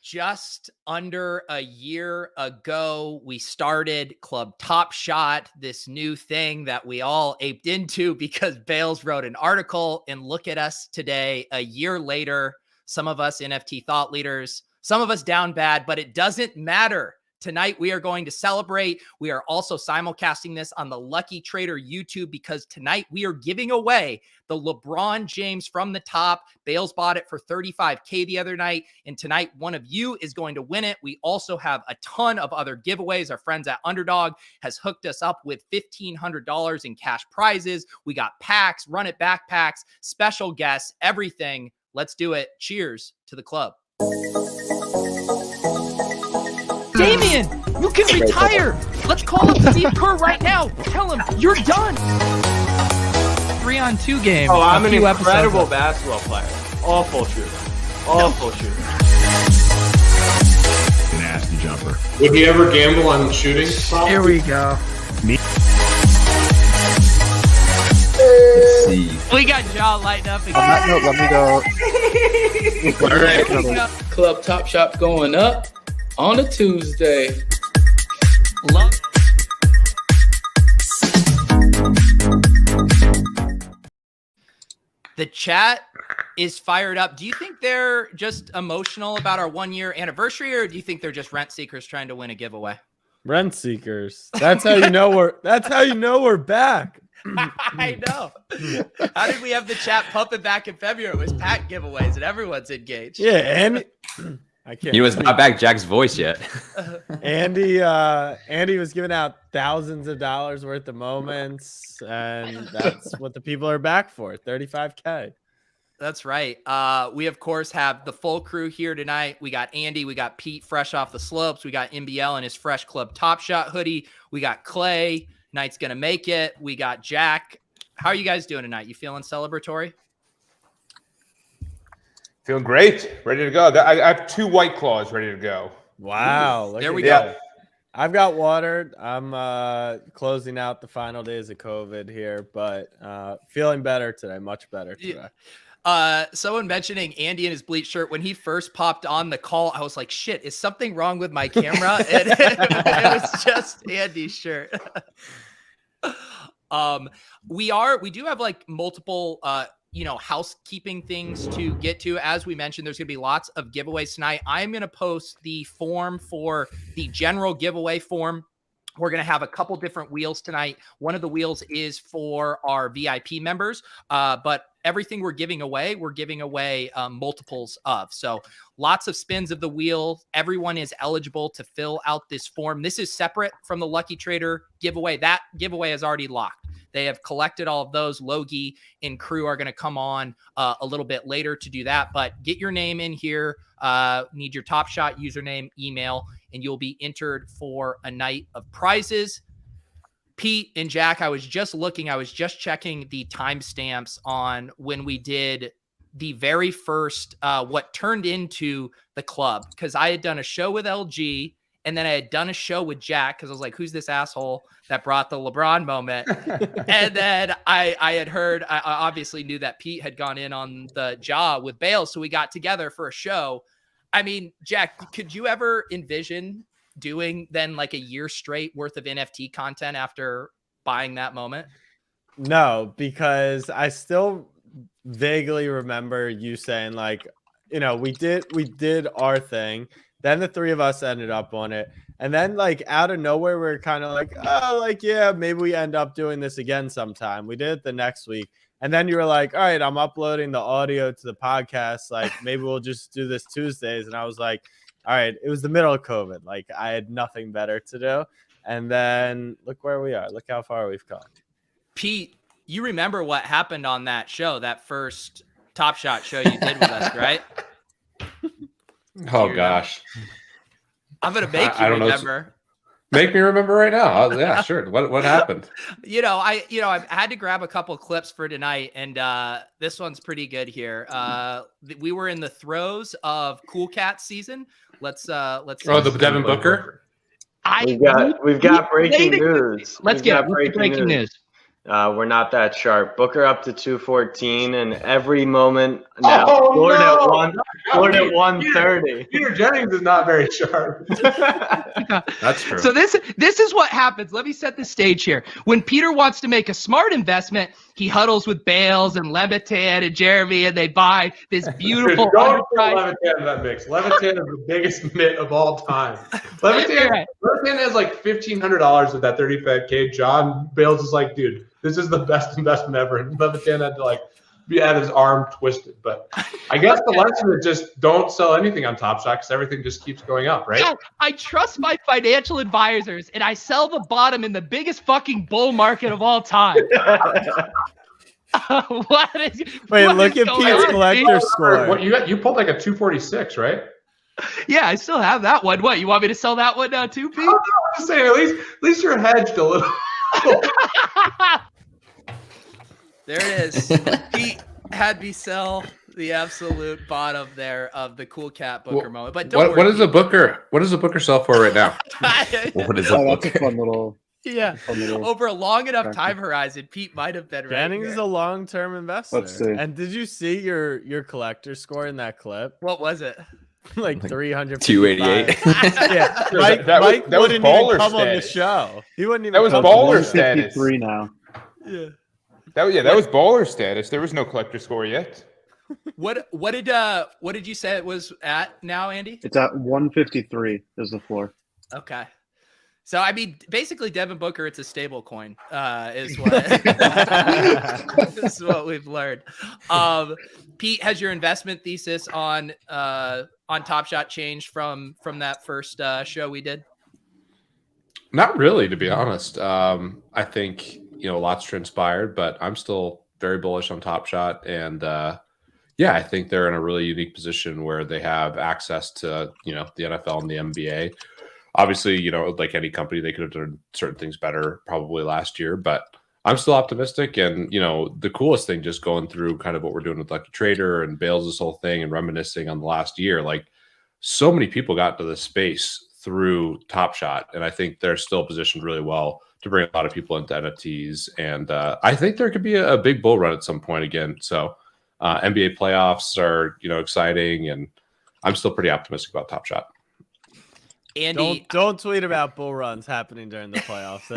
just under a year ago, we started Club Top Shot, this new thing that we all aped into because Bales wrote an article. And look at us today, a year later, some of us NFT thought leaders, some of us down bad, but it doesn't matter. Tonight, we are going to celebrate. We are also simulcasting this on the Lucky Trader YouTube because tonight we are giving away the LeBron James from the top. Bales bought it for $35K the other night, and tonight one of you is going to win it. We also have a ton of other giveaways. Our friends at Underdog has hooked us up with $1,500 in cash prizes. We got packs, Run It backpacks, special guests, everything. Let's do it. Cheers to the club. Damian, you can retire. Let's call up Steve Kerr right now. Tell him you're done. 3-on-2 game. Oh, I'm an incredible basketball player. Awful shooter. Awful shooter. Nasty jumper. Would he ever gamble on shooting? Here we go. Let's see. We got Jaw lighting up again. On that note, let me go. All right. Club Top Shop going up on a Tuesday. Love. The chat is fired up. Do you think they're just emotional about our 1-year anniversary, or do you think they're just rent seekers trying to win a giveaway? Rent seekers. That's how you know we're back. I know. How did we have the chat pumping back in February? It was pack giveaways and everyone's engaged. Yeah, and I can't. He was not back Jack's voice yet. Andy was giving out thousands of dollars worth of moments, and that's what the people are back for. $35K. That's right. We of course have the full crew here tonight. We got Andy, we got Pete fresh off the slopes, we got MBL in his fresh Club Top Shot hoodie, we got Clay, Knight's gonna make it, we got Jack. How are you guys doing tonight? You feeling celebratory? Feeling great. Ready to go. I have 2 White Claws ready to go. Wow. There we go. go. I've got water. I'm closing out the final days of COVID here, but feeling better today, much better today. Someone mentioning Andy in his bleach shirt. When he first popped on the call, I was like, shit, is something wrong with my camera? And it was just Andy's shirt. We do have like multiple, housekeeping things to get to. As we mentioned, there's going to be lots of giveaways tonight. I'm going to post the form for the general giveaway form. We're going to have a couple different wheels tonight. One of the wheels is for our VIP members, but everything we're giving away multiples of. So lots of spins of the wheel. Everyone is eligible to fill out this form. This is separate from the Lucky Trader giveaway. That giveaway is already locked. They have collected all of those. Logie and crew are going to come on a little bit later to do that, but get your name in here. Need your Top Shot username, email, and you'll be entered for a night of prizes. Pete and Jack, I was just checking the timestamps on when we did the very first, what turned into the club, because I had done a show with LG and then I had done a show with Jack because I was like, who's this asshole that brought the LeBron moment? And then I had heard, I obviously knew that Pete had gone in on the job with Bales. So we got together for a show. I mean, Jack, could you ever envision doing then like a year straight worth of NFT content after buying that moment? No, because I still vaguely remember you saying like, we did our thing. Then the 3 of us ended up on it. And then like out of nowhere, we were kind of like, oh, like, yeah, maybe we end up doing this again sometime. We did it the next week. And then you were like, all right, I'm uploading the audio to the podcast. Like maybe we'll just do this Tuesdays. And I was like, all right, it was the middle of COVID. Like I had nothing better to do. And then look where we are. Look how far we've come. Pete, you remember what happened on that show, that first Top Shot show you did with us, right? Oh gosh, I'm gonna make you remember. Make me remember right now. Yeah, sure. What happened? I had to grab a couple clips for tonight, and this one's pretty good here. We were in the throes of Cool Cat season. Let's. Oh, the Devin Booker. We've got breaking news. Let's get breaking news. We're not that sharp. Booker up to 214, and every moment now. Oh, Floored no! at one. Floored at 130. Peter Jennings is not very sharp. That's true. So this is what happens. Let me set the stage here. When Peter wants to make a smart investment, he huddles with Bales and Levitan and Jeremy, and they buy this beautiful. Don't put Levitan in that mix. Levitan is the biggest mitt of all time. Levitan has like $1,500 of that 35K. John Bales is like, dude, this is the best investment ever. And Levitan had to like have his arm twisted. But I guess the lesson is just don't sell anything on Top Shot because everything just keeps going up, right? Yeah, I trust my financial advisors, and I sell the bottom in the biggest fucking bull market of all time. What is? Wait, what look is at going Pete's on, collector Pete? score. What you pulled like a 246, right? Yeah, I still have that one. What, you want me to sell that one now too, Pete? I'm just saying, at least you're hedged a little. There it is. Pete had me sell the absolute bottom there of the cool cat Booker moment. But don't What worry, is a Booker? What does a Booker sell for right now? What is a Oh, that's a Booker? fun little. Yeah. Fun little Over a long enough time horizon, Pete might have been right. Jennings here. is a long-term investor. Let's see. And did you see your collector score in that clip? What was it? Like 300. 288. Yeah, Mike, that was wouldn't even baller come on the status. show. He wouldn't even. That was come baller on the show. status. 153 now. Yeah. That was baller status. There was no collector score yet. What did you say it was at now, Andy? It's at 153 is the floor. Okay. So I mean, basically, Devin Booker, it's a stable coin, is what is what we've learned. Pete, has your investment thesis on Top Shot changed from that first show we did? Not really, to be honest. I think lots transpired, but I'm still very bullish on Top Shot, and yeah, I think they're in a really unique position where they have access to the NFL and the NBA. Obviously, like any company, they could have done certain things better probably last year, but I'm still optimistic. And, the coolest thing just going through kind of what we're doing with Lucky Trader and Bales, this whole thing, and reminiscing on the last year, like so many people got to this space through Top Shot. And I think they're still positioned really well to bring a lot of people into NFTs. And I think there could be a big bull run at some point again. So NBA playoffs are, exciting, and I'm still pretty optimistic about Top Shot. Andy, don't tweet about bull runs happening during the playoffs.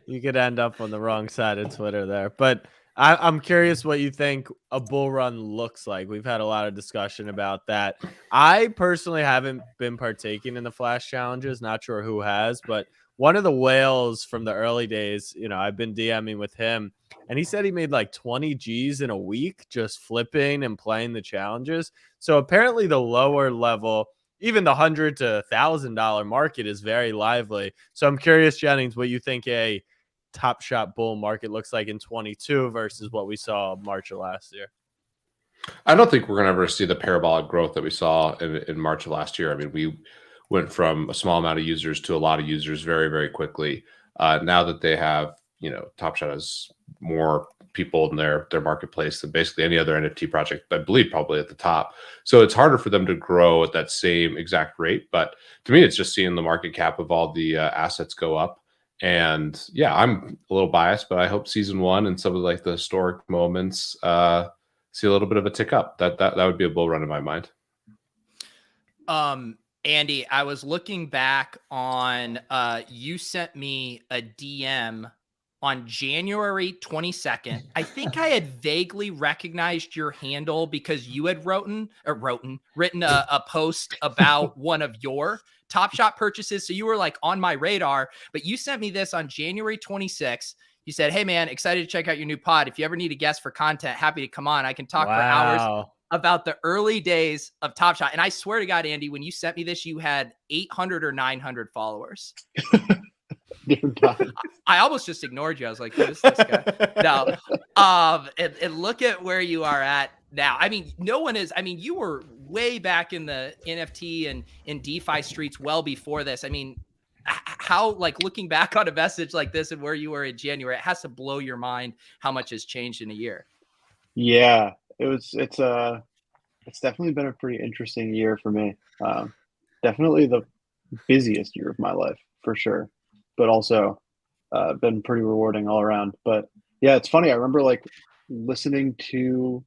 you could end up on the wrong side of Twitter there. But I'm curious what you think a bull run looks like. We've had a lot of discussion about that. I personally haven't been partaking in the flash challenges. Not sure who has, but one of the whales from the early days, I've been DMing with him, and he said he made like 20 G's in a week just flipping and playing the challenges. So apparently the lower level, even the $100 to $1,000 market, is very lively. So I'm curious, Jennings, what you think a Top Shot bull market looks like in 22 versus what we saw March of last year. I don't think we're going to ever see the parabolic growth that we saw in March of last year. I mean, we went from a small amount of users to a lot of users very, very quickly. Now that they have, Top Shot has more people in their marketplace than basically any other NFT project, I believe probably at the top. So it's harder for them to grow at that same exact rate. But to me, it's just seeing the market cap of all the assets go up. And yeah, I'm a little biased, but I hope season one and some of like the historic moments see a little bit of a tick up. That would be a bull run in my mind. Andy, I was looking back on you sent me a DM on January 22nd. I think I had vaguely recognized your handle because you had written a post about one of your Top Shot purchases. So you were like on my radar, but you sent me this on January 26th. You said, "Hey man, excited to check out your new pod. If you ever need a guest for content, happy to come on. I can talk for hours about the early days of Top Shot." And I swear to God, Andy, when you sent me this, you had 800 or 900 followers. I almost just ignored you. I was like, who is this guy? No. And look at where you are at now. I mean, you were way back in the NFT and in DeFi streets well before this. I mean, how, like, looking back on a message like this and where you were in January, it has to blow your mind how much has changed in a year. Yeah, it's definitely been a pretty interesting year for me. Definitely the busiest year of my life for sure. But also been pretty rewarding all around. But yeah, it's funny. I remember like listening to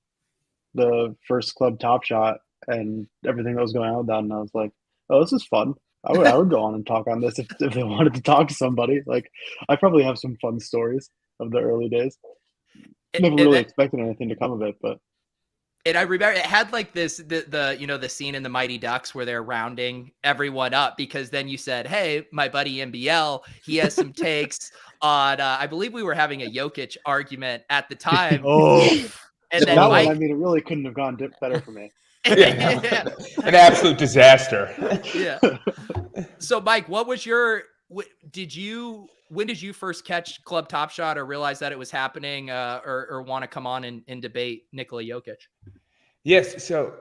the first club Top Shot and everything that was going on with that, and I was like, oh, this is fun. I would go on and talk on this if they wanted to talk to somebody. Like, I probably have some fun stories of the early days. Never really expected anything to come of it, but. And I remember it had like this, the scene in the Mighty Ducks where they're rounding everyone up, because then you said, hey, my buddy MBL, he has some takes on, I believe we were having a Jokic argument at the time. And then that Mike, one, I mean, it really couldn't have gone better for me. Yeah. An absolute disaster. Yeah. So Mike, what was your, when did you first catch Club Top Shot or realize that it was happening, or want to come on and debate Nikola Jokic? Yes. So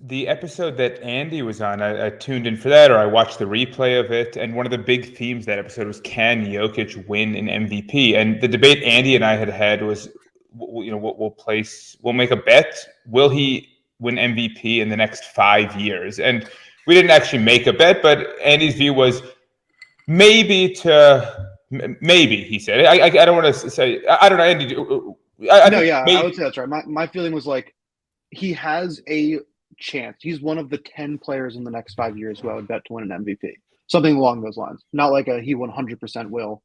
the episode that Andy was on, I tuned in for that, or I watched the replay of it. And one of the big themes that episode was, can Jokic win an MVP? And the debate Andy and I had was, we'll make a bet. Will he win MVP in the next 5 years? And we didn't actually make a bet, but Andy's view was maybe, he said. I don't want to say, I don't know, Andy. I would say that's right. My feeling was like, he has a chance. He's one of the 10 players in the next 5 years who I would bet to win an MVP. Something along those lines. Not like he 100% will.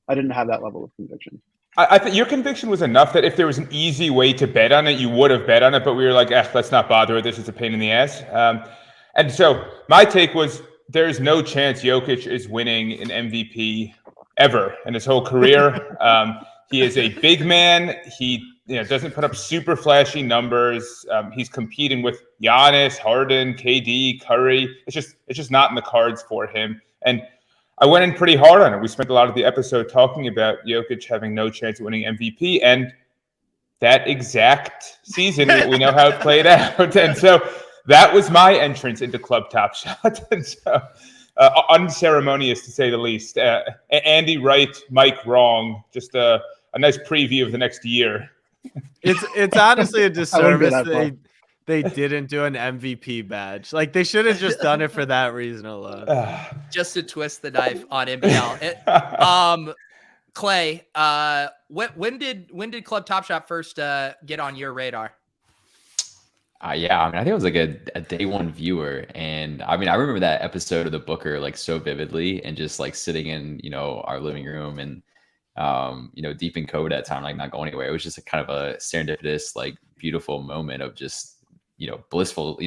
I didn't have that level of conviction. I think your conviction was enough that if there was an easy way to bet on it, you would have bet on it. But we were like, let's not bother with this. It's a pain in the ass. And so my take was, there's no chance Jokic is winning an MVP ever in his whole career. He is a big man. He doesn't put up super flashy numbers. He's competing with Giannis, Harden, KD, Curry. It's just not in the cards for him. And I went in pretty hard on it. We spent a lot of the episode talking about Jokic having no chance of winning MVP, and that exact season, we know how it played out. And so that was my entrance into Club Top Shot. And so unceremonious, to say the least. Andy right, Mike wrong. Just a nice preview of the next year. It's honestly a disservice they didn't do an MVP badge. Like, they should have just done it for that reason alone. Just to twist the knife on NBL. Clay, when did Club Top Shot first get on your radar? Yeah, I think I was like a day one viewer, and I remember that episode of the Booker like so vividly, and just like sitting in our living room and deep in COVID at that time, like not going anywhere. It was just a kind of a serendipitous, like beautiful moment of just blissful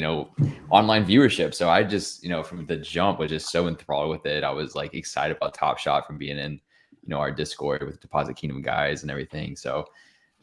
online viewership. So I just from the jump was just so enthralled with it. I was like excited about Top Shot from being in our Discord with Deposit Kingdom guys and everything. So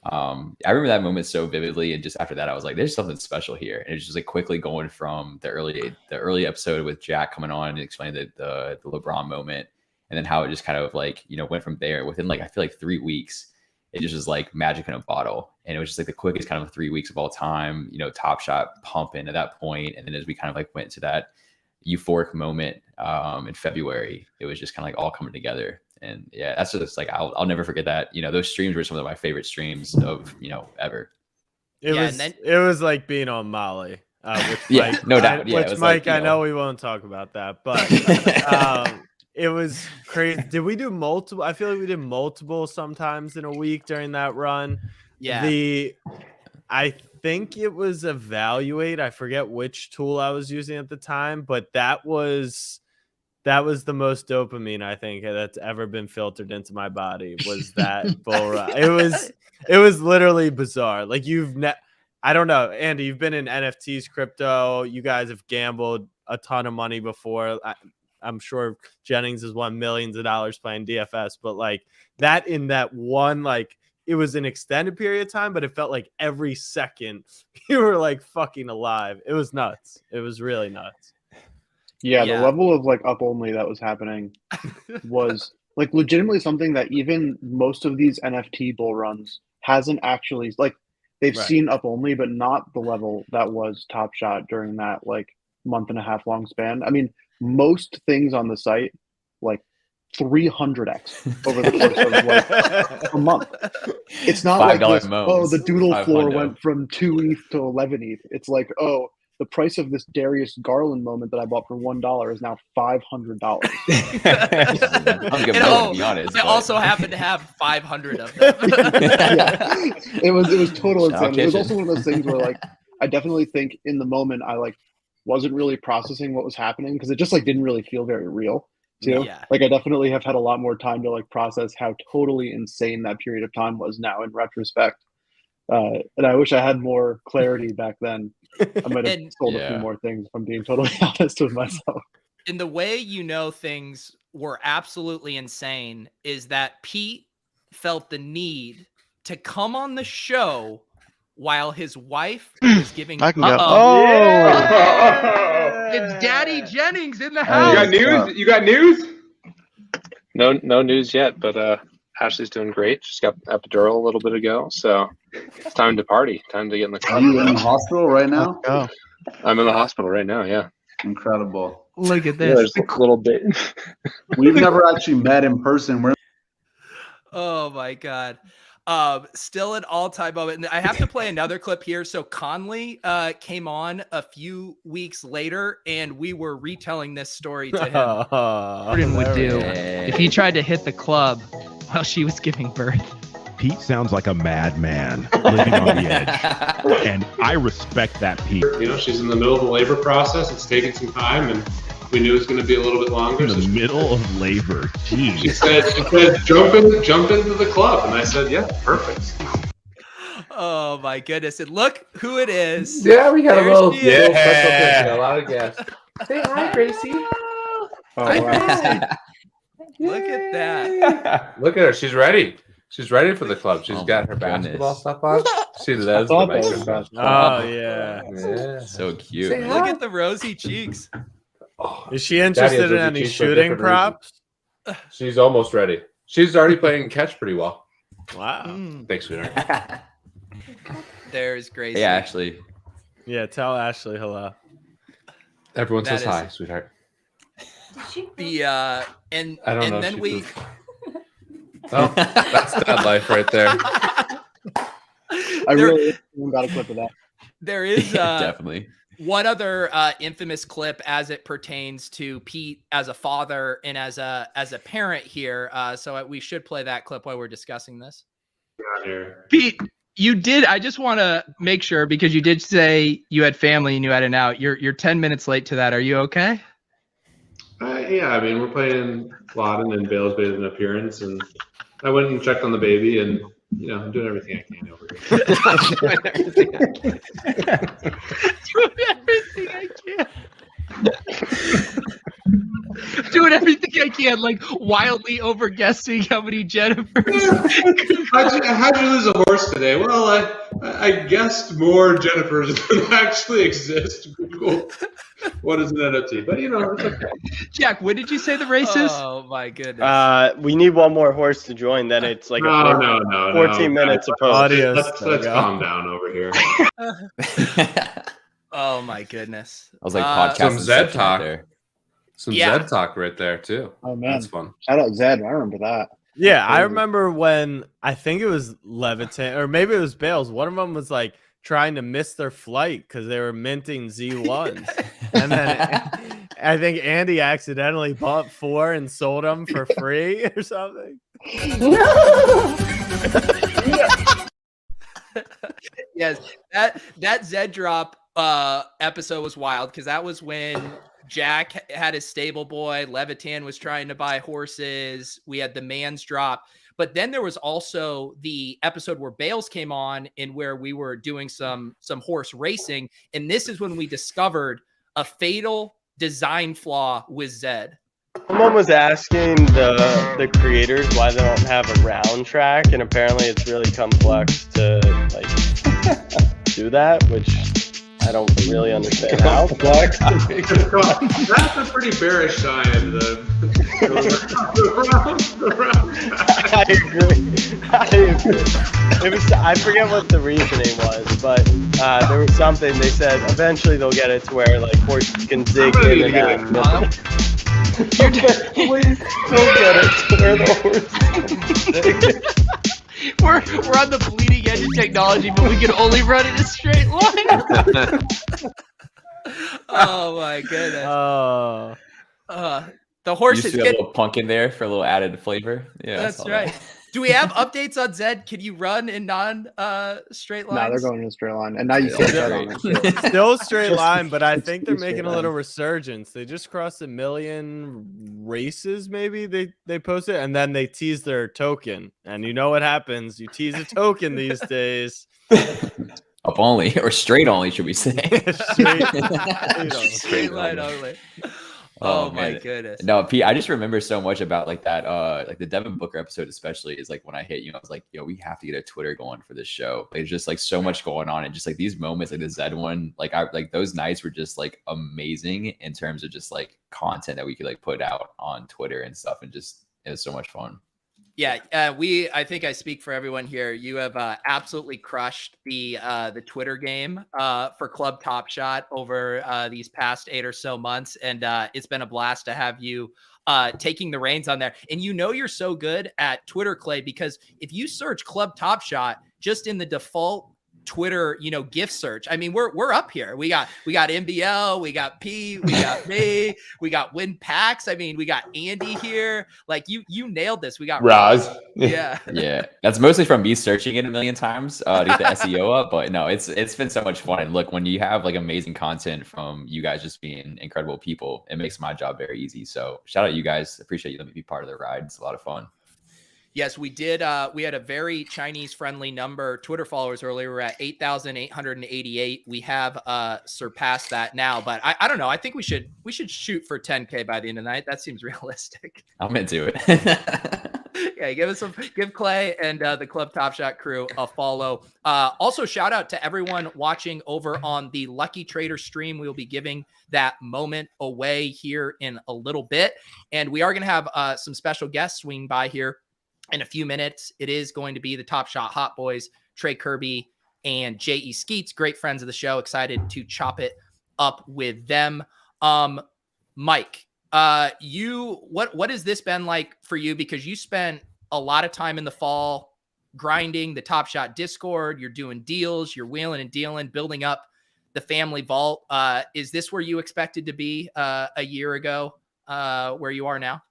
I remember that moment so vividly, and just after that I was like, there's something special here. And it's just like quickly going from the early episode with Jack coming on and explaining the LeBron moment, and then how it just kind of like went from there. Within like I feel like 3 weeks, it just was like magic in a bottle, and it was just like the quickest kind of 3 weeks of all time. Top Shot pumping at that point, and then as we kind of like went to that euphoric moment in February, it was just kind of like all coming together. And yeah, that's just like I'll never forget that. Those streams were some of my favorite streams of ever. It was like being on Molly. Which yeah, Mike, no doubt. Yeah, which Mike, I know we won't talk about that, but it was crazy. Did we do multiple? I feel like we did multiple sometimes in a week during that run. Yeah. I think it was Evaluate. I forget which tool I was using at the time, but that was the most dopamine I think that's ever been filtered into my body, was that bull run. It was literally bizarre. Like I don't know, Andy, you've been in NFTs, crypto. You guys have gambled a ton of money before. I'm sure Jennings has won millions of dollars playing DFS, but like that in that one, like it was an extended period of time, but it felt like every second you were like fucking alive. It was nuts. It was really nuts. Yeah, the level of like up only that was happening was like legitimately something that even most of these NFT bull runs hasn't actually, like, they've seen up only, but not the level that was Top Shot during that like month and a half long span. I mean, most things on the site like 300x over the course of like a month. It's not like this, the doodle floor went from 2 ETH to 11 ETH. It's like, the price of this Darius Garland moment that I bought for $1 is now $500. They also happen to have 500 of them. It was total insanity. It was also one of those things where like I definitely think in the moment I like wasn't really processing what was happening because it just like didn't really feel very real too. Yeah. Like I definitely have had a lot more time to like process how totally insane that period of time was now in retrospect. And I wish I had more clarity back then. I might have sold a few more things if I'm being totally honest with myself. And the way you know things were absolutely insane is that Pete felt the need to come on the show while his wife was giving I can go. It's Daddy Jennings in the house. You got news? No news yet, but Ashley's doing great. She's got epidural a little bit ago, so it's time to party. Time to get in the club. Are you in the hospital right now? Oh, I'm in the hospital right now. Yeah. Incredible. Look at Yeah, this. there's a little bit. We've never actually met in person. Oh my God. Still an all-time moment. And I have to play another clip here. So Conley came on a few weeks later and we were retelling this story to him. Jordan would do if he tried to hit the club while she was giving birth. Pete sounds like a madman living on the edge, and I respect that, Pete. You know, she's in the middle of the labor process. It's taking some time, and we knew it was going to be a little bit longer. In the middle of labor, jeez. She said, jump into the club, and I said, yeah, perfect. Oh my goodness! And look who it is. Yeah, we got There a little she is. special picture. A lot of guests. Say hi, Gracie. Look at that. Look at her. She's ready. She's ready for the club. She's got her basketball stuff on. See that? Oh yeah. So cute. Look at the rosy cheeks. Is she interested in any shooting props? She's almost ready. She's already playing catch pretty well. Wow. Thanks, sweetheart. There's Gracie. Hey, Ashley. Yeah, tell Ashley hello. Everyone That says hi, is- sweetheart. The and I don't know and if then she we. pooped. Oh, that's dad life right there. I really got a clip of that. There is Definitely. one other infamous clip as it pertains to Pete as a father and as a parent here. So we should play that clip while we're discussing this. Pete, you did. I just want to make sure because you did say you had family and you had an out. You're 10 minutes late to that. Are you okay? Yeah, I mean, we're playing Lodden and Bale's made an appearance, and I went and checked on the baby, and you know, I'm doing everything I can over here. Doing everything I can. Doing everything I can, like wildly over guessing how many Jennifers. How'd you lose a horse today? Well, I guessed more Jennifers than actually exist. Google, what is an NFT? But you know, it's okay. Jack, when did you say the race is? Oh my goodness. We need one more horse to join. Then it's like No, 14 minutes a post. Let's calm down over here. Oh my goodness. I was like Some podcasting Zed talk. there. Some Yeah. Zed talk right there too. Oh man, That's fun. Shout out Zed. I remember that. Yeah, I remember when I think it was Levitan or maybe it was Bales. One of them was like trying to miss their flight because they were minting Z1s. And then I think Andy accidentally bought 4 and sold them for free or something. Yes, that Zed drop episode was wild because that was when Jack had his stable boy, Levitan was trying to buy horses, we had the man's drop, but then there was also the episode where Bales came on and where we were doing some horse racing, and this is when we discovered a fatal design flaw with Zed. Someone was asking the creators why they don't have a round track, and apparently it's really complex to like do that, which I don't really understand how. That's a pretty bearish sign of the round. I agree. It was, I forget what the reasoning was, but there was something they said eventually they'll get it to where like horses can dig in and out. Please don't get it to where the horses can dig. We're on the bleeding edge of technology, but we can only run in a straight line. Oh my goodness. Oh. The You horses just threw a little punk in there for a little added flavor. Yeah, I That's saw right. that. Do we have updates on Zed? Can you run in straight No, they're lines? going in a straight line, and now you can't bet on it. too. Still straight Just- line, but I it's think they're two straight making a little lines. resurgence. They just crossed 1 million races, maybe they posted, and then they teased their token. And you know what happens? You tease a token these days. Up only or straight only, should we say? Straight line only. Oh my man. goodness. No, Pete, I just remember so much about like that, like the Devin Booker episode, especially is like when I hit you, I was like, yo, we have to get a Twitter going for this show. Like, there's just like so much going on, and just like these moments, like the Zed one, like those nights were just like amazing in terms of just like content that we could like put out on Twitter and stuff, and just it was so much fun. Yeah, I think I speak for everyone here. You have absolutely crushed the Twitter game for Club Top Shot over these past 8 or so months, and it's been a blast to have you taking the reins on there. And you know you're so good at Twitter, Clay, because if you search Club Top Shot just in the default Twitter, gift search, I mean, we're up here. We got MBL, we got P, we got me, we got Win Packs. I mean, we got Andy here. Like you nailed this. We got Roz. Yeah. Yeah, that's mostly from me searching it 1 million times to get the SEO up. But no, it's been so much fun. And look, when you have like amazing content from you guys just being incredible people, it makes my job very easy. So shout out you guys. Appreciate you letting me be part of the ride. It's a lot of fun. Yes, we did. We had a very Chinese-friendly number Twitter followers earlier. We're at 8,888. We have surpassed that now, but I don't know. I think we should shoot for 10K by the end of the night. That seems realistic. I'm into it. Yeah, give Clay and the Club Top Shot crew a follow. Also, shout out to everyone watching over on the Lucky Trader stream. We will be giving that moment away here in a little bit, and we are going to have some special guests swing by here in a few minutes. It is going to be the Top Shot Hot Boys, Trey, Kerby, and J.E. Skeets, great friends of the show. Excited to chop it up with them. Mike, what has this been like for you? Because you spent a lot of time in the fall grinding the Top Shot Discord. You're doing deals, you're wheeling and dealing, building up the family vault. Is this where you expected to be a year ago, where you are now?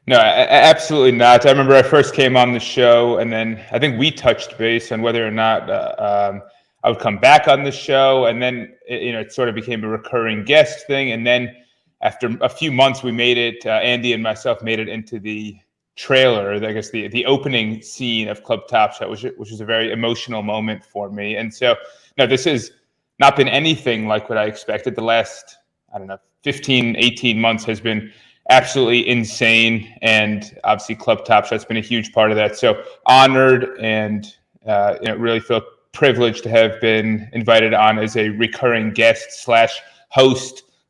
No, absolutely not. I remember I first came on the show, and then I think we touched base on whether or not I would come back on the show, and then it sort of became a recurring guest thing. And then after a few months, we made it. Andy and myself made it into the trailer, I guess the opening scene of Club Top Shot, which was a very emotional moment for me. And so, no, this has not been anything like what I expected. The last, 15, 18 months has been absolutely insane, and obviously Club Top Shot's been a huge part of that. So honored and really feel privileged to have been invited on as a recurring guest / host /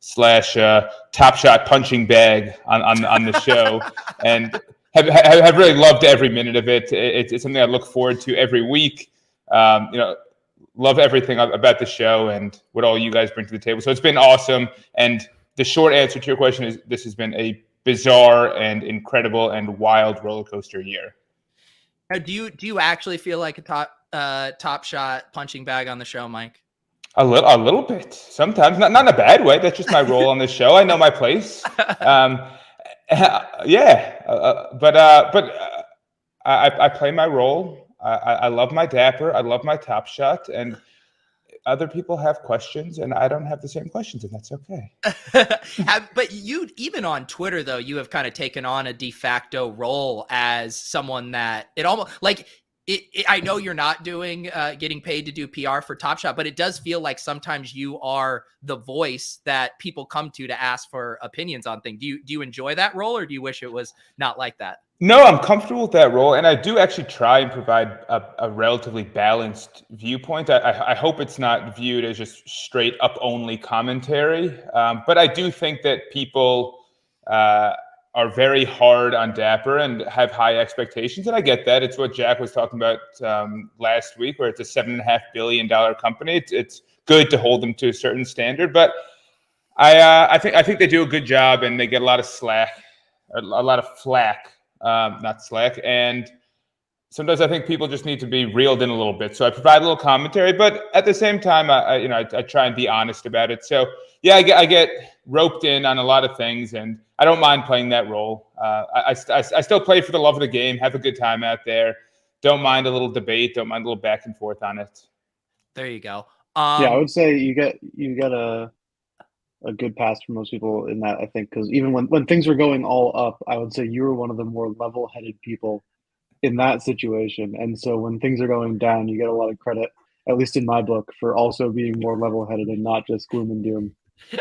Top Shot punching bag on the show, and have really loved every minute of it. It's something I look forward to every week. Love everything about the show and what all you guys bring to the table. So it's been awesome. And the short answer to your question is this has been a bizarre and incredible and wild roller coaster year. Do you actually feel like a top shot punching bag on the show, Mike? A little bit sometimes, not in a bad way. That's just my role on this show. I know my place. But I play my role. I love my dapper. I love my Top Shot, and other people have questions, and I don't have the same questions, and that's okay. But you, even on Twitter, though, you have kind of taken on a de facto role as someone that it almost like it. I know you're not doing getting paid to do PR for Top Shot, but it does feel like sometimes you are the voice that people come to ask for opinions on things. Do you enjoy that role, or do you wish it was not like that? No, I'm comfortable with that role, and I do actually try and provide a relatively balanced viewpoint. I hope it's not viewed as just straight up only commentary, but I do think that people are very hard on Dapper and have high expectations, and I get that. It's what Jack was talking about last week, where it's a $7.5 billion company. It's good to hold them to a certain standard, but I think they do a good job, and they get a lot of slack, a lot of flack. Not slack. And sometimes I think people just need to be reeled in a little bit. So I provide a little commentary, but at the same time, I try and be honest about it. So yeah, I get roped in on a lot of things, and I don't mind playing that role. I still play for the love of the game, have a good time out there. Don't mind a little debate, don't mind a little back and forth on it. There you go. Yeah, I would say you get a good pass for most people in that, I think, because even when things were going all up, I would say you were one of the more level-headed people in that situation. And so when things are going down, you get a lot of credit, at least in my book, for also being more level-headed and not just gloom and doom.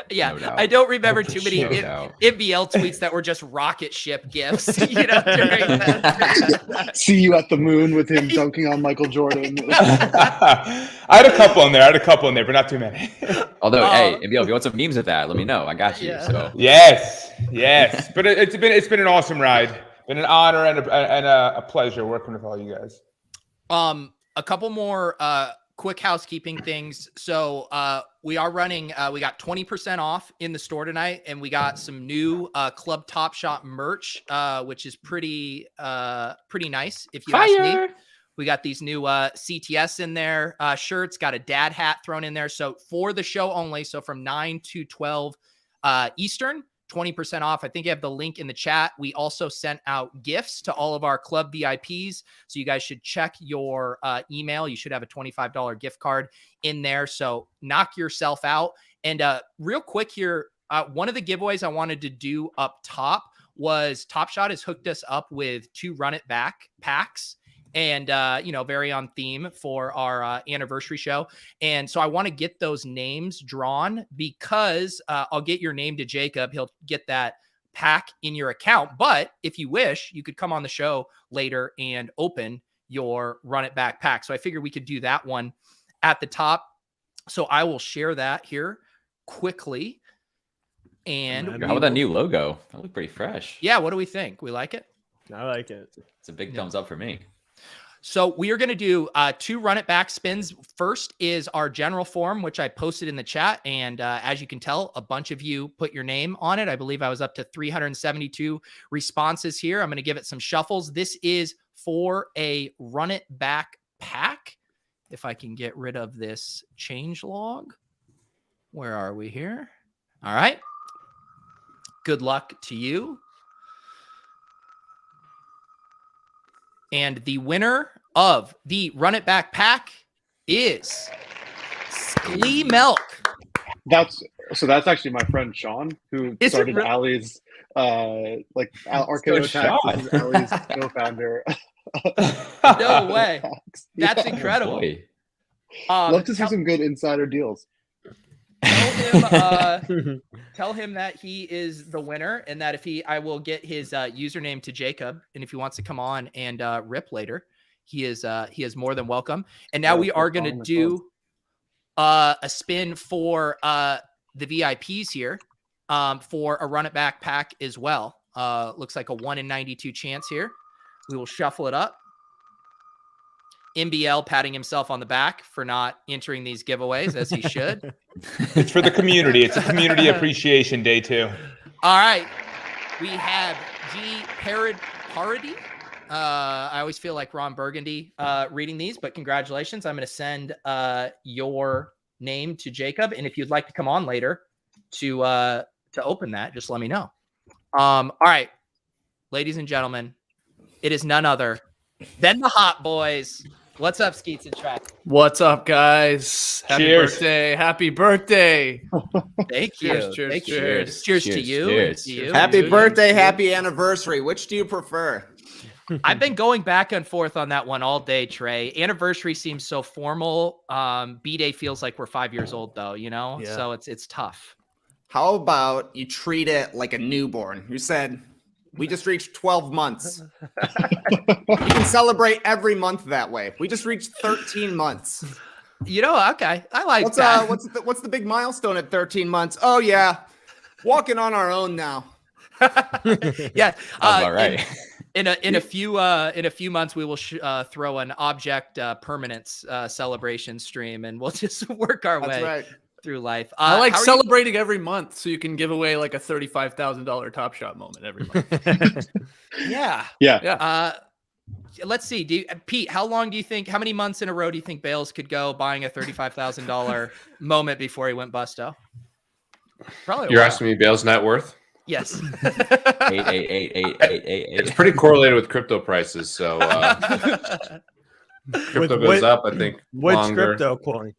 Yeah, no I don't remember too many NBL tweets that were just rocket ship gifts. During that. See you at the moon with him dunking on Michael Jordan. I had a couple in there, but not too many. Although, hey, NBL, if you want some memes of that, let me know. I got you. Yeah. So yes. But it's been an awesome ride. Been an honor and a pleasure working with all you guys. A couple more quick housekeeping things. So we are running, we got 20% off in the store tonight, and we got some new Club Top Shot merch, which is pretty nice if you ask me. We got these new CTS in there, shirts, got a dad hat thrown in there. So for the show only, so from 9 to 12 Eastern, 20% off. I think you have the link in the chat. We also sent out gifts to all of our club VIPs. So you guys should check your email. You should have a $25 gift card in there. So knock yourself out. And real quick here, one of the giveaways I wanted to do up top was Top Shot has hooked us up with 2 Run It Back packs. And, very on theme for our anniversary show. And so I want to get those names drawn because I'll get your name to Jacob. He'll get that pack in your account. But if you wish, you could come on the show later and open your Run It Back pack. So I figured we could do that one at the top. So I will share that here quickly. And how about that new logo? That looked pretty fresh. Yeah. What do we think? We like it? I like it. It's a big thumbs up for me. So we are going to do 2 Run It Back spins. First is our general form, which I posted in the chat. And as you can tell, a bunch of you put your name on it. I believe I was up to 372 responses here. I'm going to give it some shuffles. This is for a Run It Back pack. If I can get rid of this change log. Where are we here? All right. Good luck to you. And the winner of the Run It Back pack is Sklee Milk. That's actually my friend Sean, who started Allie's Arcade Attacks. This is Allie's co-founder. No way. That's incredible. Love to see some good insider deals. Tell him that he is the winner, and that I will get his username to Jacob, and if he wants to come on and rip later, he is more than welcome. And now we are going to do a spin for the VIPs here for a Run It Back pack as well. Looks like a 1 in 92 chance here. We will shuffle it up. MBL patting himself on the back for not entering these giveaways as he should. It's for the community. It's a community appreciation day too. All right. We have G. Parody. I always feel like Ron Burgundy reading these, but congratulations. I'm going to send your name to Jacob. And if you'd like to come on later to open that, just let me know. All right. Ladies and gentlemen, it is none other than the Hot Boys. What's up, Skeets and Trey? What's up, guys? Happy birthday. Happy birthday. Thank you. Cheers to you. Cheers. To you. Happy birthday. Happy anniversary. Which do you prefer? I've been going back and forth on that one all day, Trey. Anniversary seems so formal. Bday feels like we're 5 years old, though, Yeah. So it's tough. How about you treat it like a newborn? You said we just reached 12 months. You can celebrate every month that way. We just reached 13 months. Okay. I like that. What's the big milestone at 13 months? Oh, yeah. Walking on our own now. Yeah. All right. In a few months, we will throw an object permanence celebration stream, and we'll just work our way through life. I like celebrating every month, so you can give away like a $35,000 Top Shot moment every month. Yeah. let's see. Pete, how many months in a row do you think Bales could go buying a $35,000 moment before he went busto? Probably. You're asking me Bales' net worth? Yes. 8888888. It's pretty correlated with crypto prices. So crypto goes up, I think. Which longer. crypto coin?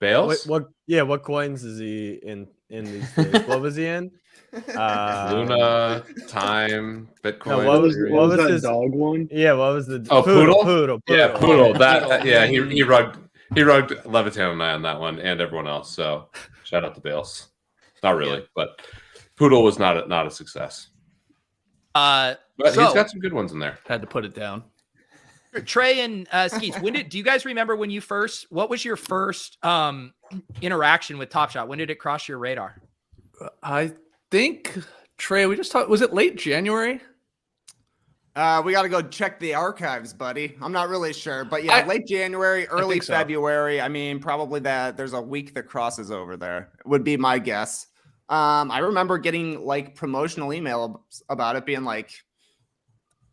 Bales? What coins is he in these days? What was he in? Luna, Time, Bitcoin. No, what was that his dog one? Yeah, what was the Poodle? Yeah, Poodle. Poodle. Yeah, he rugged Levitan and I on that one, and everyone else. So shout out to Bales. Not really, but Poodle was not a success. But he's got some good ones in there. Had to put it down. Trey and Skeets, do you guys remember what was your first interaction with Top Shot? When did it cross your radar? I think, Trey, we just talked, was it late January? We got to go check the archives, buddy. I'm not really sure, but yeah, late January, early February. I mean, probably there's a week that crosses over there would be my guess. I remember getting like promotional email about it being like,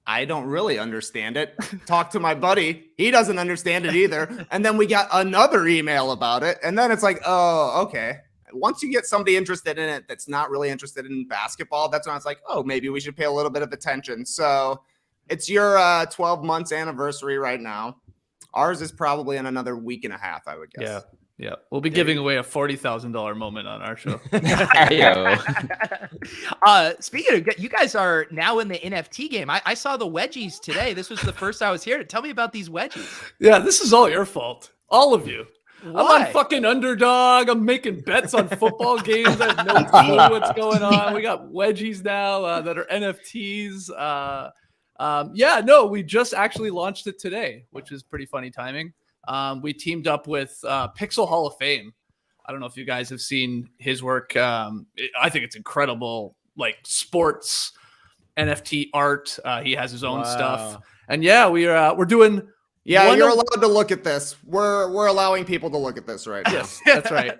I don't really understand it. Talk to my buddy. He doesn't understand it either. And then we got another email about it. And then it's like, oh, okay. Once you get somebody interested in it that's not really interested in basketball, that's when it's like, oh, maybe we should pay a little bit of attention. So it's your 12 months anniversary right now. Ours is probably in another week and a half, I would guess. Yeah. We'll be giving away a $40,000 moment on our show. Speaking of, you guys are now in the NFT game. I saw the wedgies today. This was the first I was here. Tell me about these wedgies. Yeah, this is all your fault. All of you. Why? I'm on fucking Underdog. I'm making bets on football games. I have no clue what's going on. We got wedgies now that are NFTs. We just actually launched it today, which is pretty funny timing. We teamed up with Pixel Hall of Fame. I don't know if you guys have seen his work. I think it's incredible, like sports NFT art. He has his own stuff, and we're doing. Yeah, you're allowed to look at this. We're allowing people to look at this right now. Yes, that's right.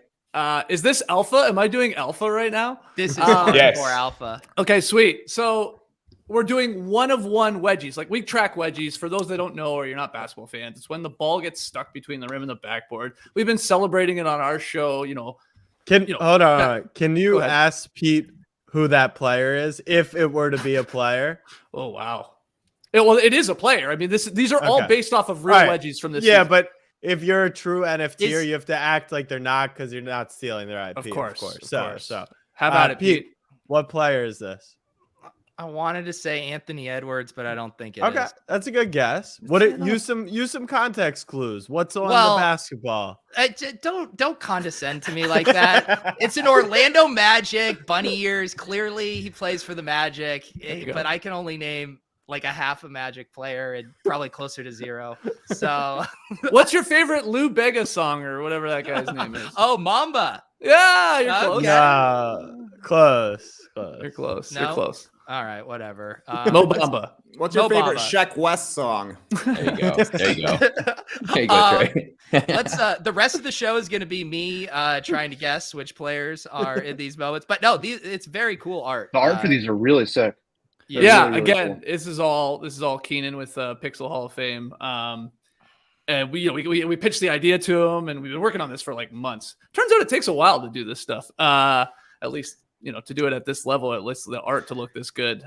Is this alpha? Am I doing alpha right now? This is for alpha. Okay, sweet. So we're doing 1-of-1 wedgies. Like we track wedgies. For those that don't know or you're not basketball fans, it's when the ball gets stuck between the rim and the backboard. We've been celebrating it on our show. Hold on. Can you ask Pete who that player is if it were to be a player? Oh wow. It is a player. I mean, these are all based off of real wedgies from this season. But if you're a true NFTer, you have to act like they're not because you're not stealing their IP. Of course. So how about it, Pete? What player is this? I wanted to say Anthony Edwards, but I don't think it is. That's a good guess. Use some context clues. What's on the basketball? Don't condescend to me like that. It's an Orlando Magic, bunny ears. Clearly, he plays for the Magic, but I can only name like a half a Magic player and probably closer to zero. So, what's your favorite Lou Bega song or whatever that guy's name is? Oh, Mamba. Yeah, you're close. Close. You're close. No? You're close. All right, whatever. Mo Bamba. What's your favorite Sheck West song? There you go. Trey. Let's. The rest of the show is going to be me trying to guess which players are in these moments. But no, it's very cool art. The art for these are really sick. Yeah. Really Again, cool. this is all Keenan with Pixel Hall of Fame. And we pitched the idea to him, and we've been working on this for like months. Turns out it takes a while to do this stuff. At least to do it at this level, at least the art to look this good.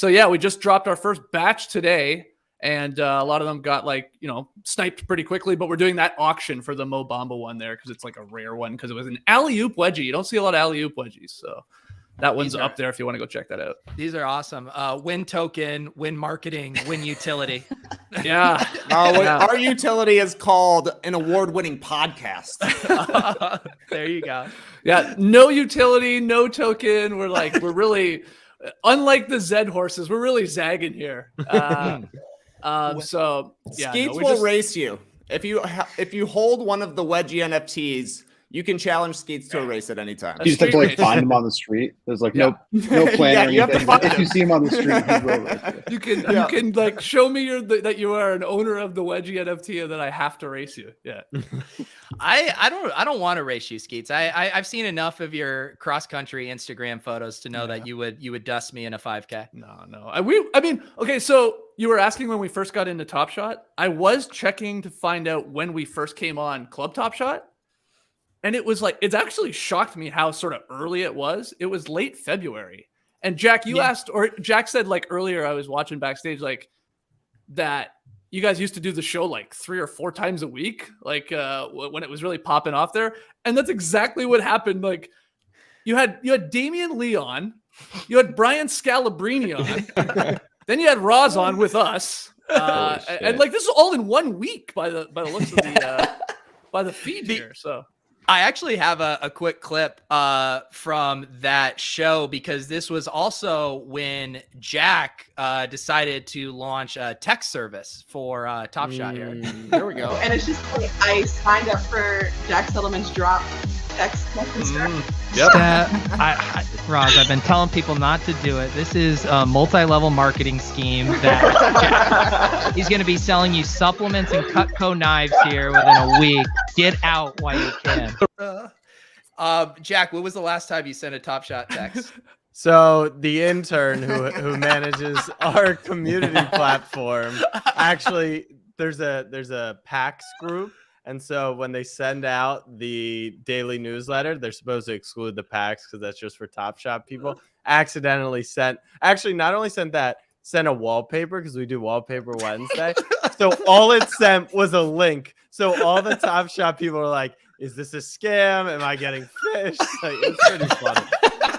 We just dropped our first batch today, and a lot of them got sniped pretty quickly. But we're doing that auction for the Mo Bamba one there because it's like a rare one because it was an alley-oop wedgie. You don't see a lot of alley-oop wedgies, so that one's up there if you want to go check that out. These are awesome. Win token, win marketing, win utility. Yeah. Our utility is called an award-winning podcast. There you go. Yeah. No utility, no token. We're really, unlike the Zed horses, we're really zagging here. Skeets will race you. If you hold one of the wedgie NFTs, You can challenge Skeets to a race at any time. You just have to like find him on the street. There's like no plan or you have to anything. find If him. you see him on the street, he will race you. You can like show me that you are an owner of the Wedgie NFT and that I have to race you. Yeah. I don't want to race you, Skeets. I've seen enough of your cross country Instagram photos to know that you would dust me in a 5K. No. I mean, okay, so you were asking when we first got into Top Shot. I was checking to find out when we first came on Club Top Shot. And it was like, it's actually shocked me how sort of early it was. It was late February. And Jack, you asked, or Jack said like earlier, I was watching backstage, like that you guys used to do the show like 3 or 4 times a week, like when it was really popping off there. And that's exactly what happened. Like you had Damian Lee on, you had Brian Scalabrine on, then you had Roz on with us. And like this is all in 1 week by the looks of the by the feed here. So I actually have a quick clip from that show because this was also when Jack decided to launch a text service for Top Shot here. There we go. And it's just like I signed up for Jack Settleman's drop text message. Roz, I've been telling people not to do it. This is a multi-level marketing scheme that he's going to be selling you supplements and Cutco knives here within a week. Get out while you can. Jack, when was the last time you sent a Top Shot text? So the intern who manages our community platform, actually, there's a PAX group. And so when they send out the daily newsletter, they're supposed to exclude the PAX because that's just for Top Shot people. Accidentally sent a wallpaper because we do Wallpaper Wednesday. So all it sent was a link. So all the Top Shot people are like, is this a scam? Am I getting fished? Like, it's pretty funny.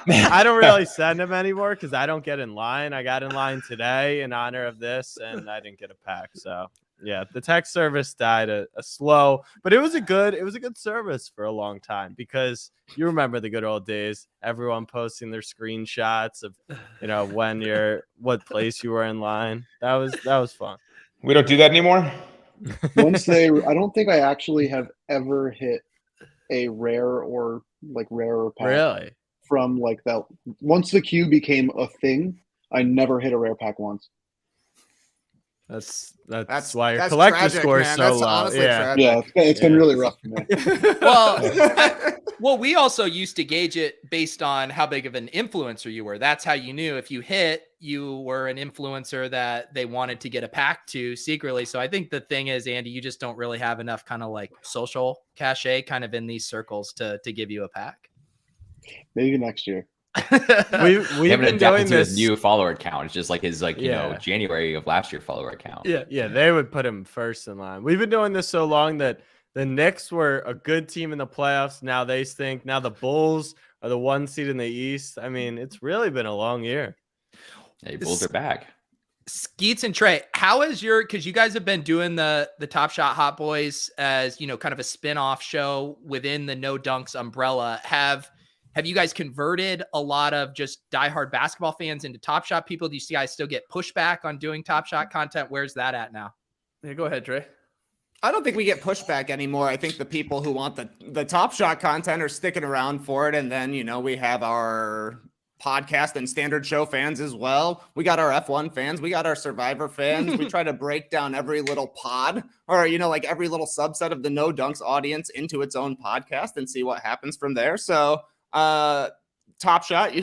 I don't really send them anymore because I don't get in line. I got in line today in honor of this, and I didn't get a pack. So yeah, the text service died a slow, but it was a good service for a long time because you remember the good old days. Everyone posting their screenshots of what place you were in line. That was fun. We don't do that anymore. I don't think I actually have ever hit a rare or like rarer pack. Really? From like that. Once the queue became a thing, I never hit a rare pack once. That's why your collector score is so low. Yeah, it's been really rough for me. Well, we also used to gauge it based on how big of an influencer you were. That's how you knew if you hit, you were an influencer that they wanted to get a pack to secretly. So I think the thing is, Andy, you just don't really have enough kind of like social cachet kind of in these circles to give you a pack. Maybe next year. We've been doing this. His new follower count. It's just like his January of last year follower account. Yeah, they would put him first in line. We've been doing this so long that the Knicks were a good team in the playoffs. Now they stink. Now the Bulls are the 1 seed in the East. I mean, it's really been a long year. Hey, Bulls are back. Skeets and Trey, how is because you guys have been doing the Top Shot Hot Boys as, kind of a spin-off show within the No Dunks umbrella. Have you guys converted a lot of just diehard basketball fans into Top Shot people? Do you see guys still get pushback on doing Top Shot content? Where's that at now? Yeah, go ahead, Trey. I don't think we get pushback anymore. I think the people who want the Top Shot content are sticking around for it. And then, we have our podcast and standard show fans as well. We got our F1 fans. We got our Survivor fans. We try to break down every little pod or, like every little subset of the No Dunks audience into its own podcast and see what happens from there. So, Top Shot,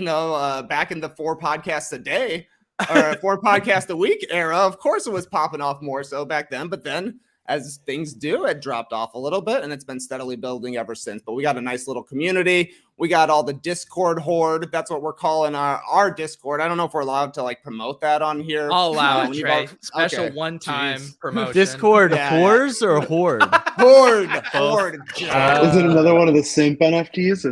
back in the 4 podcasts a day or 4 podcasts a week era, of course it was popping off more so back then, but then as things do, it dropped off a little bit and it's been steadily building ever since. But we got a nice little community. We got all the Discord horde. That's what we're calling our Discord. I don't know if we're allowed to promote that on here. I'll allow it, Trey. Special one-time promotion. Discord whores or horde? Horde. Is it another one of the simp NFTs?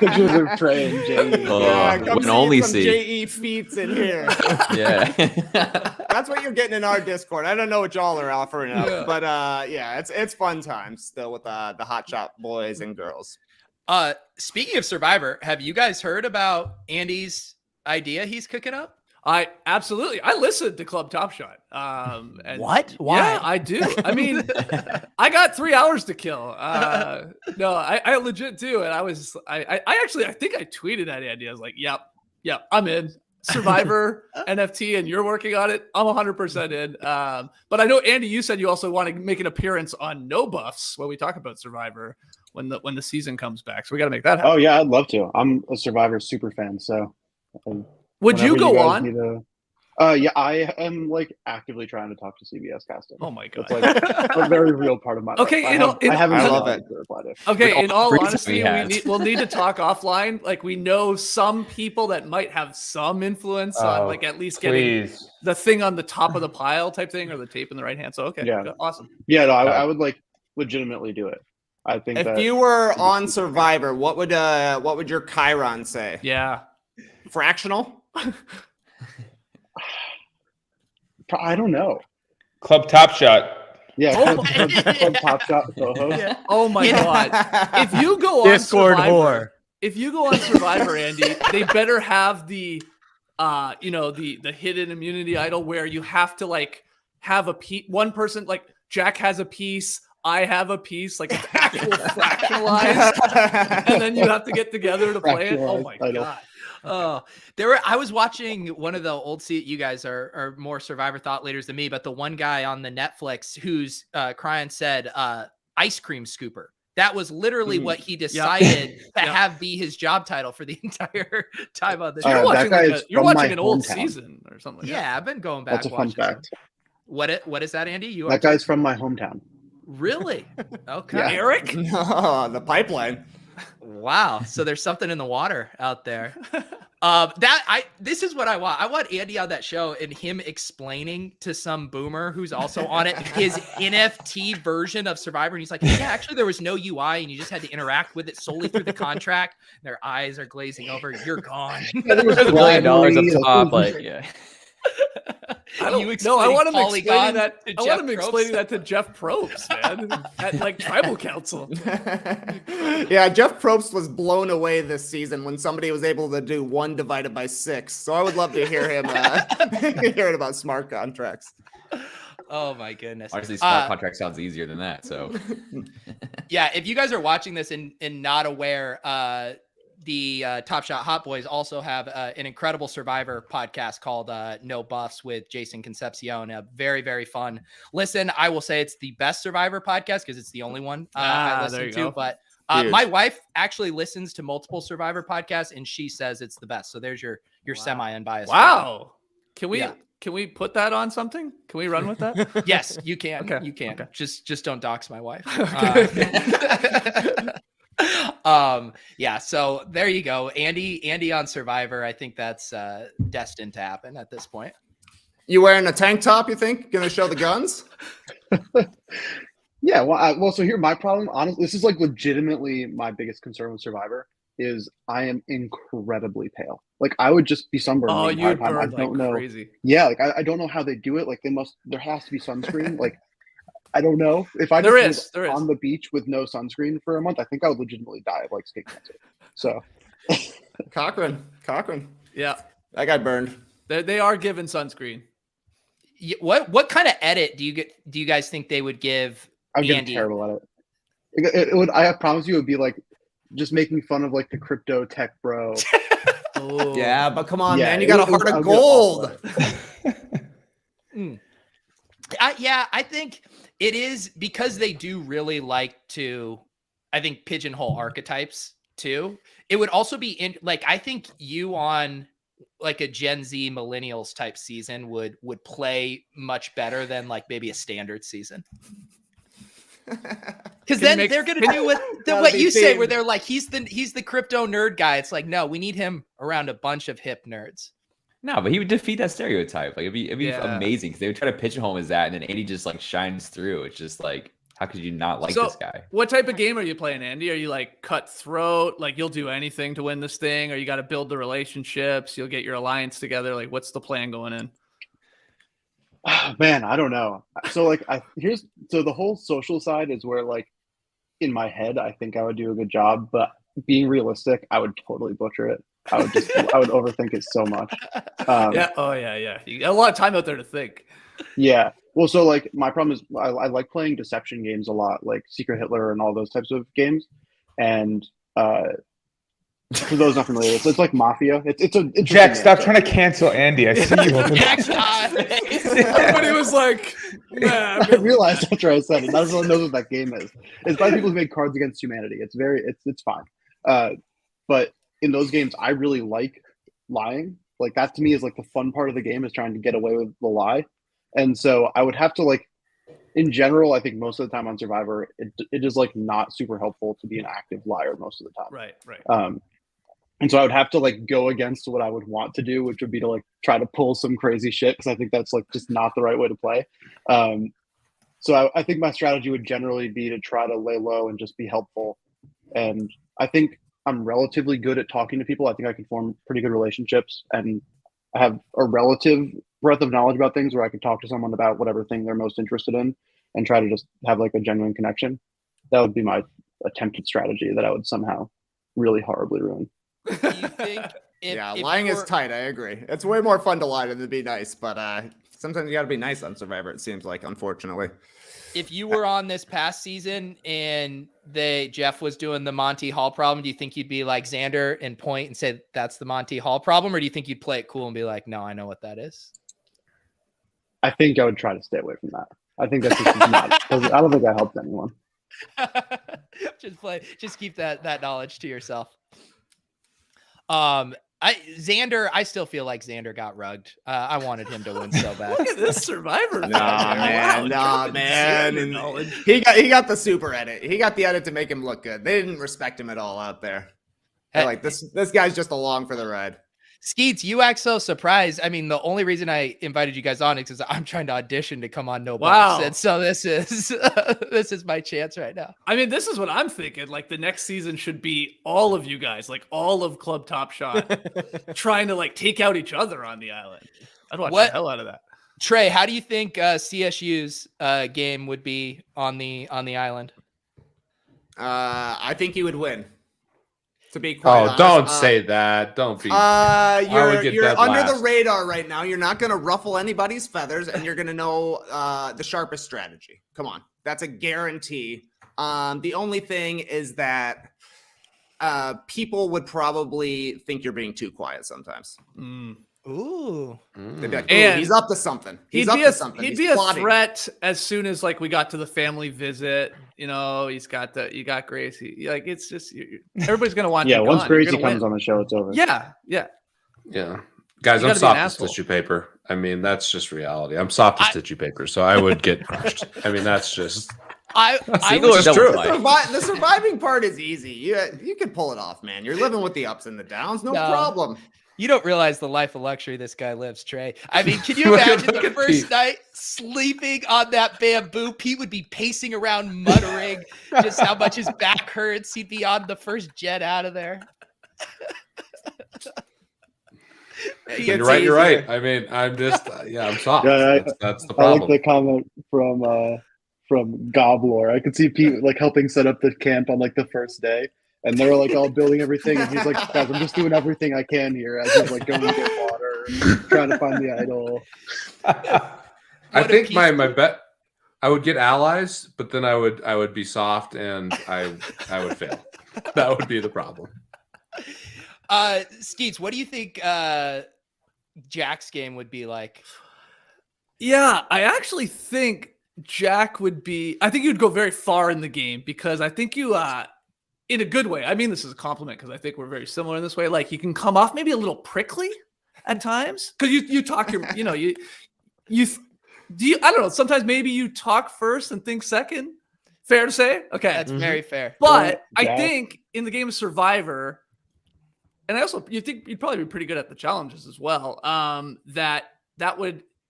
Pictures of Trey and J.E. Come can only see J.E. feats in here. Yeah. That's what you're getting in our Discord. I don't know what y'all are offering up, but it's fun times still with the Hot Shot boys and girls. Speaking of Survivor, have you guys heard about Andy's idea he's cooking up? I listened to Club Top Shot. And What? Why? Yeah, I do. I mean, I got 3 hours to kill. No, I legit do. And I think I tweeted at Andy. I was like, yep, I'm in. Survivor NFT, and you're working on it. I'm 100% in. But I know, Andy, you said you also want to make an appearance on No Buffs when we talk about Survivor when the season comes back. So we got to make that happen. Oh yeah, I'd love to. I'm a Survivor super fan, so. Would you go guys on? need yeah, I am like actively trying to talk to CBS casting. Oh my god, it's like a very real part of my life. Okay, I love it. Okay, in all honesty, we'll need to talk offline. Like, we know some people that might have some influence on, like, at least getting the thing on the top of the pile type thing, or the tape in the right hand. So okay, yeah, awesome. Yeah, no, I would like legitimately do it. I think if you were on Survivor, what would your Chiron say? Yeah, fractional. I don't know. Club Top Shot. Yeah, Club Top Shot co-host. Yeah. Oh my god! If you go on Discord Survivor, if you go on Survivor, Andy, they better have the hidden immunity idol where you have to like have one person, like Jack has a piece, I have a piece, like it's actual fractionalized, and then you have to get together to play it. Oh my god. I was watching one of the old you guys are more Survivor thought leaders than me, but the one guy on the Netflix who's crying said ice cream scooper. That was literally what he decided to have be his job title for the entire time on the show. You're watching an old season or something. Yeah, I've been going back. That's a fun fact. What is that, Andy? That guy's from my hometown. Really? Okay. Yeah. Eric? No, the pipeline. Wow. So there's something in the water out there. This is what I want. I want Andy on that show and him explaining to some boomer who's also on it his NFT version of Survivor. And he's like, yeah, actually there was no UI and you just had to interact with it solely through the contract. Their eyes are glazing over. You're gone. There's $1 million up top. Like, yeah. I want him explaining that. I want him explaining that to Jeff Probst, man, at like Tribal Council. Yeah, Jeff Probst was blown away this season when somebody was able to do 1 divided by 6. So I would love to hear him hearing about smart contracts. Oh my goodness! Honestly, smart contract sounds easier than that. So, yeah, if you guys are watching this and not aware, the Top Shot Hot Boys also have an incredible Survivor podcast called No Buffs with Jason Concepcion. Very, very fun. Listen, I will say it's the best Survivor podcast because it's the only one I listen to. But my wife actually listens to multiple Survivor podcasts and she says it's the best. So there's your semi-unbiased. Wow. Can we put that on something? Can we run with that? Yes, you can. Okay. You can. Okay. Just don't dox my wife. Yeah, so there you go. Andy on Survivor. I think that's destined to happen at this point. You wearing a tank top, you think? Gonna show the guns? Yeah, well, so here my problem, honestly, this is like legitimately my biggest concern with Survivor is I am incredibly pale. Like I would just be sunburned. Oh, the entire time. I don't know. Crazy. Yeah, like I don't know how they do it. Like there has to be sunscreen. Like I don't know. If I there just is on the beach with no sunscreen for a month, I think I would legitimately die of like skin cancer. So Cochran. Yeah. That guy burned. They are given sunscreen. What kind of edit do you guys think they would give I'm getting Andy? terrible at it. It would, I promise you it would be like just making fun of like the crypto tech bro. Oh. Yeah, but come on, man. You got a heart of gold. I think it is because they do really like to, I think, pigeonhole archetypes too. It would also be I think you on like a Gen Z millennials type season would play much better than like maybe a standard season. Because then they're gonna do what you say, where they're like, he's the crypto nerd guy. It's like, no, we need him around a bunch of hip nerds. No, but he would defeat that stereotype. Like it'd be amazing because they would try to pigeonhole him as that, and then Andy just like shines through. It's just like, how could you not like this guy? What type of game are you playing, Andy? Are you like cutthroat? Like you'll do anything to win this thing, or you got to build the relationships? You'll get your alliance together. Like, what's the plan going in? Man, I don't know. So like the whole social side is where like in my head I think I would do a good job, but being realistic, I would totally butcher it. I would overthink it so much. Yeah. Oh yeah. You got a lot of time out there to think. Yeah. Well, so like my problem is I like playing deception games a lot, like Secret Hitler and all those types of games. And for those not familiar, it's like Mafia. It's a Jack, stop trying to cancel Andy. I see you. Everybody was like, nah. I realized after I said it. Not everyone knows what that game is. It's by people who make Cards Against Humanity. It's fine. But in those games, I really like lying. Like that to me is like the fun part of the game is trying to get away with the lie. And so I would have to like, in general, I think most of the time on Survivor, it is like not super helpful to be an active liar most of the time. Right. And so I would have to like go against what I would want to do, which would be to like try to pull some crazy shit because I think that's like just not the right way to play. So I think my strategy would generally be to try to lay low and just be helpful. And I think I'm relatively good at talking to people. I think I can form pretty good relationships, and I have a relative breadth of knowledge about things where I can talk to someone about whatever thing they're most interested in and try to just have like a genuine connection. That would be my attempted strategy that I would somehow really horribly ruin. Do you think if lying you're- is tight. I agree. It's way more fun to lie than to be nice, but sometimes you got to be nice on Survivor, it seems like, unfortunately. If you were on this past season and Jeff was doing the Monty Hall problem, do you think you'd be like Xander and point and say that's the Monty Hall problem, or do you think you'd play it cool and be like, no, I know what that is? I think I would try to stay away from that. I think that's just not. I don't think I helped anyone. Just keep that knowledge to yourself. Xander, I still feel like Xander got rugged. I wanted him to win so bad. Look at this Survivor. Nah, man. He got the super edit. He got the edit to make him look good. They didn't respect him at all out there. They're like, this guy's just along for the ride. Skeets, you act so surprised. I mean, the only reason I invited you guys on is because I'm trying to audition to come on No Box. And so this is my chance right now. I mean, this is what I'm thinking. Like the next season should be all of you guys, like all of Club Top Shot, trying to like take out each other on the island. I'd watch the hell out of that. Trey, how do you think CSU's game would be on the island? I think he would win. To be quite honest. Don't say that. Don't be. You're under the radar right now. You're not going to ruffle anybody's feathers, and you're going to know the sharpest strategy. Come on, that's a guarantee. The only thing is that people would probably think you're being too quiet sometimes. Ooh. They'd be like, and he's up to something. He'd be a threat as soon as like we got to the family visit. You know, you got Gracie. Like it's just everybody's gonna want. Yeah, once Gracie comes on the show, it's over. Yeah. Guys, I'm soft as tissue paper. I mean, that's just reality. I'm soft as tissue paper, so I would get crushed. I mean, that's just. The surviving part is easy. You can pull it off, man. You're living with the ups and the downs, no problem. You don't realize the life of luxury this guy lives, Trey. I mean, can you imagine the first night sleeping on that bamboo? Pete would be pacing around muttering just how much his back hurts. He'd be on the first jet out of there. You're right. I mean, I'm just, I'm soft. That's the problem. I like the comment from Goblor. I could see Pete like helping set up the camp on like the first day. And they're like all building everything, and he's like, "Guys, I'm just doing everything I can here." As he's like going to get water, trying to find the idol. I think my bet, I would get allies, but then I would be soft, and I would fail. That would be the problem. Skeets, what do you think Jack's game would be like? Yeah, I actually think Jack would be. I think you'd go very far in the game because I think you. In a good way. I mean, this is a compliment because I think we're very similar in this way. Like you can come off maybe a little prickly at times because you talk your, I don't know. Sometimes maybe you talk first and think second. Fair to say? Okay. That's very fair. But I think in the game of Survivor, and I also, you think you'd probably be pretty good at the challenges as well.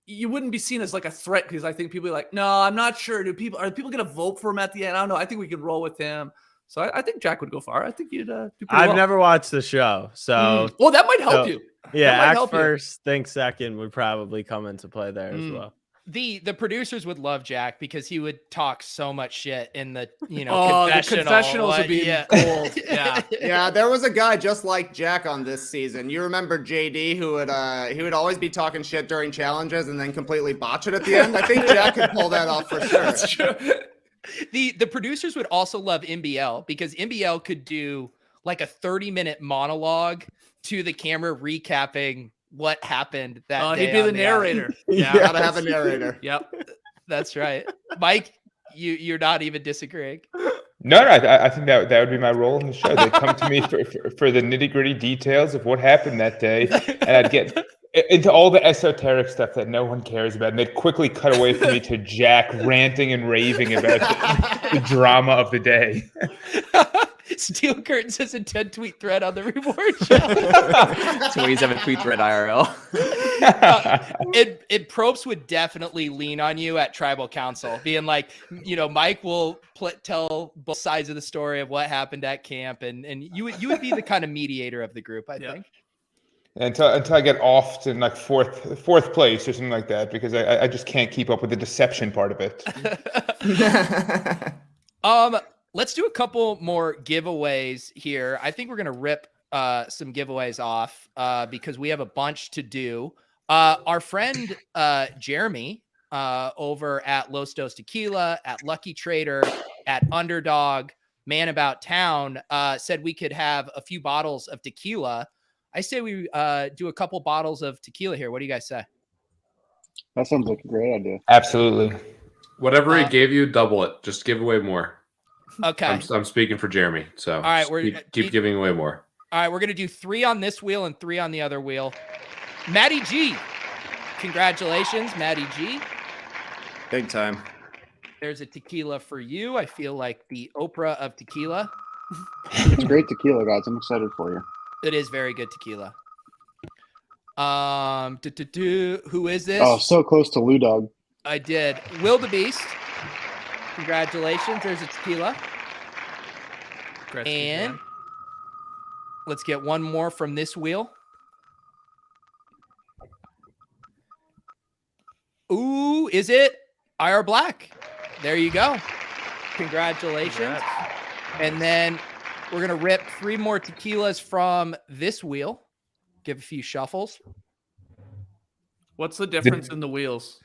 You wouldn't be seen as like a threat because I think people are like, no, I'm not sure. Are people going to vote for him at the end? I don't know. I think we can roll with him. So I think Jack would go far. I think you'd do pretty well. I've never watched the show, so that might help you. Yeah, act first, think second would probably come into play there as well. The producers would love Jack because he would talk so much shit in the the confessionals would be gold. Yeah. Yeah, there was a guy just like Jack on this season. You remember JD who would always be talking shit during challenges and then completely botch it at the end? I think Jack could pull that off for sure. That's true. The producers would also love MBL because MBL could do like a 30-minute monologue to the camera recapping what happened that day. He'd be the narrator. Yeah, gotta have a narrator. Yep. That's right. Mike, you're not even disagreeing. No, I think that would be my role in the show. They come to me for the nitty-gritty details of what happened that day, and I'd get into all the esoteric stuff that no one cares about, and they'd quickly cut away from me to Jack ranting and raving about the drama of the day. Steel Curtain says a 10-tweet thread on the reward challenge. So he's having a tweet thread IRL. Probst would definitely lean on you at tribal council, being like, Mike will tell both sides of the story of what happened at camp, and you would be the kind of mediator of the group, I think. Until I get off to like fourth place or something like that, because I just can't keep up with the deception part of it. Let's do a couple more giveaways here. I think we're going to rip some giveaways off because we have a bunch to do. Our friend Jeremy over at Los Dos Tequila, at Lucky Trader, at Underdog, Man About Town said we could have a few bottles of tequila. I say we do a couple bottles of tequila here. What do you guys say? That sounds like a great idea. Absolutely. Whatever he gave you, double it. Just give away more. Okay. I'm speaking for Jeremy, so all right, keep giving away more. All right, we're going to do 3 on this wheel and 3 on the other wheel. Maddie G. Congratulations, Maddie G. Big time. There's a tequila for you. I feel like the Oprah of tequila. It's great tequila, guys. I'm excited for you. It is very good tequila. Who is this? Oh, so close to Lou Dog. I did. Will the Beast. Congratulations. There's a tequila. And let's get one more from this wheel. Ooh, is it IR Black? There you go. Congratulations. Congrats. And then we're going to rip 3 more tequilas from this wheel. Give a few shuffles. What's the difference in the wheels?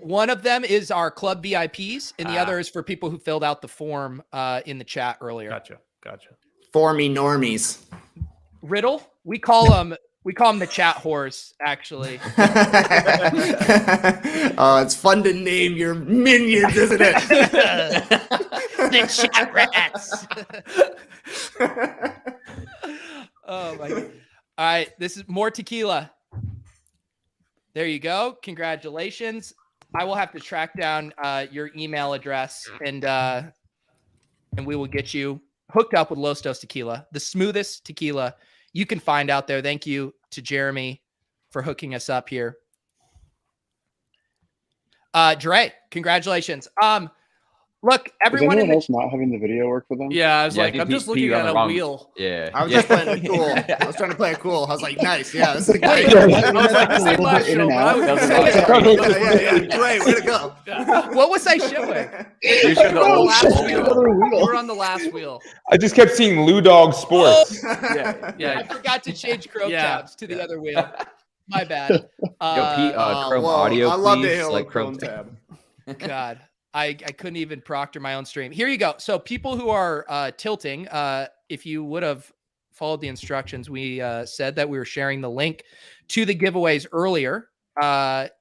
One of them is our club VIPs, and the other is for people who filled out the form in the chat earlier. Gotcha. Formy normies. Riddle, we call them the chat horse, actually. Oh, it's fun to name your minions, isn't it? The chat rats. Oh my God. All right, this is more tequila. There you go. Congratulations. I will have to track down your email address and we will get you hooked up with Los Dos Tequila, the smoothest tequila you can find out there. Thank you to Jeremy for hooking us up here. Dre, congratulations. Look, everyone. Is anyone else not having the video work for them? Yeah, I was like, I'm just looking at a wheel. Yeah. I was just playing it cool. I was trying to play it cool. I was like, nice. Yeah, this is great. I was like, this ain't last show. Great, way to go. What was I showing? You were on the last wheel. I just kept seeing Lou Dog Sports. Yeah. I forgot to change Chrome tabs to the other wheel. My bad. Chrome audio, I love please. the Like Chrome tab. God. I couldn't even proctor my own stream. Here you go. So people who are tilting, if you would have followed the instructions, we said that we were sharing the link to the giveaways earlier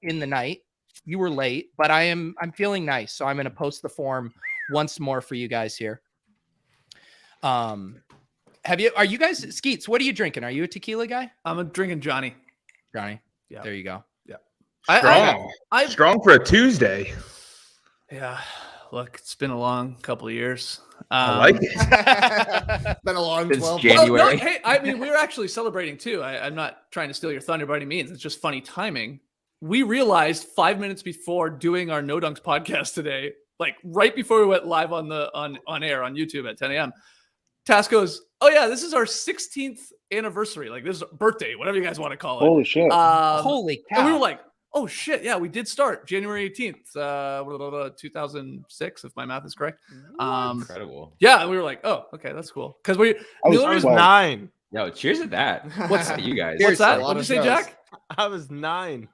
in the night. You were late, but I'm feeling nice, so I'm going to post the form once more for you guys here. Are you guys Skeets? What are you drinking? Are you a tequila guy? I'm drinking Johnny. Yeah. There you go. Yeah. Strong for a Tuesday. Yeah, look, it's been a long couple of years. I like it. It's been a long 12 January. Well, no, hey, I mean, we were actually celebrating too. I'm not trying to steal your thunder by any means. It's just funny timing. We realized 5 minutes before doing our No Dunks podcast today, like right before we went live on air on YouTube at 10 a.m., Task goes, "Oh yeah, this is our 16th anniversary. Like this is birthday, whatever you guys want to call it." Holy shit! Holy cow! And we were like, oh shit, yeah, we did start January 18th, 2006, if my math is correct. Incredible. Yeah, we were like, oh, okay, that's cool. Because I was 9. Yo, cheers to that. What's you guys? What's that? What did you say, Jack? I was 9.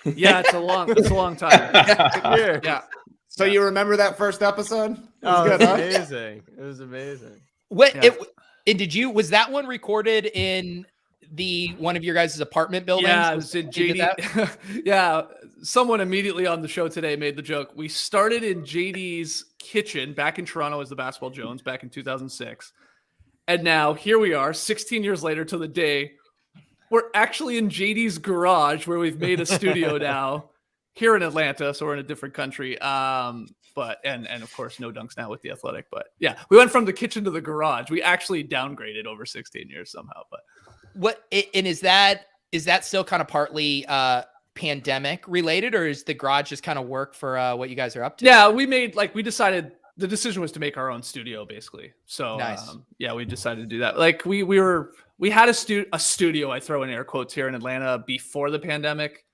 Yeah, it's a long time. Yeah. So you remember that first episode? It was Oh, good, it huh? was amazing. It was amazing. What Yeah. was that one recorded in one of your guys' apartment buildings? Yeah, it was in You did that? JD. Yeah, someone immediately on the show today made the joke. We started in JD's kitchen back in Toronto as the Basketball Jones back in 2006. And now here we are 16 years later to the day. We're actually in JD's garage where we've made a studio now here in Atlanta. So we're in a different country. But of course, no dunks now with the Athletic. But yeah, we went from the kitchen to the garage. We actually downgraded over 16 years somehow. But Is that still kind of partly pandemic related, or is the garage just kind of work for what you guys are up to? yeah, we decided the decision was to make our own studio basically. So Nice. yeah, we decided to do that. Like we had a studio, I throw in air quotes here in Atlanta before the pandemic,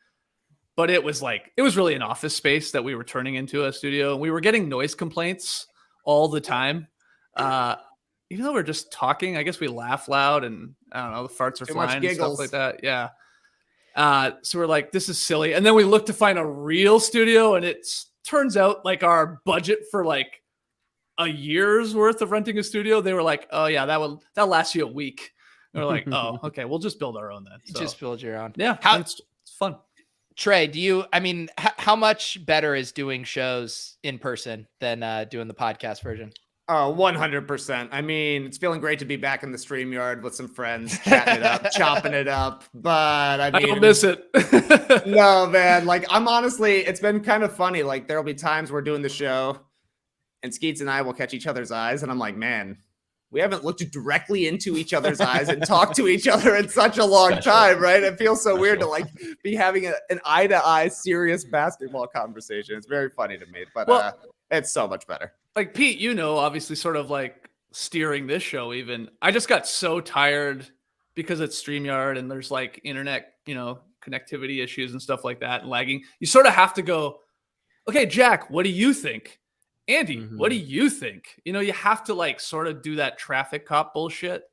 but it was really an office space that we were turning into a studio. We were getting noise complaints all the time. Even though we're just talking, I guess we laugh loud and I don't know, the farts are Too much flying and stuff giggles. like that. Yeah. So we're like, this is silly. And then we looked to find a real studio, and it turns out like our budget for like a year's worth of renting a studio, they were like, oh yeah, that'll last you a week. And we're like, oh, okay, we'll just build our own then. So, Just build your own. yeah, it's fun. Trey, how much better is doing shows in person than doing the podcast version? Oh, 100%. I mean, it's feeling great to be back in the StreamYard with some friends, chatting it up, chopping it up. But I mean, don't miss it. No, man. Like, it's been kind of funny. Like, there'll be times we're doing the show and Skeets and I will catch each other's eyes. And I'm like, man, we haven't looked directly into each other's eyes and talked to each other in such a long time, right? It feels so weird to like be having an eye-to-eye serious basketball conversation. It's very funny to me, but it's so much better. Like Pete, obviously sort of like steering this show even. I just got so tired because it's StreamYard and there's like internet, connectivity issues and stuff like that and lagging. You sort of have to go, okay, Jack, what do you think? Andy, what do you think? You have to like sort of do that traffic cop bullshit,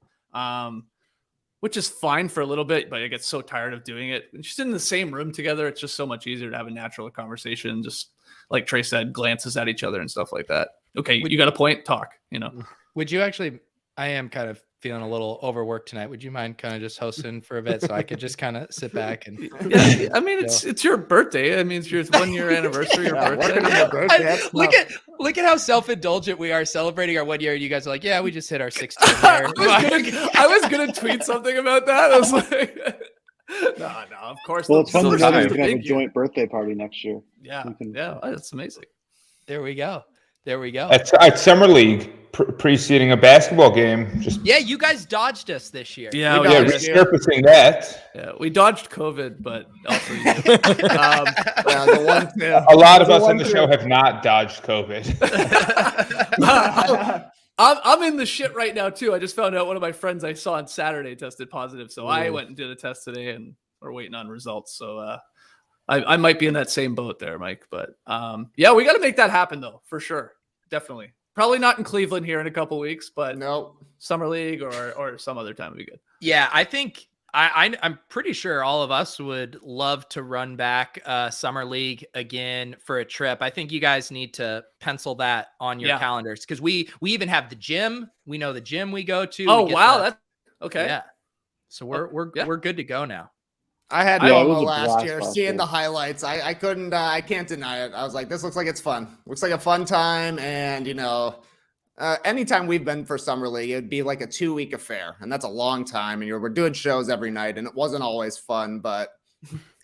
which is fine for a little bit, but I get so tired of doing it. And just in the same room together, it's just so much easier to have a natural conversation. Just like Trey said, glances at each other and stuff like that. Okay, you got a point, talk, Would you actually, I am kind of feeling a little overworked tonight. Would you mind kind of just hosting for a bit so I could just kind of sit back and yeah, I mean it's your birthday. I mean it's your 1 year anniversary, your birthday. Look at how self-indulgent we are celebrating our 1 year. You guys are like, yeah, we just hit our 16th year. I was gonna tweet something about that. I was like, no, of course. Well, it's fun to know that we can have a Thank you. joint birthday party next year. Yeah, that's amazing. There we go. At Summer League, preceding a basketball game. Yeah, you guys dodged us this year. Yeah, resurfacing that. Yeah, we dodged COVID, but also a lot of us on the show have not dodged COVID. I'm in the shit right now too. I just found out one of my friends I saw on Saturday tested positive, so I went and did a test today, and we're waiting on results. So I might be in that same boat there, Mike. But yeah, we got to make that happen though, for sure, definitely. Probably not in Cleveland here in a couple weeks, but Summer League or some other time would be good. Yeah, I think I'm pretty sure all of us would love to run back Summer League again for a trip. I think you guys need to pencil that on your calendars because we even have the gym. We know the gym we go to. Oh wow, that's okay. Yeah, so we're good to go now. I had FOMO last year, seeing the highlights. I couldn't, I can't deny it. I was like, this looks like it's fun. Looks like a fun time. And, anytime we've been for Summer League, it'd be like a 2-week affair. And that's a long time. And we're doing shows every night. And it wasn't always fun, but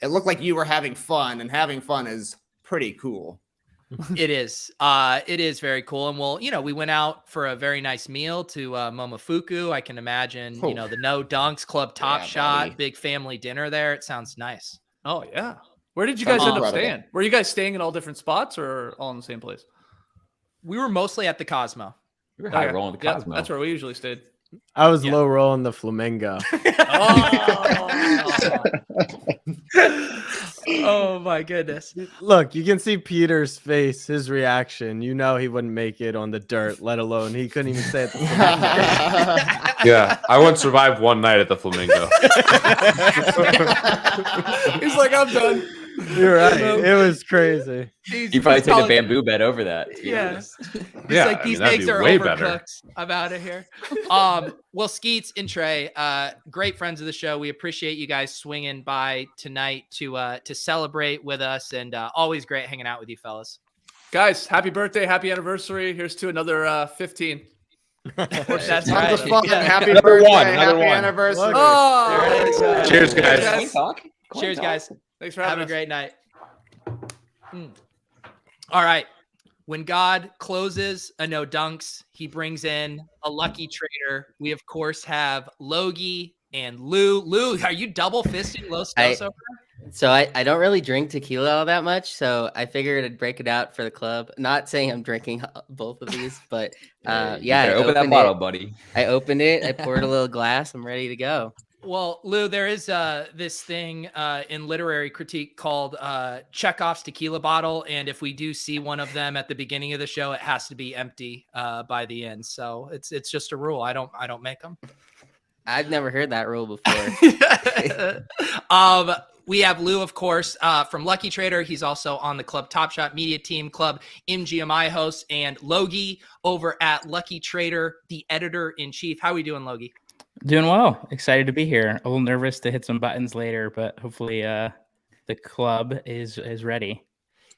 it looked like you were having fun. And having fun is pretty cool. It is. It is very cool. And we went out for a very nice meal to Momofuku. I can imagine, the No Dunks Club Top Shot, buddy. Big family dinner there. It sounds nice. Oh yeah. Where did you guys end up staying? Were you guys staying in all different spots or all in the same place? We were mostly at the Cosmo. We were high rolling the Cosmo. That's where we usually stayed. I was low rolling the Flamingo. Oh my goodness. Look, you can see Peter's face, his reaction. You know he wouldn't make it on the dirt, let alone he couldn't even say it. Yeah, I wouldn't survive one night at the Flamingo. He's like, I'm done. You're right. It was crazy. You probably take a bamboo bed over that. To be Yeah. honest. He's like, these eggs are way overcooked. better. I'm out of here. Well, Skeets and Trey, great friends of the show. We appreciate you guys swinging by tonight to celebrate with us, and always great hanging out with you fellas. Guys, happy birthday, happy anniversary. Here's to another 15. That's Tons right. of fun. Yeah. Happy Another birthday, one, another happy one. anniversary. Oh, Cheers, guys. Can we talk? Cheers, guys. Thanks for Have having a us. great night. All right. When God closes a no dunks, he brings in a lucky trader. We, of course, have Logie and Lou. Lou, are you double fisting Los Dos over there? So I don't really drink tequila all that much, so I figured I'd break it out for the club. Not saying I'm drinking both of these, but yeah, I open that opened bottle, it. buddy. I opened it. I poured a little glass. I'm ready to go. Well, Lou, there is this thing in literary critique called Chekhov's tequila bottle, and if we do see one of them at the beginning of the show, it has to be empty by the end. So it's just a rule. I don't make them. I've never heard that rule before. We have Lou, of course, from Lucky Trader. He's also on the Club Top Shot Media Team, Club MGMI host, and Logie over at Lucky Trader, the editor-in-chief. How are we doing, Logie? Doing well. Excited to be here. A little nervous to hit some buttons later, but hopefully the club is ready.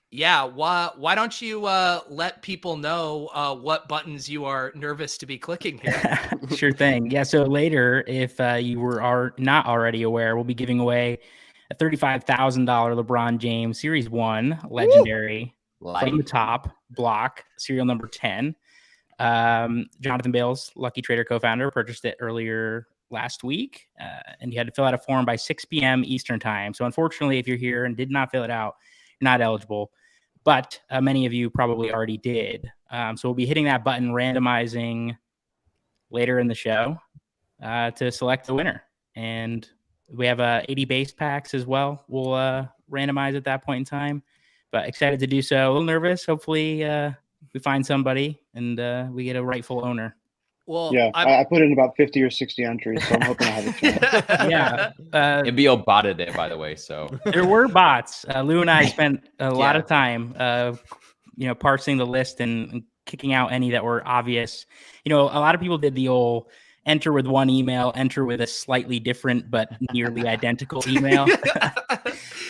Yeah. Why don't you let people know what buttons you are nervous to be clicking here? Sure thing. Yeah. So later, if you are not already aware, we'll be giving away a $35,000 LeBron James Series 1 legendary from the top block, serial number 10. Jonathan Bales, Lucky Trader co-founder, purchased it earlier last week, and you had to fill out a form by 6 p.m. Eastern time. So unfortunately, if you're here and did not fill it out, you're not eligible, but many of you probably already did. So we'll be hitting that button, randomizing later in the show to select the winner. And we have 80 base packs as well. We'll randomize at that point in time, but excited to do so. A little nervous. Hopefully we find somebody and we get a rightful owner. Well, yeah, I put in about 50 or 60 entries, so I'm hoping I have a chance. Yeah. It'd be all botted it, by the way. So there were bots. Lou and I spent a lot of time, parsing the list and kicking out any that were obvious. A lot of people did the old enter with one email, enter with a slightly different but nearly identical email.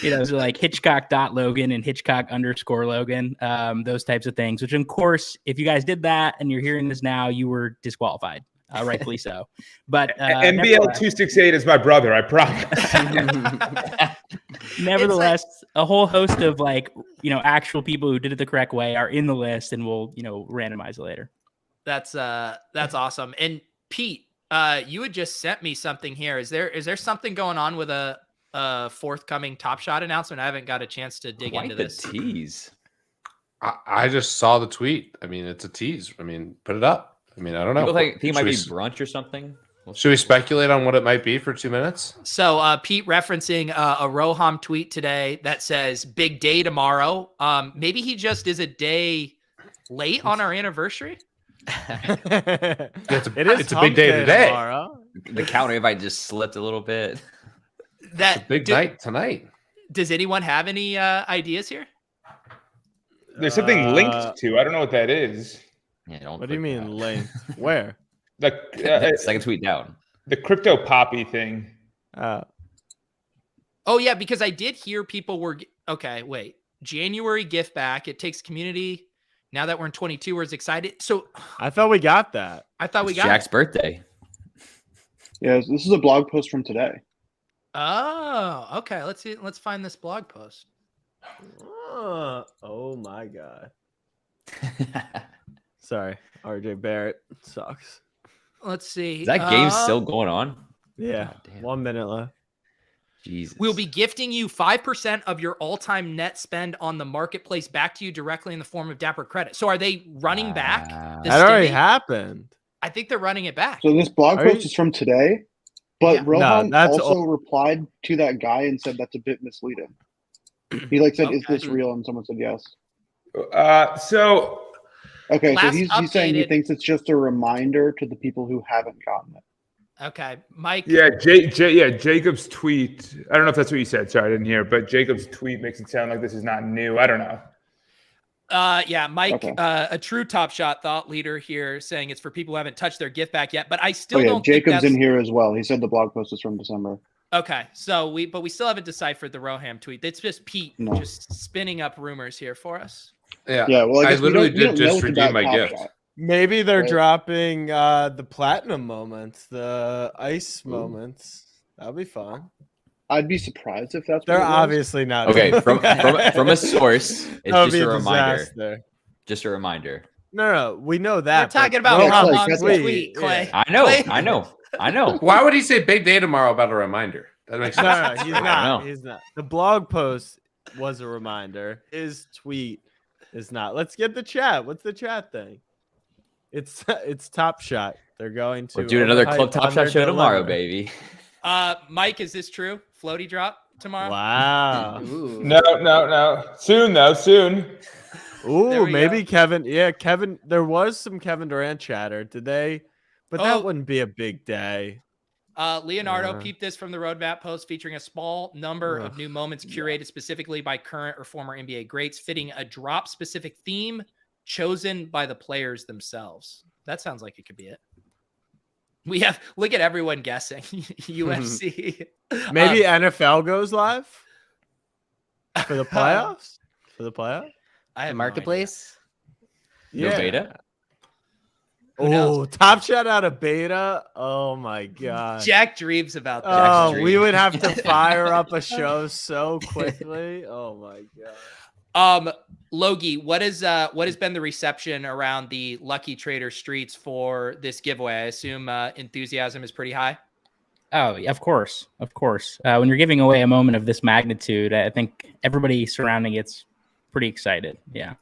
So like Hitchcock.Logan and Hitchcock_Logan, those types of things, which of course, if you guys did that and you're hearing this now, you were disqualified, rightfully so. But NBL 268 is my brother, I promise. Nevertheless, a whole host of actual people who did it the correct way are in the list, and we'll randomize it later. That's awesome. And Pete, you had just sent me something here. Is there something going on with a forthcoming Top Shot announcement? I haven't got a chance to dig into this. Tease. I just saw the tweet. I mean, it's a tease. I mean, put it up. I mean, I don't know. People think it might be brunch or something. Should we speculate on what it might be for 2 minutes? So Pete referencing a Roham tweet today that says big day tomorrow. Maybe he just is a day late on our anniversary. It's a big day today. Tomorrow. The counter invite just slipped a little bit. That it's a big night tonight. Does anyone have any ideas here? There's something linked to. I don't know what that is. Yeah, what do you mean linked? Where? The second tweet down. The crypto poppy thing. Oh yeah, because I did hear people were January gift back. It takes community. Now that we're in 22, we're excited. So I thought we got that. I thought we got Jack's birthday. Yeah, this is a blog post from today. Oh, okay. Let's see. Let's find this blog post. Oh my god. Sorry, RJ Barrett sucks. Let's see. Is that game still going on? Yeah, 1 minute left. Jesus. We'll be gifting you 5% of your all-time net spend on the marketplace back to you directly in the form of Dapper credit. So are they running back? That already happened. I think they're running it back. So this blog post is from today, but Rohan that's also replied to that guy and said that's a bit misleading. He like said, "Is this real?" And someone said yes. So okay, so Last he's saying he updated- thinks it's just a reminder to the people who haven't gotten it. Okay, Mike. yeah, Jacob's tweet. I don't know if that's what you said. Sorry, I didn't hear. But Jacob's tweet makes it sound like this is not new. I don't know. Yeah, Mike, Okay. a true Top Shot thought leader here, saying it's for people who haven't touched their gift back yet. But I still Oh yeah, don't think Jacob's that's in here as well. He said the blog post is from December. okay. So we still haven't deciphered the Roham tweet. It's just Pete No. just spinning up rumors here for us. Yeah. Yeah, well, I I guess we literally don't- we don't did know just it's redeem about my Top gift. Shot. Maybe they're Right. dropping the platinum moments, the ice moments. That'll be fun. I'd be surprised if that's. They're what it was. obviously not. Okay, doing from that. a source, it's That would just be a reminder. disaster. Just a reminder. No, we know that. We're talking but about Yeah, how Clay, long that's the it. tweet, Clay. I know, Clay. I know. Why would he say big day tomorrow about a reminder? That makes sense. No, he's I don't not. know. He's not. The blog post was a reminder. His tweet is not. Let's get the chat. What's the chat thing? It's Top Shot. They're going to. We're doing another overhype Club Top Shot show tomorrow, underdeliver. baby. Mike, is this true? Floaty drop tomorrow? Wow. No. Soon though. Soon. There Ooh, we maybe go. Kevin. Yeah, Kevin. There was some Kevin Durant chatter. Did they? But Oh. that wouldn't be a big day. Leonardo peeped this from the roadmap post featuring a small number of Ugh, new moments curated specifically by current or former NBA greats, fitting a drop specific theme chosen by the players themselves. That sounds like it could be it. We have look at everyone guessing. UFC. Maybe NFL goes live for the playoffs. For the playoffs. I have Marketplace. No beta. Who knows? Oh, Top Shot out of beta. Oh my god. Jack dreams about that. Oh, we would have to fire up a show so quickly. Oh my god. Logie, what has been the reception around the Lucky Trader Streets for this giveaway? I assume enthusiasm is pretty high. Oh, of course. When you're giving away a moment of this magnitude, I think everybody surrounding it's pretty excited. Yeah,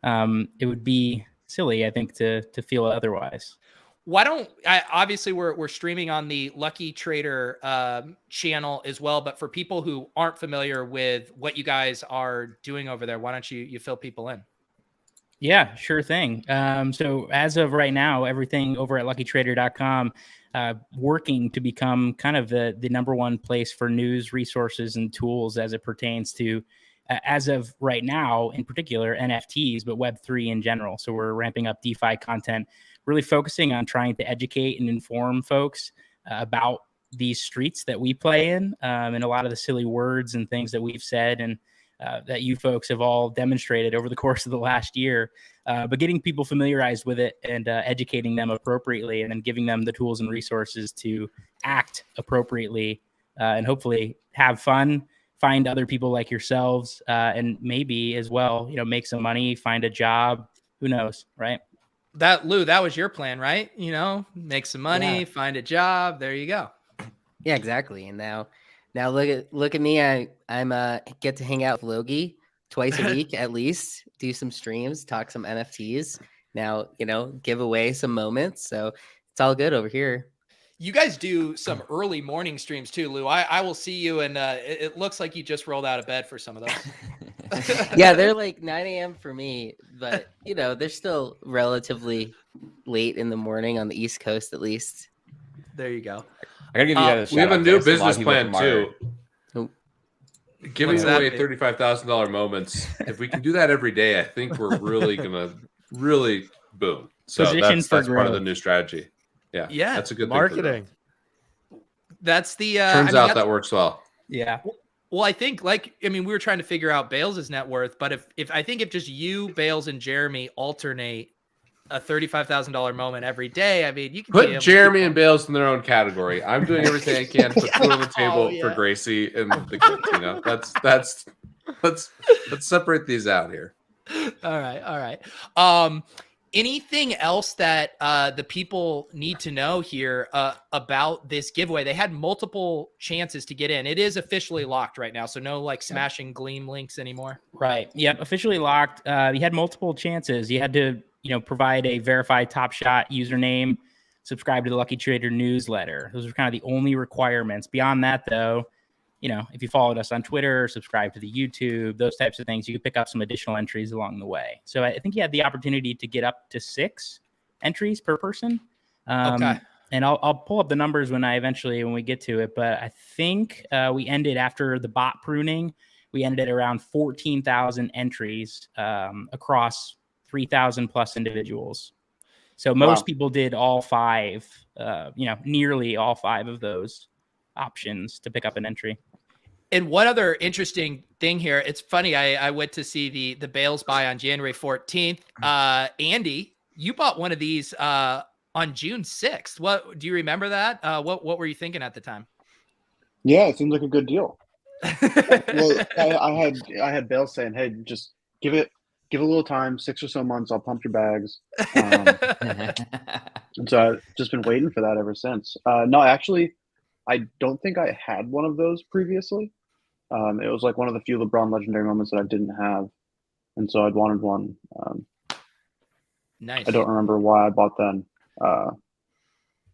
it would be silly, I think, to feel otherwise. Why don't obviously we're streaming on the Lucky Trader channel as well, but for people who aren't familiar with what you guys are doing over there, why don't you fill people in? Yeah, sure thing. So as of right now, everything over at luckytrader.com working to become kind of the number one place for news, resources, and tools as it pertains to, as of right now, in particular, NFTs, but Web3 in general. So we're ramping up DeFi content, really focusing on trying to educate and inform folks about these streets that we play in, and a lot of the silly words and things that we've said and that you folks have all demonstrated over the course of the last year, but getting people familiarized with it and educating them appropriately, and then giving them the tools and resources to act appropriately, and hopefully have fun, find other people like yourselves, and maybe as well, make some money, find a job. Who knows, right? That was your plan, right? Make some money, find a job. There you go. Yeah, exactly. And now look at me. I'm get to hang out with Logie twice a week at least, do some streams, talk some NFTs. Now, give away some moments. So it's all good over here. You guys do some early morning streams too, Lou. I will see you, and it looks like you just rolled out of bed for some of those. Yeah, they're like 9 a.m. for me, but they're still relatively late in the morning on the East Coast, at least. There you go. I gotta give you guys We have a new business plan tomorrow. too. Giving What's that away mean? $35,000 moments. If we can do that every day, I think we're really gonna boom. So Position that's for part of the growth. new strategy. Yeah, that's a good Marketing. thing. That's the Turns out that works well. Yeah. Well, I think we were trying to figure out Bales' net worth, but if just you, Bales, and Jeremy alternate a $35,000 moment every day, you can Put Jeremy and Bales in their own category. I'm doing everything I can to put food on the table for yeah. Gracie and the kids. That's let's separate these out here. All right. Anything else that the people need to know here about this giveaway? They had multiple chances to get in. It is officially locked right now, so no smashing Gleam links anymore. Right. Yep. Officially locked. You had multiple chances. You had to, provide a verified Top Shot username, subscribe to the Lucky Trader newsletter. Those are kind of the only requirements. Beyond that, though, if you followed us on Twitter, subscribe to the YouTube, those types of things, you could pick up some additional entries along the way. So I think you had the opportunity to get up to 6 entries per person. Okay. And I'll pull up the numbers when we get to it. But I think we ended after the bot pruning, we ended at around 14,000 entries across 3,000 plus individuals. So most people did all 5, nearly all 5 of those options to pick up an entry. And one other interesting thing here, it's funny. I went to see the Bales buy on January 14th. Andy, you bought one of these on June 6th. What do you remember that? What were you thinking at the time? Yeah, it seems like a good deal. Well, I had Bales saying, "Hey, just give it a little time, 6 or so months. I'll pump your bags." And so I've just been waiting for that ever since. No, actually, I don't think I had one of those previously. It was like one of the few LeBron legendary moments that I didn't have, and so I'd wanted one. Nice. I don't remember why I bought them.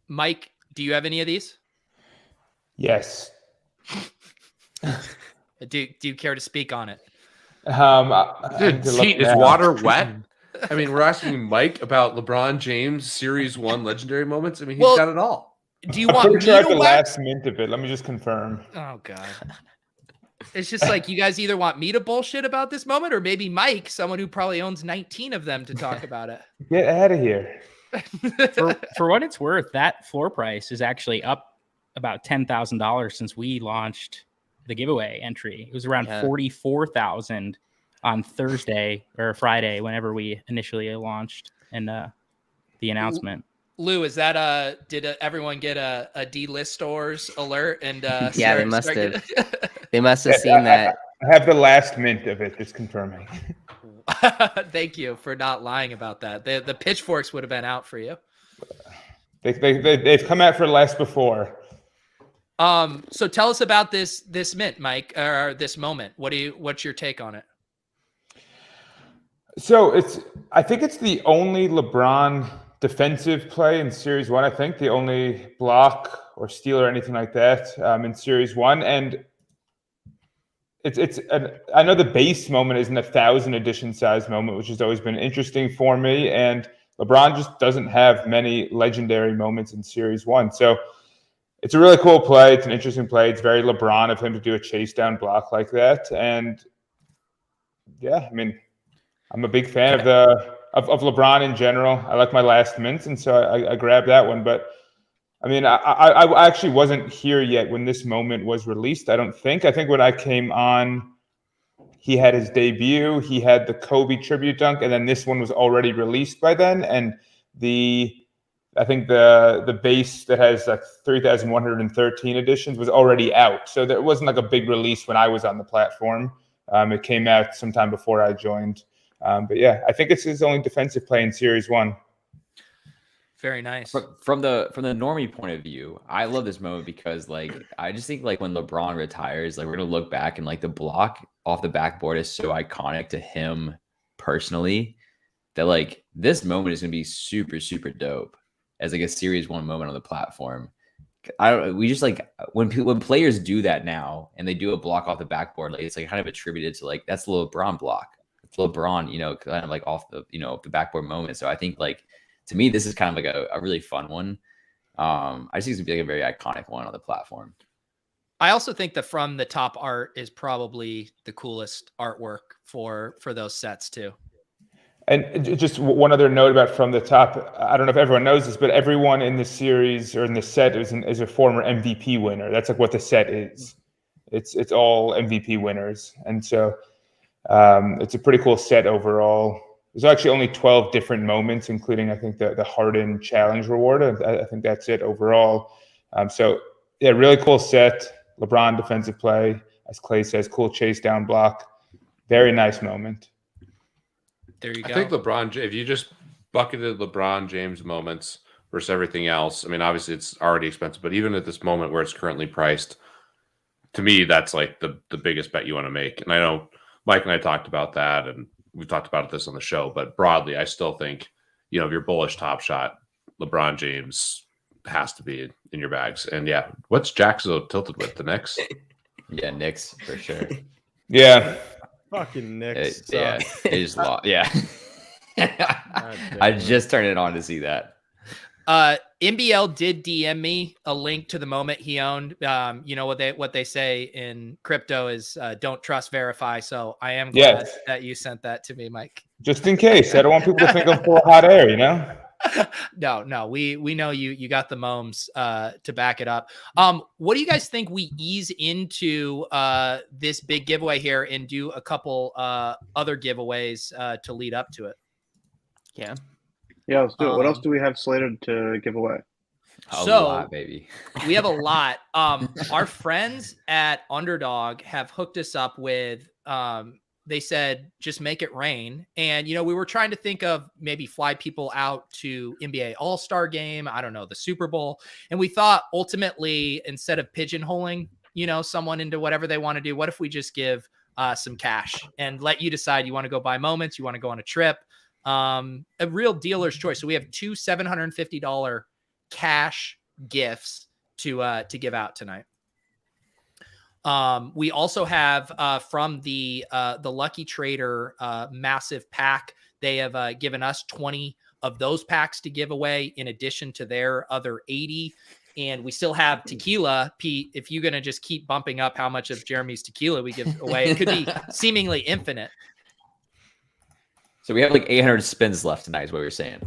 Mike, do you have any of these? Yes. Do you care to speak on it? Dude, is water wet? I mean, we're asking Mike about LeBron James Series 1 legendary moments. I mean, he's got it all. Do you want I'm pretty sure I have the wax? last mint of it. Let me just confirm. Oh God. It's just like you guys either want me to bullshit about this moment or maybe Mike, someone who probably owns 19 of them, to talk about it. Get out of here. For what it's worth, that floor price is actually up about $10,000 since we launched the giveaway entry. It was around 44,000 on Thursday or Friday, whenever we initially launched and the announcement. Lou, is that did everyone get a D-list stores alert? And yeah, they must have. They must have seen that. I have the last mint of it. Just confirming. Thank you for not lying about that. The pitchforks would have been out for you. They've come out for less before. So tell us about this mint, Mike, or this moment. What's your take on it? So I think it's the only LeBron defensive play in Series 1. I think the only block or steal or anything like that in Series 1. And I know the base moment isn't 1,000 edition size moment, which has always been interesting for me. And LeBron just doesn't have many legendary moments in Series 1. So it's a really cool play. It's an interesting play. It's very LeBron of him to do a chase down block like that. And yeah, I mean, I'm a big fan of LeBron in general. I like my last mints, and so I grabbed that one. But I mean, I actually wasn't here yet when this moment was released. I don't think. I think when I came on, he had his debut. He had the Kobe tribute dunk, and then this one was already released by then. And I think the base that has like 3,113 editions was already out. So there wasn't like a big release when I was on the platform. It came out sometime before I joined. But yeah, I think it's his only defensive play in Series 1. Very nice. From the normie point of view, I love this moment because like I just think like when LeBron retires, like we're gonna look back and like the block off the backboard is so iconic to him personally that like this moment is gonna be super, super dope as like a Series 1 moment on the platform. We just like when players do that now and they do a block off the backboard, like it's like kind of attributed to like that's the LeBron block. It's LeBron, kind of like off the the backboard moment. So I think like to me this is kind of like a really fun one. I just think it's gonna be like a very iconic one on the platform. I also think the from the top art is probably the coolest artwork for those sets too. And just one other note about from the top. I don't know if everyone knows this, but everyone in the series or in the set is a former MVP winner. That's like what the set is. It's all MVP winners, and so it's a pretty cool set overall. There's actually only 12 different moments, including I think the Harden Challenge reward. I think that's it overall. So yeah, really cool set. LeBron defensive play, as Clay says, cool chase down block. Very nice moment. There you go. I think LeBron, if you just bucketed LeBron James moments versus everything else, I mean, obviously it's already expensive, but even at this moment where it's currently priced, to me, that's like the biggest bet you want to make. And I know Mike and I talked about that, and we talked about this on the show, but broadly, I still think, if you're bullish Top Shot, LeBron James has to be in your bags. And yeah, what's Jack so tilted with? The Knicks? Yeah, Knicks for sure. Yeah. Fucking Knicks. Yeah, they just lost. Yeah. I just turned it on to see that. MBL did DM me a link to the moment he owned. You know what they say in crypto is don't trust, verify. So I am glad that you sent that to me, Mike. Just in case. I don't want people to think I'm full of hot air, you know? No, we know you got the moms to back it up. What do you guys think we ease into this big giveaway here and do a couple other giveaways to lead up to it? Yeah, let's do it. What else do we have slated to give away? A lot, baby. We have a lot. Our friends at Underdog have hooked us up with they said, just make it rain. And, you know, we were trying to think of maybe fly people out to NBA All-Star game. I don't know, the Super Bowl. And we thought ultimately, instead of pigeonholing, you know, someone into whatever they want to do, what if we just give some cash and let you decide you want to go buy moments, you want to go on a trip, a real dealer's choice. So we have two $750 cash gifts to give out tonight. We also have from the Lucky Trader massive pack. They have given us 20 of those packs to give away in addition to their other 80. And we still have tequila. Pete, if you're going to just keep bumping up how much of Jeremy's tequila we give away, it could be seemingly infinite. So we have like 800 spins left tonight is what we were saying.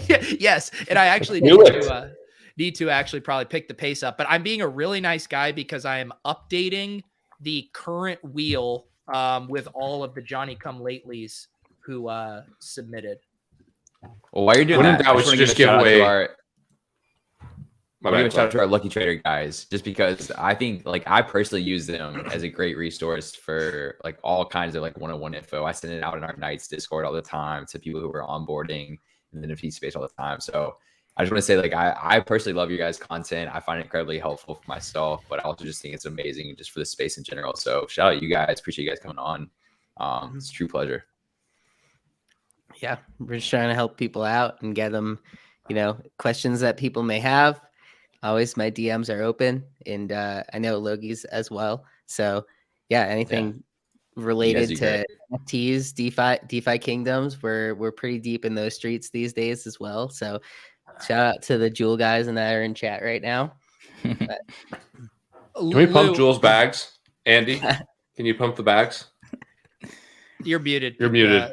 Yes. And I actually need to actually probably pick the pace up, but I'm being a really nice guy because I am updating the current wheel with all of the Johnny Come Latelys who submitted. Well, while you're doing that, we should just give away. Shout out to our Lucky Trader guys, just because I think like I personally use them as a great resource for like all kinds of like one-on-one info. I send it out in our Knights Discord all the time to people who are onboarding in the NFT space all the time. So I just want to say, like, I personally love your guys' content. I find it incredibly helpful for myself, but I also just think it's amazing just for the space in general. So shout out you guys. Appreciate you guys coming on. It's a true pleasure. Yeah, we're just trying to help people out and get them, you know, questions that people may have. Always my DMs are open, and I know Logie's as well. So yeah, anything related to NFTs, DeFi kingdoms, we're pretty deep in those streets these days as well. So shout out to the Jewel guys and that are in chat right now. Can we pump Jewel's bags? Andy, can you pump the bags? You're muted. You're muted.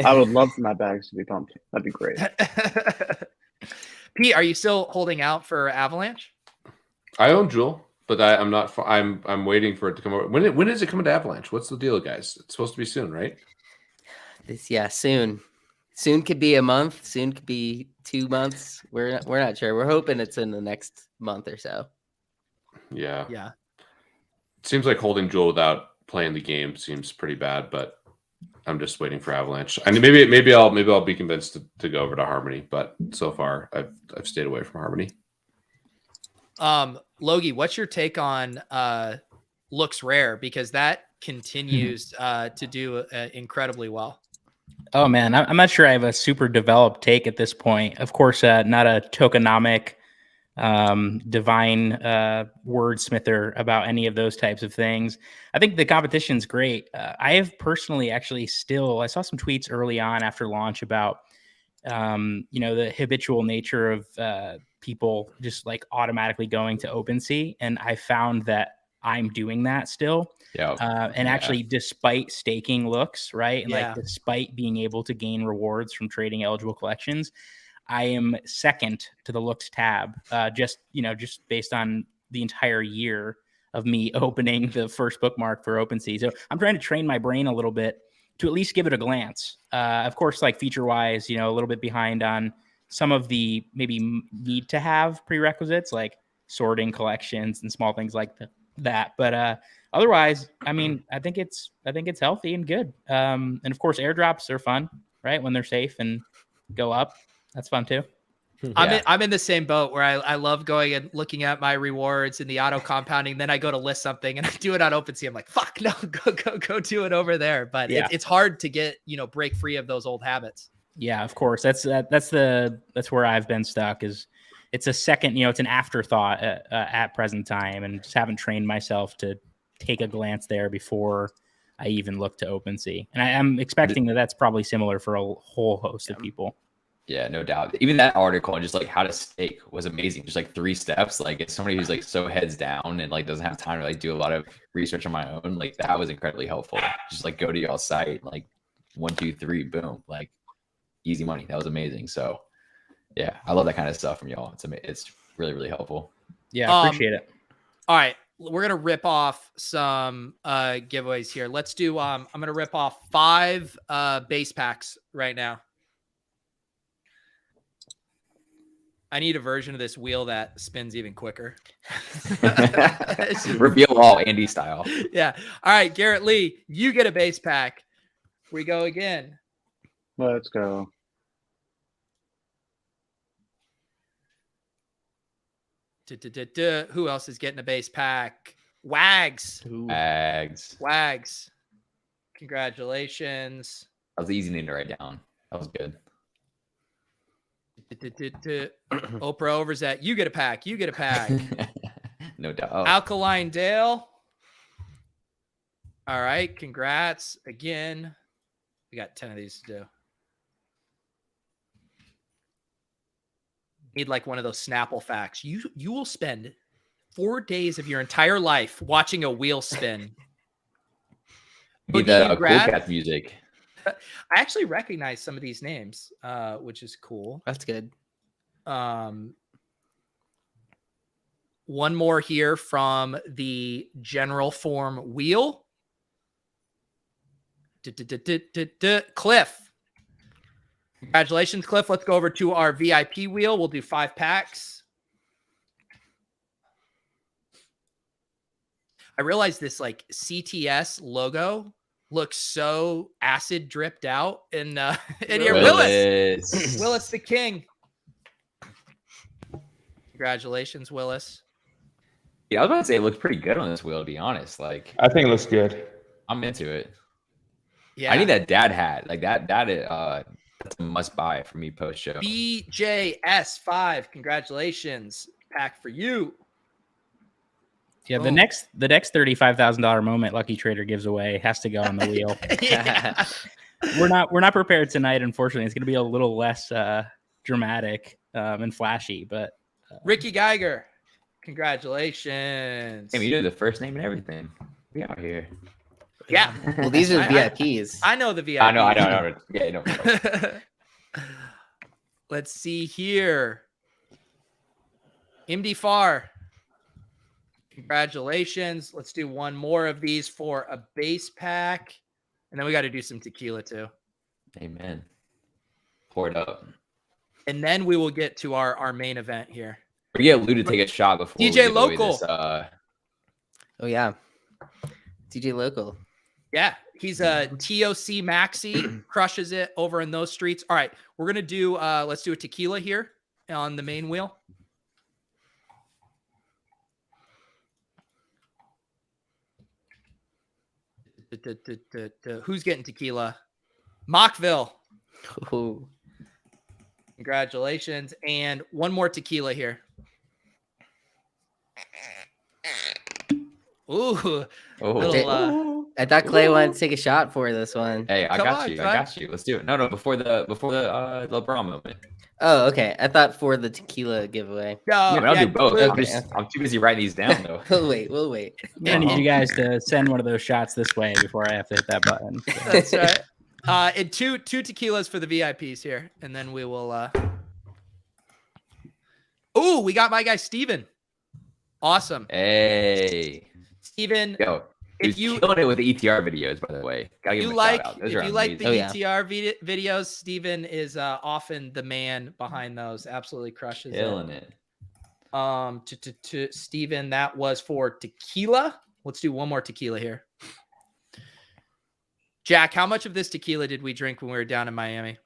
I would love for my bags to be pumped. That'd be great. Pete, are you still holding out for Avalanche? I own Jewel, but I'm not. I'm waiting for it to come over. When is it coming to Avalanche? What's the deal, guys? It's supposed to be soon, right? Soon. Soon could be a month. Soon could be 2 months. We're not sure. We're hoping it's in the next month or so. Yeah. It seems like holding Jewel without playing the game seems pretty bad, but I'm just waiting for Avalanche. I mean, maybe I'll be convinced to go over to Harmony, but so far I've stayed away from Harmony. Logie, what's your take on Looks Rare, because that continues to do incredibly well? Oh man, I'm not sure I have a super developed take at this point. Of course, not a tokenomic divine wordsmither about any of those types of things. I think the competition's great. I have personally actually I saw some tweets early on after launch about the habitual nature of people just like automatically going to OpenSea, and I found that I'm doing that still. Actually, despite staking Looks, right? And like despite being able to gain rewards from trading eligible collections, I am second to the Looks tab, just based on the entire year of me opening the first bookmark for OpenSea. So I'm trying to train my brain a little bit to at least give it a glance. Of course, like feature-wise, a little bit behind on some of the maybe need to have prerequisites like sorting collections and small things like that. But otherwise, I mean, I think it's healthy and good. And of course, airdrops are fun, right? When they're safe and go up. That's fun too. I'm in the same boat where I love going and looking at my rewards and the auto compounding. Then I go to list something and I do it on OpenSea. I'm like, fuck no, go do it over there. But it's hard to get, break free of those old habits. Yeah, of course. That's where I've been stuck is, it's a second, it's an afterthought at present time, and just haven't trained myself to take a glance there before I even look to OpenSea. And I'm expecting that's probably similar for a whole host of people. Yeah, no doubt. Even that article and just like how to stake was amazing. Just like 3 steps. Like it's somebody who's like so heads down and like doesn't have time to like do a lot of research on my own. Like that was incredibly helpful. Just like go to y'all's site, like 1, 2, 3, boom, like easy money. That was amazing. So yeah, I love that kind of stuff from y'all. It's really, really helpful. Yeah, I appreciate it. All right, we're gonna rip off some giveaways here. Let's do. I'm gonna rip off 5 base packs right now. I need a version of this wheel that spins even quicker. Reveal all Andy style. Yeah. All right, Garrett Lee, you get a base pack. We go again. Let's go. Who else is getting a base pack? Wags. Wags. Congratulations. That was an easy name to write down. That was good. Oprah Overzet, you get a pack. You get a pack. No doubt. Alkaline Dale. All right. Congrats again. We got 10 of these to do. Need like one of those Snapple facts. You will spend 4 days of your entire life watching a wheel spin. Need that cool cat music. I actually recognize some of these names, which is cool. That's good. One more here from the general form wheel. Cliff. Congratulations, Cliff. Let's go over to our VIP wheel. We'll do 5 packs. I realize this like CTS logo looks so acid dripped out in here. Willis the king. Congratulations, Willis. Yeah, I was about to say it looks pretty good on this wheel, to be honest. Like I think it looks good. I'm into it. Yeah. I need that dad hat. Like that's a must buy for me post show. BJS5. Congratulations. Pack for you. Yeah, the next $35,000 moment Lucky Trader gives away has to go on the wheel. Yeah. We're not prepared tonight, unfortunately. It's going to be a little less dramatic and flashy, but Ricky Geiger, congratulations. Hey, you did the first name and everything. We out here. Yeah. Well, these are the VIPs. I know the VIPs. I know. Yeah, Let's see here. MD Far. Congratulations. Let's do one more of these for a base pack. And then we got to do some tequila too. Amen. Pour it up. And then we will get to our main event here. We get Lou to take a shot before DJ we give away Local. This, Oh yeah. DJ Local. Yeah, he's a TOC Maxi, crushes it over in those streets. All right, we're going to do, let's do a tequila here on the main wheel. Who's getting tequila? Mockville. Ooh. Congratulations. And one more tequila here. Ooh. I thought Clay wanted to take a shot for this one. Hey, I got you. Let's do it. No, before the LeBron moment. Oh, okay. I thought for the tequila giveaway. I'll do both. I'm too busy writing these down though. We'll wait. I need you guys to send one of those shots this way before I have to hit that button. So. That's right. And two tequilas for the VIPs here, and then we will. Oh, we got my guy Steven. Awesome. Hey, Steven. Yo, if you killing it with the ETR videos, by the way, gotta give him a shout out. Those are if you like the amazing. ETR videos, Steven is often the man behind those. Absolutely crushes Killing it. To Steven, that was for tequila. Let's do one more tequila here. Jack, how much of this tequila did we drink when we were down in Miami?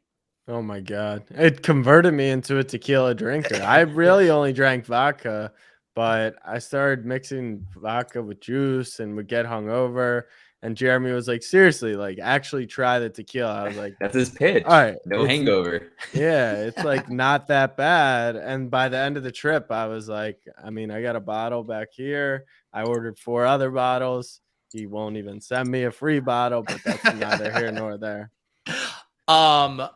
Oh my God. It converted me into a tequila drinker. I really only drank vodka, but I started mixing vodka with juice and would get hungover. And Jeremy was like, seriously, like actually try the tequila. I was like, That's his pitch. All right. No hangover. Yeah, it's like not that bad. And by the end of the trip, I was like, I mean, I got a bottle back here. I ordered 4 other bottles. He won't even send me a free bottle, but that's neither here nor there. All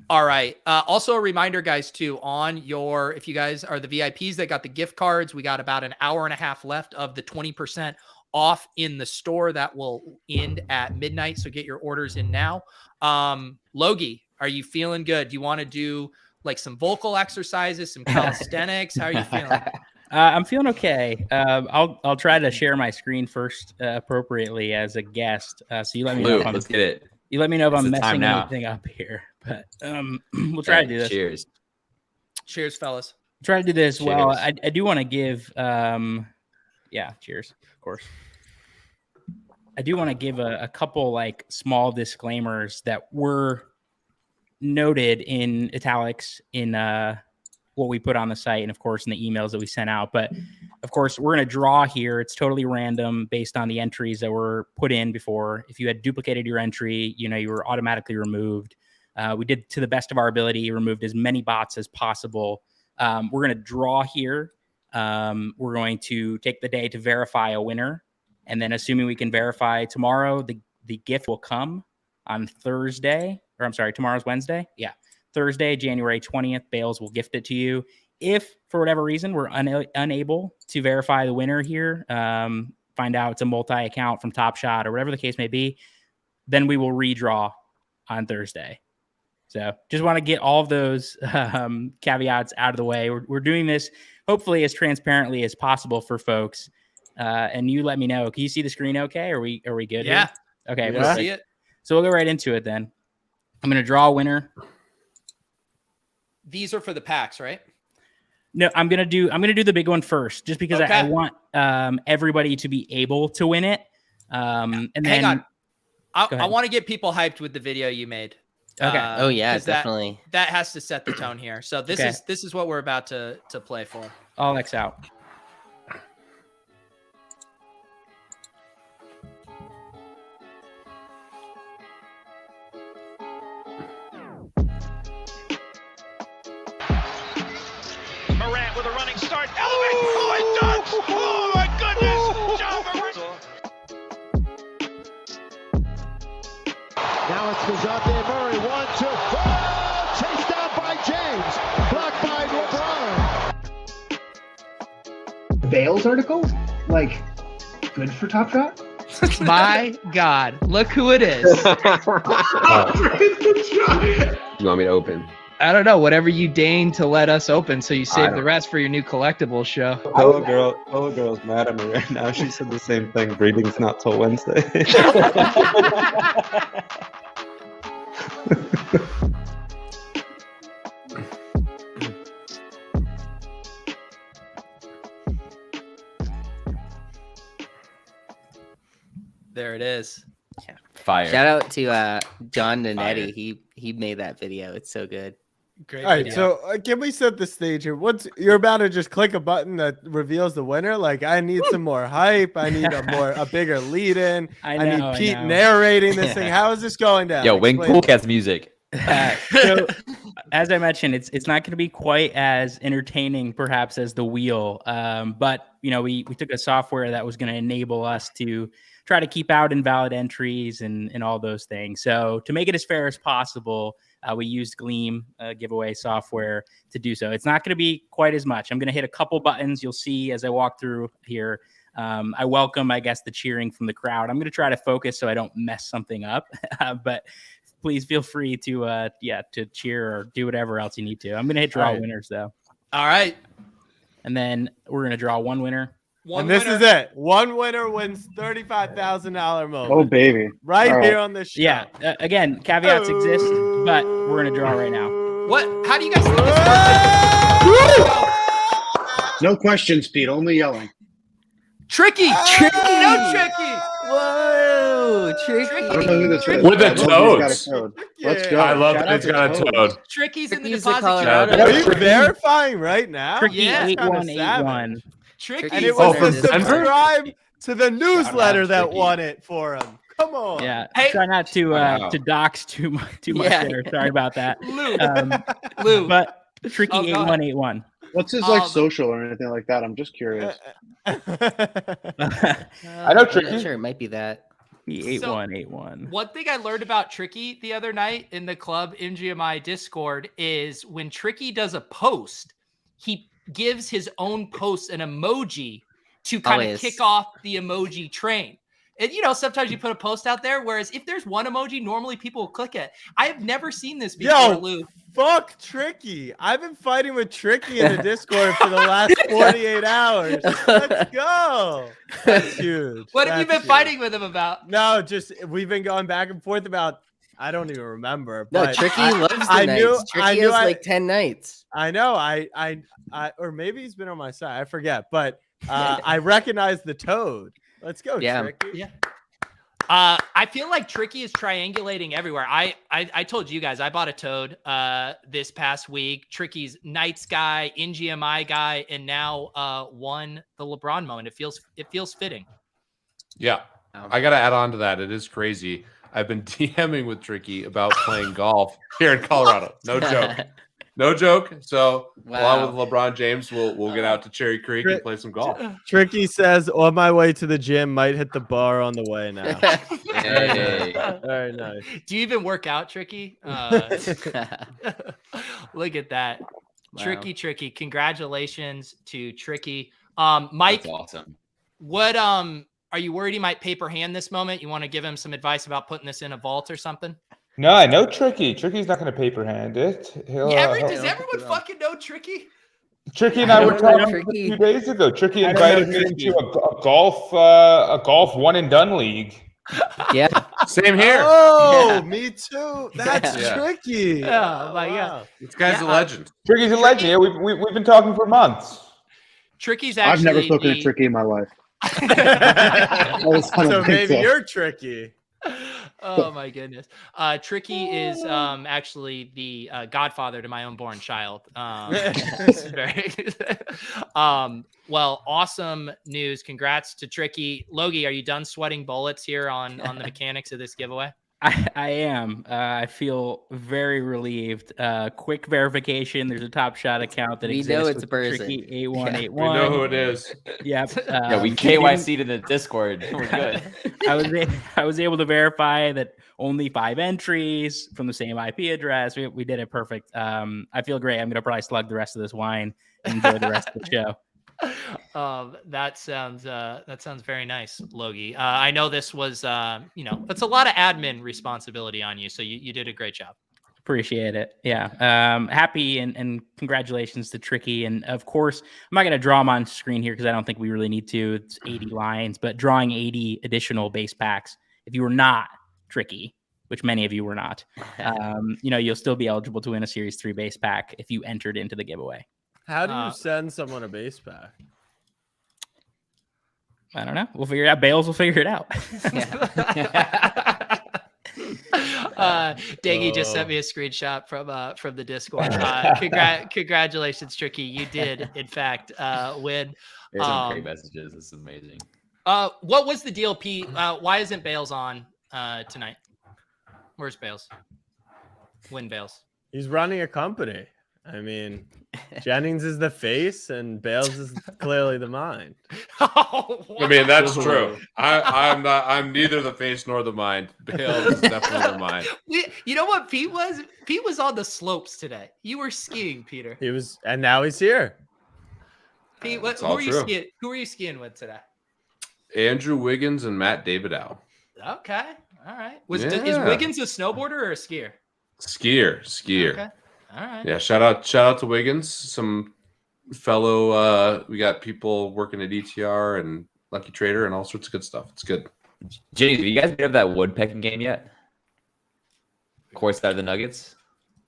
right. Also a reminder, guys, too, if you guys are the VIPs that got the gift cards, we got about an hour and a half left of the 20% off in the store that will end at midnight. So get your orders in now. Logie, are you feeling good? Do you want to do like some vocal exercises, some calisthenics? How are you feeling? I'm feeling okay. I'll try to share my screen first appropriately as a guest. So you let me know. Let's get it. You let me know if I'm messing anything up here. But we'll try to do this. Cheers. Cheers, fellas. Try to do this. Cheers. Well, I do want to give cheers, of course. I do want to give a couple like small disclaimers that were noted in italics in what we put on the site and of course in the emails that we sent out. But of course we're going to draw here. It's totally random based on the entries that were put in before. If you had duplicated your entry, you were automatically removed. We did, to the best of our ability, removed as many bots as possible. We're going to draw here. We're going to take the day to verify a winner. And then assuming we can verify tomorrow, the gift will come on Thursday. Or I'm sorry, tomorrow's Wednesday. Yeah. Thursday, January 20th, Bales will gift it to you. If for whatever reason we're unable to verify the winner here, find out it's a multi-account from Top Shot or whatever the case may be, then we will redraw on Thursday. So just want to get all of those caveats out of the way. We're doing this hopefully as transparently as possible for folks. And you let me know. Can you see the screen okay? Are we good? Yeah. Here? Okay. Yeah. See it. So we'll go right into it then. I'm going to draw a winner. These are for the packs, right? No, I'm gonna do the big one first, just because I want everybody to be able to win it. And then hang on, I want to get people hyped with the video you made. Okay. Oh yeah, definitely. That has to set the tone here. So this is what we're about to play for. I'll X out. With a running start, elevate, oh, dunks! Oh my goodness! John now it's Kazate Murray, 1-2, oh, chased down by James, blocked by LeBron. The Bales article, like, good for Top Shot. My God, look who it is! You want me to open? I don't know, whatever you deign to let us open, so you save the rest for your new collectibles show. Hello girl's mad at me right now. She said the same thing. Breeding's not till Wednesday. There it is. Yeah. Fire. Shout out to John Nanetti. He made that video. It's so good. Great. All right, video. so can we set the stage here? You're about to just click a button that reveals the winner? Like, I need some more hype. I need a bigger lead in. I need Pete narrating this thing. How is this going down? Yo, when Cool Cat's music. So, as I mentioned, it's not going to be quite as entertaining, perhaps, as the wheel. But we took a software that was going to enable us to try to keep out invalid entries and all those things. So to make it as fair as possible, we used Gleam giveaway software to do so. It's not going to be quite as much. I'm going to hit a couple buttons. You'll see as I walk through here. I welcome, I guess, the cheering from the crowd. I'm going to try to focus so I don't mess something up. But please feel free to cheer or do whatever else you need to. I'm going to hit draw winners, though. All right. And then we're going to draw one winner. This is it. One winner wins $35,000 moment. Oh, baby. Right here on this show. Yeah. Again, caveats exist, but we're going to draw right now. What? How do you guys think this works? No questions, Pete. Only yelling. Tricky. No tricky. Whoa. Tricky. I don't know who this is. With the toads. Let's go. I love that it's got a toad. Tricky's in the Tricky's deposit Colorado. jar. Are you verifying right now? Tricky Yeah. 8181. Tricky. And it was from the Denver? subscribe to the newsletter that won it for him. Come on. Yeah. Hey. Try not to Wow. to dox too much Yeah. there. Sorry about that. Lou. But Tricky Oh, go ahead. 8181. What's his like social or anything like that? I'm just curious. I know Tricky. Sure, it might be that. 8181. One thing I learned about Tricky the other night in the club MGMI Discord is when Tricky does a post, he gives his own post an emoji to kind of Always. kick off the emoji train. And sometimes you put a post out there, whereas if there's one emoji, normally people will click it. I have never seen this before, Lou. Fuck Tricky. I've been fighting with Tricky in the Discord for the last 48 hours. Let's go. That's huge. What have you been That's fighting with him about? No, just we've been going back and forth about. I don't even remember. No, but Tricky loves the nights. Tricky has like 10 nights. I know. I or maybe he's been on my side. I forget. But I recognize the toad. Let's go, Tricky. Yeah. I feel like Tricky is triangulating everywhere. I told you guys I bought a toad this past week. Tricky's Knights guy, NGMI guy, and now won the LeBron moment. It feels fitting. Yeah. I got to add on to that. It is crazy. I've been DMing with Tricky about playing golf here in Colorado. No joke. No joke. So along with LeBron James, we'll get out to Cherry Creek and play some golf. Tricky says, on my way to the gym, might hit the bar on the way now. Hey. Very nice. Do you even work out, Tricky? Look at that. Wow. Tricky. Congratulations to Tricky. Mike, That's awesome. what are you worried he might paper hand this moment? You want to give him some advice about putting this in a vault or something? No, I know Tricky. Tricky's not going to paper hand it. Does everyone fucking know Tricky? Tricky and I were talking a few days ago. Tricky invited me into a golf one and done league. Yeah. Same here. Oh, me too. That's Tricky. Oh my God. This guy's a legend. Tricky's a legend. Yeah, we've been talking for months. Tricky's actually I've never spoken to Tricky in my life. So maybe you're Tricky. Oh my goodness. Tricky is actually the godfather to my unborn child. This is very well, awesome news. Congrats to Tricky. Logie, are you done sweating bullets here on the mechanics of this giveaway? I am. I feel very relieved. Quick verification. There's a Top Shot account that We exists. know it's a with person. Tricky We 8181. know who it is. Yep. Yeah, we KYC'd in the Discord. We're good. I was able to verify that only 5 entries from the same IP address. We did it perfect. I feel great. I'm gonna probably slug the rest of this wine and enjoy the rest of the show. That sounds very nice, Logie. I know this was it's a lot of admin responsibility on you, so you did a great job. Appreciate it. Yeah. Happy and congratulations to Tricky. And of course, I'm not going to draw them on screen here because I don't think we really need to. It's 80 lines, but drawing 80 additional base packs. If you were not Tricky, which many of you were not, you'll still be eligible to win a Series 3 base pack if you entered into the giveaway. How do you send someone a base pack? I don't know. We'll figure it out. Bales will figure it out. Daggy just sent me a screenshot from the Discord. Congratulations, Tricky. You did, in fact, win. There's some great messages. This is amazing. What was the deal, Pete? Why isn't Bales on tonight? Where's Bales? Win Bales. He's running a company. I mean, Jennings is the face and Bales is clearly the mind. I mean, that's true. I'm neither the face nor the mind. Bales is definitely the mind. You know what Pete was? Pete was on the slopes today. You were skiing, Peter. He was, and now he's here. Pete, who are you skiing? Who are you skiing with today? Andrew Wiggins and Matt Davidow. Okay, all right. Is Wiggins a snowboarder or a skier? Skier. Okay. All right. Yeah, shout out to Wiggins. Some fellow we got people working at ETR and Lucky Trader and all sorts of good stuff. It's good. Jay, do you guys have that woodpecking game yet? Course out of the Nuggets?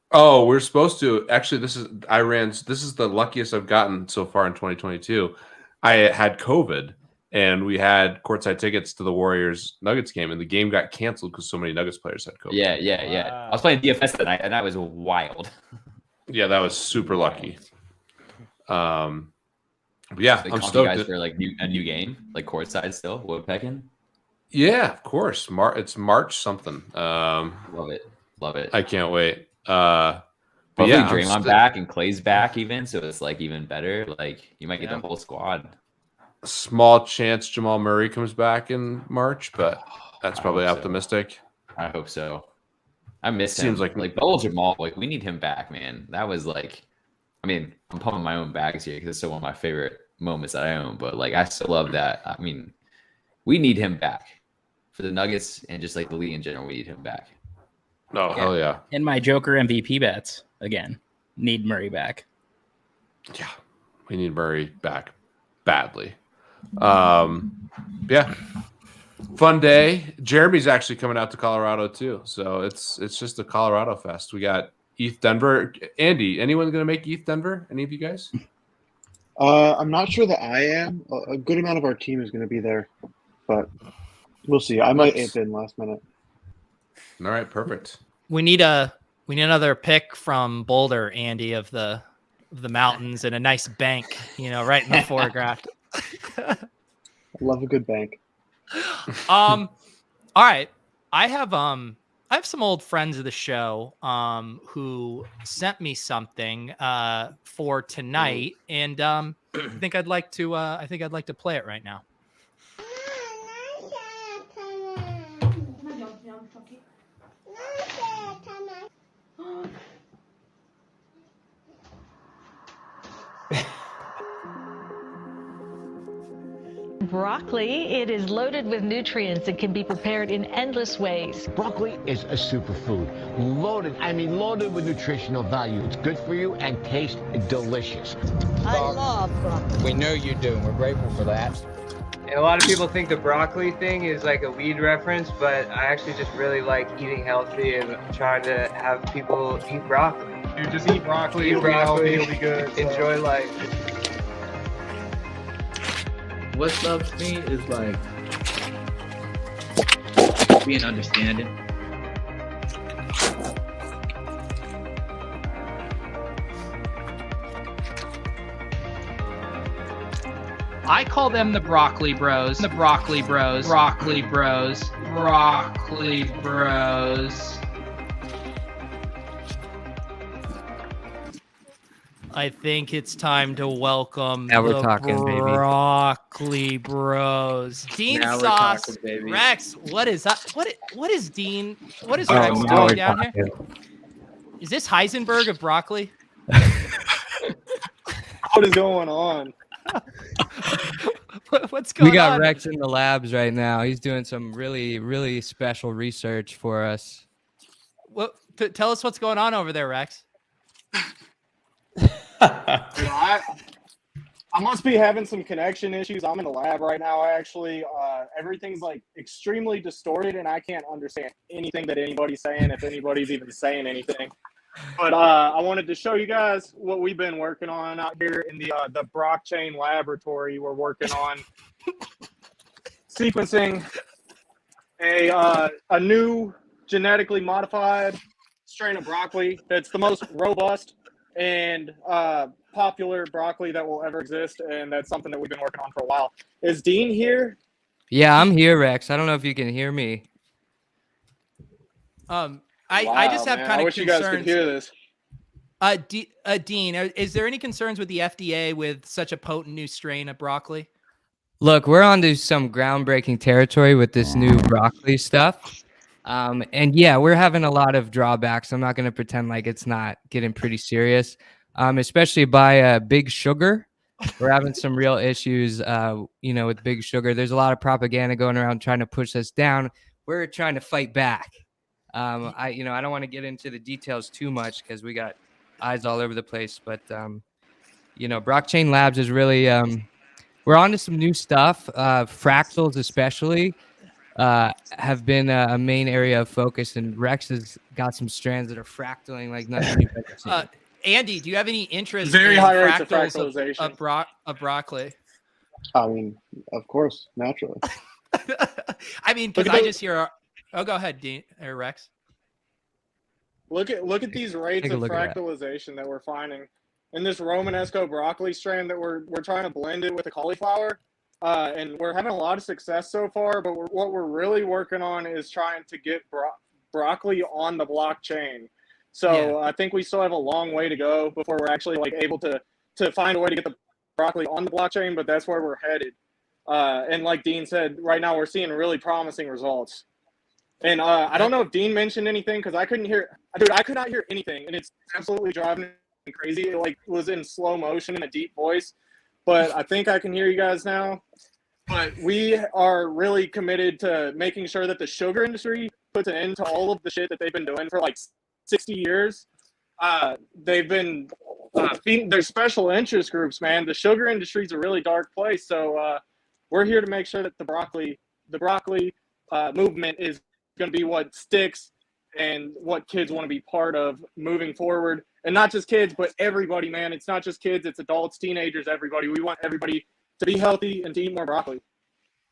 Oh, we're supposed to. Actually, this is the luckiest I've gotten so far in 2022. I had COVID and we had courtside tickets to the Warriors Nuggets game, and the game got canceled because so many Nuggets players had COVID. Yeah. I was playing DFS that night, and that was wild. Yeah, that was super lucky. Yeah, So I'm stoked. stoked. You guys for like a new game, like courtside still woodpecking. Yeah, of course. It's March something. Love it. Love it. I can't wait. Hopefully yeah, Draymond back and Clay's back even, so it's like even better. Like you might get the whole squad. Small chance Jamal Murray comes back in March, but that's probably optimistic. I hope so. I miss Seems him. Like Bubble Jamal, like we need him back, man. That was like, I mean, I'm pumping my own bags here because it's still one of my favorite moments that I own. But like, I still love that. I mean, we need him back for the Nuggets and just like the league in general. We need him back. Oh, hell yeah. And my Joker MVP bets again. Need Murray back. Yeah, we need Murray back badly. Yeah, fun day. Jeremy's actually coming out to Colorado too, so it's just a Colorado fest. We got ETH Denver. Andy, anyone going to make ETH Denver? Any of you guys? I'm not sure that I am. A good amount of our team is going to be there, but we'll see. I might ape in last minute. All right, perfect. We need another pick from Boulder, Andy, of the mountains and a nice bank, right in the foreground. I love a good bank. All right. I have some old friends of the show who sent me something for tonight, and I think I'd like to play it right now. Broccoli, it is loaded with nutrients and can be prepared in endless ways. Broccoli is a superfood, loaded with nutritional value. It's good for you and tastes delicious. I love broccoli. We know you do, and we're grateful for that. And a lot of people think the broccoli thing is like a weed reference, but I actually just really like eating healthy and trying to have people eat broccoli. You just eat broccoli, Eat broccoli, you'll be good. So. Enjoy life. What loves me is like being understanding. I call them the Broccoli Bros. The Broccoli Bros. Broccoli Bros. Broccoli Bros. I think it's time to welcome Now we're the talking, baby. Broccoli Bros. Dean Now we're Sauce, talking, baby. Rex. What is that? What is Dean? What is Oh, Rex now doing we're down here? talking. Is this Heisenberg of broccoli? What is going on? What's going on? We got Rex in the labs right now. He's doing some really, really special research for us. Well, tell us what's going on over there, Rex. I must be having some connection issues. I'm in the lab right now, actually. Everything's like extremely distorted, and I can't understand anything that anybody's saying, if anybody's even saying anything. But I wanted to show you guys what we've been working on out here in the blockchain laboratory. We're working on sequencing a new genetically modified strain of broccoli that's the most robust and popular broccoli that will ever exist, and that's something that we've been working on for a while. Is Dean here? Yeah, I'm here, Rex. I don't know if you can hear me. I just have man. kind I of wish concerns. you guys could hear this. Dean, is there any concerns with the FDA with such a potent new strain of broccoli? Look, we're on to some groundbreaking territory with this new broccoli stuff. And yeah, we're having a lot of drawbacks. I'm not going to pretend like it's not getting pretty serious, especially by Big Sugar. We're having some real issues, with Big Sugar. There's a lot of propaganda going around trying to push us down. We're trying to fight back. I don't want to get into the details too much because we got eyes all over the place. But, Blockchain Labs is really, we're on to some new stuff. Fractals especially have been a main area of focus, and Rex has got some strands that are fractaling like nothing you've ever seen. Andy, do you have any interest Very in high rates of fractals fractalization. of broccoli? I mean, of course, naturally. I mean, because I just hear. Oh, go ahead, Dean or Rex. Look at these rates Take a of look at that. fractalization that we're finding in this Romanesco broccoli strain that we're trying to blend it with the cauliflower. and we're having a lot of success so far. But what we're really working on is trying to get broccoli on the blockchain. So I think we still have a long way to go before we're actually like able to find a way to get the broccoli on the blockchain. But that's where we're headed. And like Dean said, right now we're seeing really promising results. And I don't know if Dean mentioned anything because I couldn't hear. Dude, I could not hear anything, and it's absolutely driving me crazy. It like was in slow motion in a deep voice, but I think I can hear you guys now. But we are really committed to making sure that the sugar industry puts an end to all of the shit that they've been doing for like 60 years. They've been there's special interest groups, man. The sugar industry is a really dark place, so we're here to make sure that the broccoli movement is going to be what sticks and what kids want to be part of moving forward. And not just kids, but everybody, man. It's not just kids, it's adults, teenagers, everybody. We want everybody to be healthy and to eat more broccoli.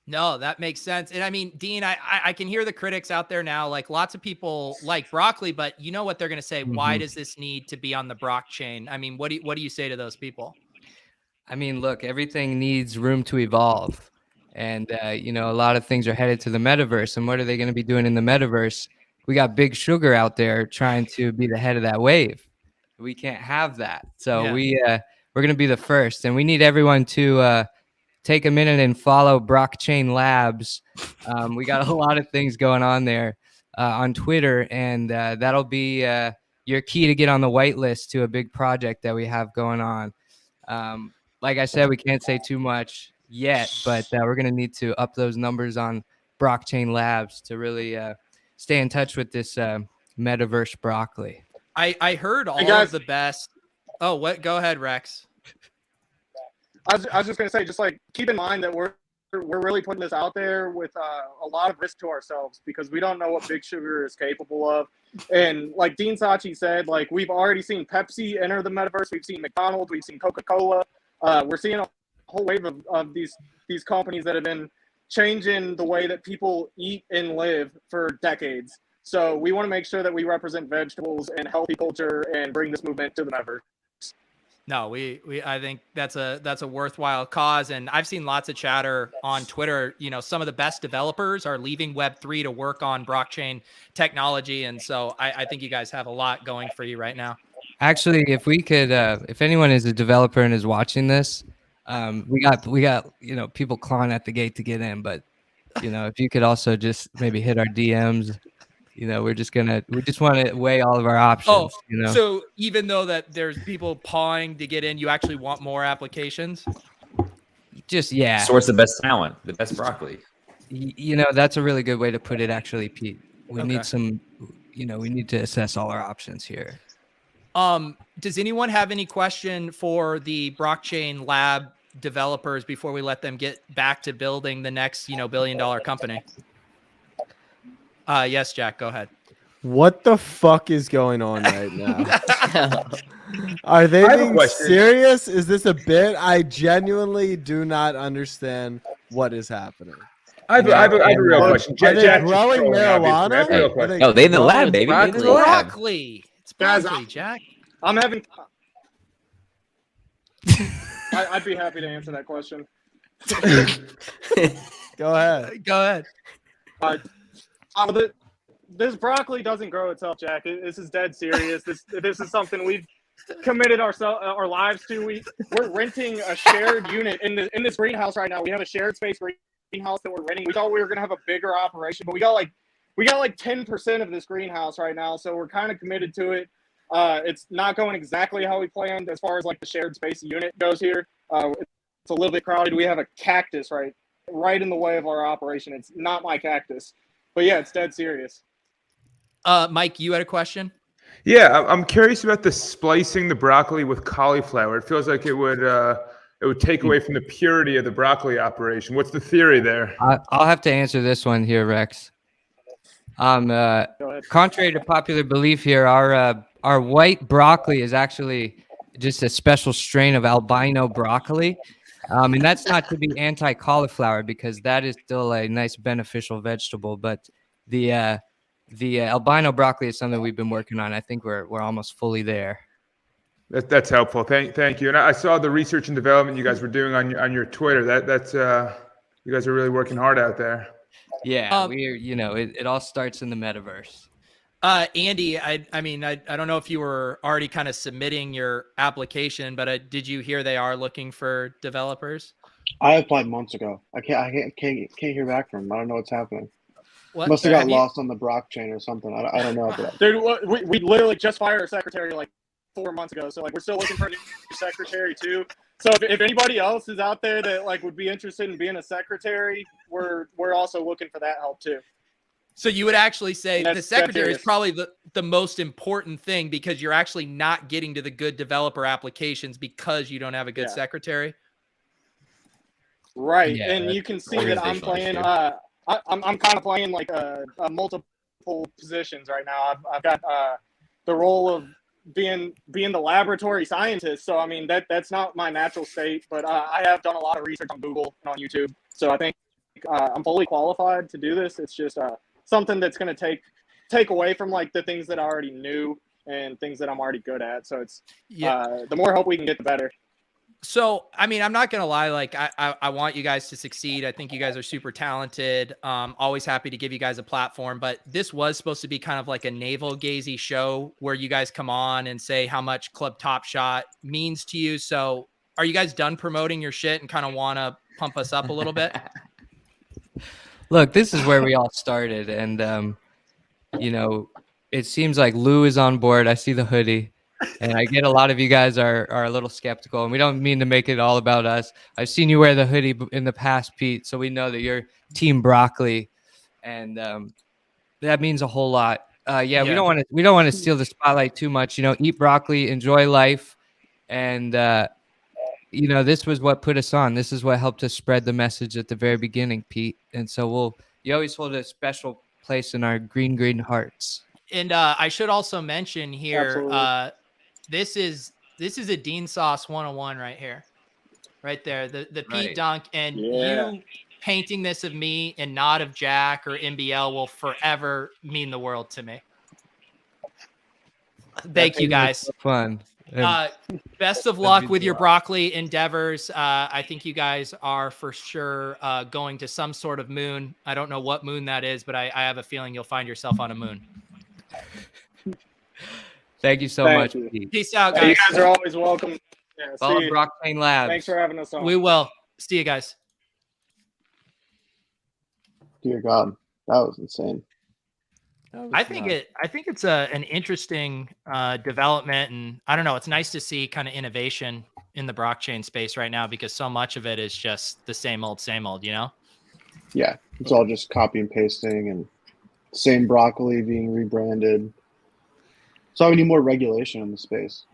No, that makes sense. And I mean, Dean, I can hear the critics out there now. Like lots of people like broccoli, but you know what they're going to say? Why does this need to be on the blockchain? I mean, what do you say to those people? I mean, look, everything needs room to evolve. And, you know, a lot of things are headed to the metaverse. And what are they going to be doing in the metaverse? We got Big Sugar out there trying to be the head of that wave. We can't have that. So we're going to be the first. And we need everyone to take a minute and follow Blockchain Labs. We got a lot of things going on there on Twitter. And that'll be your key to get on the whitelist to a big project that we have going on. Like I said, we can't say too much yet, but we're going to need to up those numbers on Blockchain Labs to really stay in touch with this metaverse broccoli. I heard all of the best. Oh, what? Go ahead, Rex. I was just going to say, just like keep in mind that we're really putting this out there with a lot of risk to ourselves because we don't know what Big Sugar is capable of. And like Dean Sachi said, like we've already seen Pepsi enter the metaverse. We've seen McDonald's. We've seen Coca-Cola. We're seeing a whole wave of these companies that have been changing the way that people eat and live for decades. So we want to make sure that we represent vegetables and healthy culture and bring this movement to the metaverse. No, I think that's a worthwhile cause. And I've seen lots of chatter on Twitter. You know, some of the best developers are leaving Web3 to work on blockchain technology. And so I think you guys have a lot going for you right now. Actually, if we could, if anyone is a developer and is watching this, we got, you know, people clawing at the gate to get in, but you know, if you could also just maybe hit our DMs, you know, we just want to weigh all of our options. Oh, you know? So even though that there's people pawing to get in, you actually want more applications? Source the best talent, the best broccoli. You know, that's a really good way to put it, actually, Pete. We need some, you know, we need to assess all our options here. Does anyone have any question for the blockchain lab developers before we let them get back to building the next, you know, billion-dollar company? Yes, Jack, go ahead. What the fuck is going on right now? Are they being serious? Is this a bit? I genuinely do not understand what is happening. I have a real question. Are they growing marijuana? No, they in the lab, baby. They in the lab. Broccoli. It's broccoli, Jack. I'm having. I'd be happy to answer that question. Go ahead. Go ahead. This broccoli doesn't grow itself, Jack. This is dead serious. This is something we've committed our lives to. We're renting a shared unit in this greenhouse right now. We have a shared space greenhouse that we're renting. We thought we were gonna have a bigger operation, but we got like 10% of this greenhouse right now, so we're kind of committed to it. It's not going exactly how we planned as far as like the shared space unit goes here. It's a little bit crowded. We have a cactus right in the way of our operation. It's not my cactus, but yeah, it's dead serious. Mike, you had a question? Yeah, I'm curious about the splicing the broccoli with cauliflower. It feels like it would take away from the purity of the broccoli operation. What's the theory there? I'll have to answer this one here, Rex. Contrary to popular belief here, our white broccoli is actually just a special strain of albino broccoli. And that's not to be anti-cauliflower because that is still a nice beneficial vegetable. But the albino broccoli is something we've been working on. I think we're almost fully there. That's helpful. Thank you. And I saw the research and development you guys were doing on your Twitter. That's you guys are really working hard out there. Yeah, we're it all starts in the metaverse. Andy, I mean, I don't know if you were already kind of submitting your application, but did you hear they are looking for developers? I applied months ago. I can't hear back from them. I don't know what's happening. What? Must have got lost on the blockchain or something. I don't know. Dude, we literally just fired a secretary like 4 months ago. So like we're still looking for a new secretary too. So if anybody else is out there that like would be interested in being a secretary, we're also looking for that help too. So you would actually say the secretary is probably the most important thing because you're actually not getting to the good developer applications because you don't have a good secretary. Right. Yeah, and you can see that I'm playing I'm kind of playing like a multiple positions right now. I've got the role of being the laboratory scientist. So I mean that's not my natural state, but I have done a lot of research on Google and on YouTube. So I think I'm fully qualified to do this. It's just something that's going to take away from like the things that I already knew and things that I'm already good at. So it's the more help we can get, the better. So, I mean, I'm not going to lie. Like, I want you guys to succeed. I think you guys are super talented. Always happy to give you guys a platform, but this was supposed to be kind of like a navel-gazing show where you guys come on and say how much Club Top Shot means to you. So are you guys done promoting your shit and kind of want to pump us up a little bit? Look, this is where we all started. And, it seems like Lou is on board. I see the hoodie. And I get a lot of you guys are a little skeptical, and we don't mean to make it all about us. I've seen you wear the hoodie in the past, Pete, so we know that you're Team Broccoli, and that means a whole lot. We don't want to steal the spotlight too much. Eat broccoli, enjoy life, and this was what put us on. This is what helped us spread the message at the very beginning, Pete. And so you always hold a special place in our green hearts. And I should also mention here. This is a Dean Sauce 101 right here, right there. The Pete Dunk, and you painting this of me and not of Jack or MBL will forever mean the world to me. Thank you guys. So fun. Best of luck with your broccoli endeavors. I think you guys are for sure going to some sort of moon. I don't know what moon that is, but I have a feeling you'll find yourself on a moon. Thank you so much. Peace out, guys. You guys are always welcome. Yeah, follow Brockchain Labs. Thanks for having us on. We will. See you guys. Dear God, that was insane. I think it's an interesting development, and I don't know. It's nice to see kind of innovation in the blockchain space right now because so much of it is just the same old, Yeah, it's all just copy and pasting and same broccoli being rebranded. So we need more regulation in the space.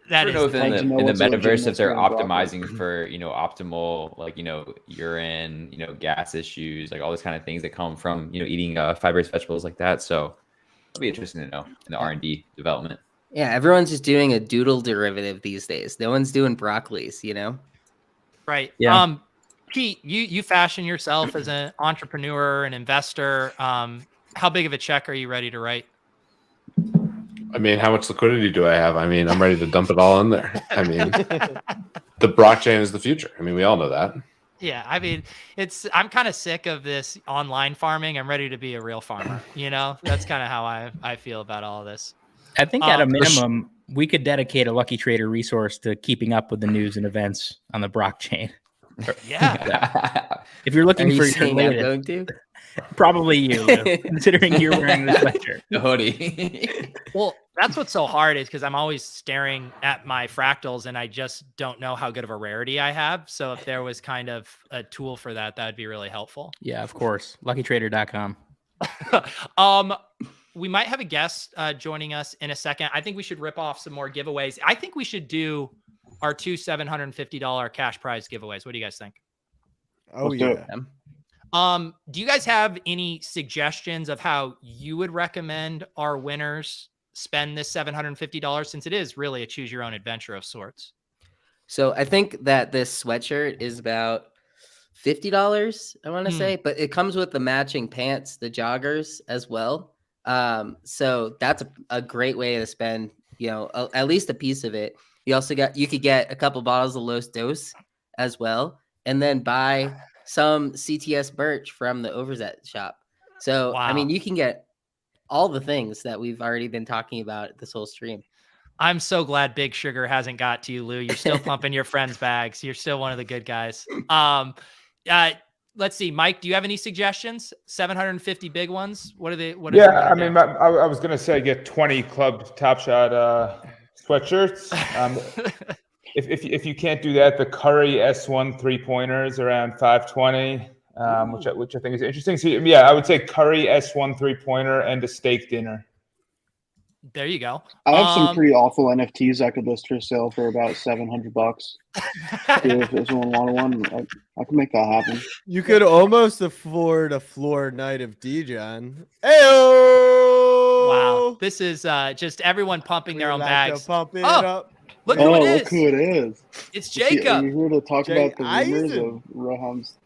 I don't know if in the metaverse, if they're optimizing for, optimal, urine, gas issues, like all those kind of things that come from, eating fibrous vegetables like that. So it'll be interesting to know in the R&D development. Yeah. Everyone's just doing a doodle derivative these days. No one's doing broccolis, Right. Yeah. Pete, you fashion yourself as an entrepreneur, an investor. How big of a check are you ready to write? I mean, how much liquidity do I have? I mean, I'm ready to dump it all in there. I mean, the blockchain is the future. I mean, we all know that. Yeah, I mean, I'm kind of sick of this online farming. I'm ready to be a real farmer. That's kind of how I feel about all of this. I think at a minimum, we could dedicate a Lucky Trader resource to keeping up with the news and events on the blockchain. Yeah. If you're looking for your latest, going to? Probably you, considering you're wearing this sweatshirt. The hoodie. Well, that's what's so hard is because I'm always staring at my fractals and I just don't know how good of a rarity I have. So if there was kind of a tool for that, that'd be really helpful. Yeah, of course. LuckyTrader.com. We might have a guest joining us in a second. I think we should rip off some more giveaways. I think we should do our 2 $750 cash prize giveaways. What do you guys think? Oh, yeah. Do you guys have any suggestions of how you would recommend our winners spend this $750 since it is really a choose your own adventure of sorts? So I think that this sweatshirt is about $50, I want to say, but it comes with the matching pants, the joggers as well. So that's a great way to spend, at least a piece of it. You could get a couple bottles of Los Dos as well, and then buy some CTS merch from the Overzet shop. So I mean, you can get all the things that we've already been talking about this whole stream. I'm so glad Big Sugar hasn't got to you, Lou. You're still pumping your friends' bags. You're still one of the good guys. Let's see, Mike. Do you have any suggestions? 750 big ones. What are they? I mean, I was gonna say get 20 Club Top Shot sweatshirts. If you can't do that, the Curry S1 3-pointers around 520, which I think is interesting. So yeah, I would say Curry S1 3-pointer and a steak dinner. There you go. I have some pretty awful NFTs I could list for sale for about $700. If someone wanted one, I could make that happen. You could almost afford a floor night of D-John. Ayo! Wow, this is just everyone pumping their own bags. Pump it up. Look who it is. Look who it is. It's Jacob. We're here to talk about the rumors Eisen. of Roham's.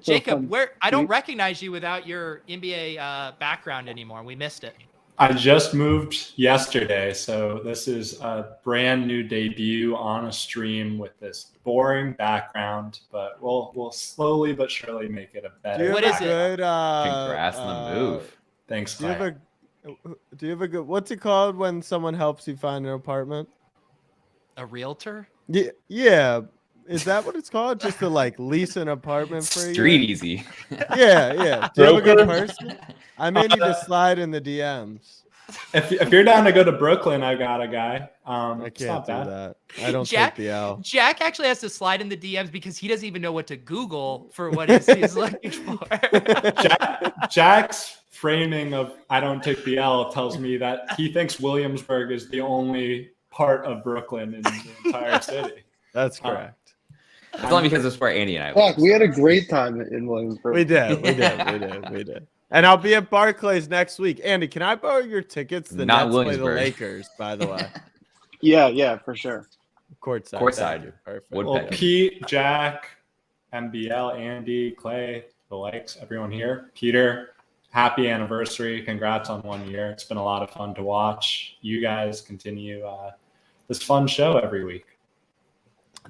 Jacob, I don't recognize you without your NBA background anymore. We missed it. I just moved yesterday, so this is a brand new debut on a stream with this boring background, but we'll slowly but surely make it a better. What is it? Congrats on the move. Thanks, Do you have a good? What's it called when someone helps you find an apartment? A realtor? Yeah. Is that what it's called? Just to like lease an apartment for you? Street easy. Yeah. Do you have a good person? I may need to slide in the DMs. If you're down to go to Brooklyn, I got a guy. I can't do that. I don't Jack, take the L. Jack actually has to slide in the DMs because he doesn't even know what to Google for what he's looking for. Jack's framing of "I don't take the L" tells me that he thinks Williamsburg is the only part of Brooklyn in the entire city. That's correct. It's only because it's where Andy and I Fuck, we had a great time in Williamsburg. We did. And I'll be at Barclays next week. Andy, can I borrow your tickets? The Not Nets play the Williamsburg. Lakers, by the way. Yeah, for sure. Courtside. Perfect. Well, Pete, Jack, MBL, Andy, Clay, the likes, everyone here. Peter, happy anniversary. Congrats on 1 year. It's been a lot of fun to watch you guys continue this fun show every week.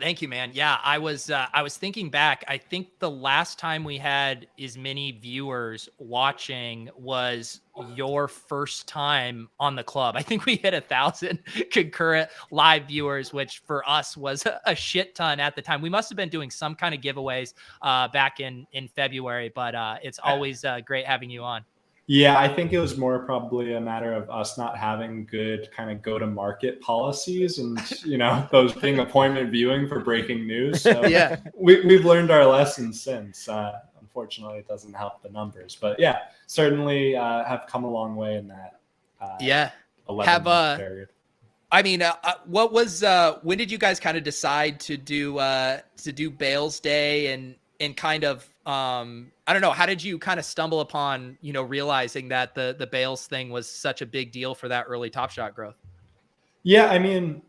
Thank you, man. Yeah, I was thinking back. I think the last time we had as many viewers watching was your first time on the club. I think we hit 1,000 concurrent live viewers, which for us was a shit ton at the time. We must have been doing some kind of giveaways back in February, but it's always great having you on. Yeah, I think it was more probably a matter of us not having good kind of go-to-market policies and, those being appointment viewing for breaking news. So yeah, we've learned our lessons since. Unfortunately, it doesn't help the numbers. But yeah, certainly have come a long way in that 11-month period. I mean, what was when did you guys kind of decide to do Bales Day and kind of I don't know, how did you kind of stumble upon, realizing that the Bales thing was such a big deal for that early Top Shot growth? Yeah, I mean,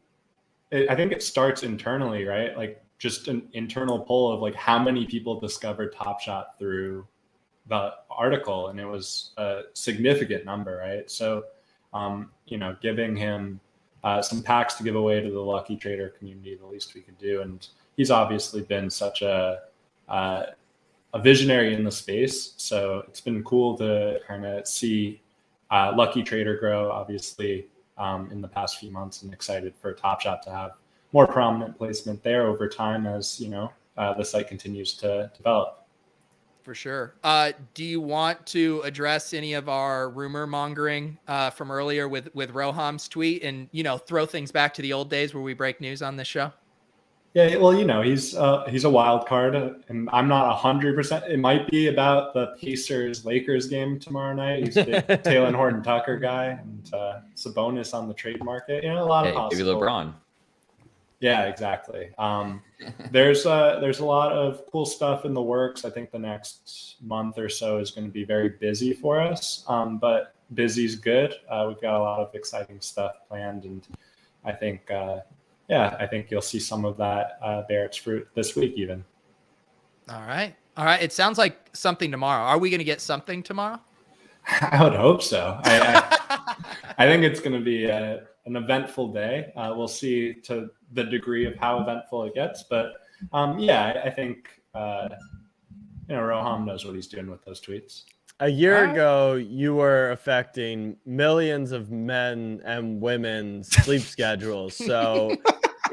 I think it starts internally, right? Like just an internal poll of like how many people discovered Top Shot through the article, and it was a significant number, right? So, giving him some packs to give away to the lucky trader community, the least we could do, and he's obviously been such a visionary in the space. So it's been cool to kind of see Lucky Trader grow, obviously, in the past few months, and excited for Top Shot to have more prominent placement there over time as, the site continues to develop. For sure. Do you want to address any of our rumor mongering from earlier with Roham's tweet and, throw things back to the old days where we break news on this show? Yeah, well, he's a wild card, and I'm not 100%. It might be about the Pacers-Lakers game tomorrow night. He's a big Taylor Horton-Tucker guy, and it's a bonus on the trade market. A lot of possible. Maybe LeBron. Yeah, exactly. There's a lot of cool stuff in the works. I think the next month or so is going to be very busy for us, but busy's good. We've got a lot of exciting stuff planned, and I think I think you'll see some of that bear its fruit this week even. All right. It sounds like something tomorrow. Are we going to get something tomorrow? I would hope so. I think it's going to be a an eventful day. We'll see to the degree of how eventful it gets, but I think Roham knows what he's doing with those tweets. A year ago, you were affecting millions of men and women's sleep schedules. So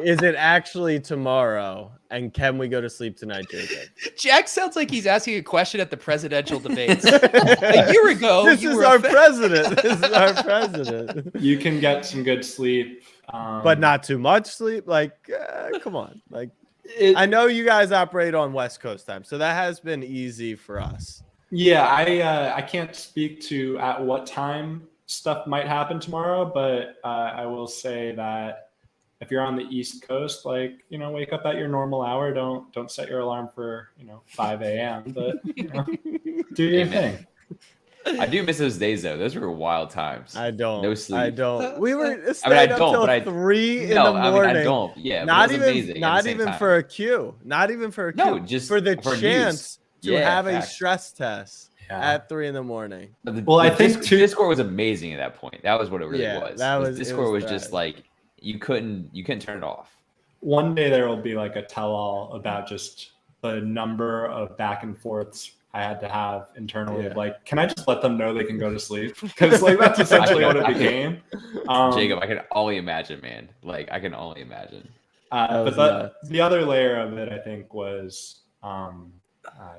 is it actually tomorrow? And can we go to sleep tonight, Jacob? Jack sounds like he's asking a question at the presidential debates. A year ago, this is our president. This is our president. You can get some good sleep. But not too much sleep. Like, come on. Like, I know you guys operate on West Coast time, so that has been easy for us. Yeah, I can't speak to at what time stuff might happen tomorrow, but I will say that if you're on the East Coast, like, wake up at your normal hour. Don't set your alarm for 5 a.m. But do your thing. I do miss those days though. Those were wild times. I don't. No sleep. I don't. We were staying up till 3 in the morning. I don't. Yeah, not even even. Not even for a cue. Not even for a cue. No, just for the chance to have fact. a stress test at 3 in the morning. I think Discord was amazing at that point. That was what it really was. That was Discord was just like you couldn't turn it off. One day there will be like a tell-all about just the number of back and forths I had to have internally of like, can I just let them know they can go to sleep? Because like that's essentially what it became. Jacob, I can only imagine, man. Like I can only imagine. But the other layer of it, I think, was I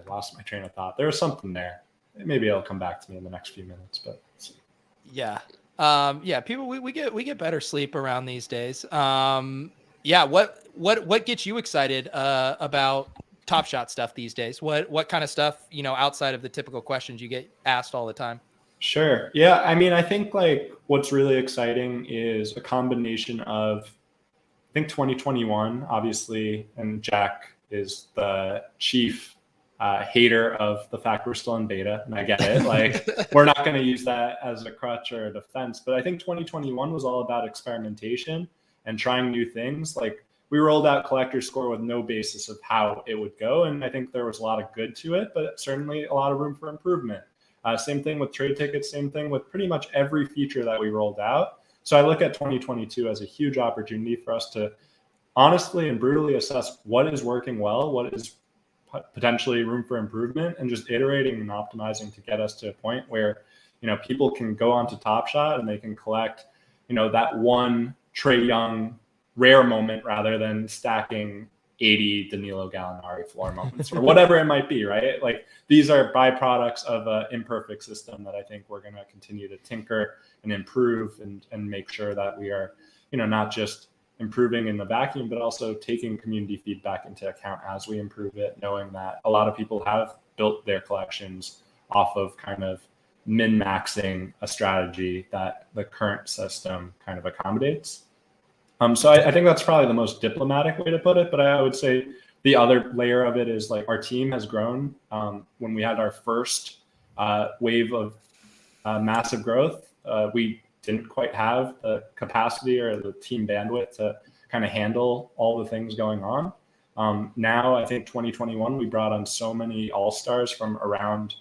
lost my train of thought. There was something there. Maybe it'll come back to me in the next few minutes. But yeah, people we get better sleep around these days. What gets you excited about Top Shot stuff these days? What kind of stuff, outside of the typical questions you get asked all the time? Sure. Yeah. I mean, I think like what's really exciting is a combination of, I think 2021, obviously, and Jack is the chief hater of the fact we're still in beta. And I get it. Like, we're not going to use that as a crutch or a defense, but I think 2021 was all about experimentation and trying new things. Like, we rolled out Collector Score with no basis of how it would go. And I think there was a lot of good to it, but certainly a lot of room for improvement. Same thing with trade tickets, same thing with pretty much every feature that we rolled out. So I look at 2022 as a huge opportunity for us to honestly and brutally assess what is working well, what is potentially room for improvement, and just iterating and optimizing to get us to a point where, people can go onto Top Shot and they can collect, that one Trey Young rare moment rather than stacking 80 Danilo Gallinari floor moments or whatever it might be, right? Like, these are byproducts of an imperfect system that I think we're going to continue to tinker and improve and make sure that we are, not just improving in the vacuum, but also taking community feedback into account as we improve it, knowing that a lot of people have built their collections off of kind of min-maxing a strategy that the current system kind of accommodates. So I think that's probably the most diplomatic way to put it, but I would say the other layer of it is like our team has grown. When we had our first wave of massive growth, we didn't quite have the capacity or the team bandwidth to kind of handle all the things going on. Now, I think 2021, we brought on so many all-stars from around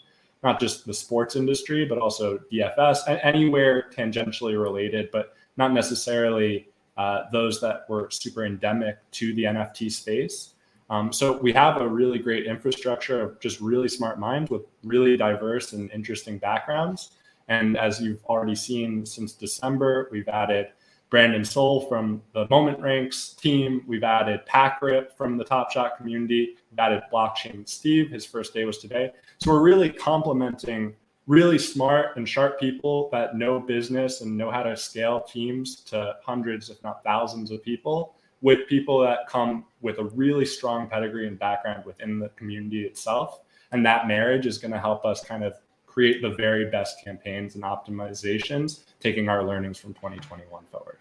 not just the sports industry, but also DFS and anywhere tangentially related, but not necessarily those that were super endemic to the NFT space. So we have a really great infrastructure of just really smart minds with really diverse and interesting backgrounds. And as you've already seen since December, we've added Brandon Soul from the Moment Ranks team. We've added Packrip from the Top Shot community. We've added Blockchain Steve. His first day was today. So we're really complementing really smart and sharp people that know business and know how to scale teams to hundreds, if not thousands of people, with people that come with a really strong pedigree and background within the community itself. And that marriage is going to help us kind of create the very best campaigns and optimizations, taking our learnings from 2021 forward.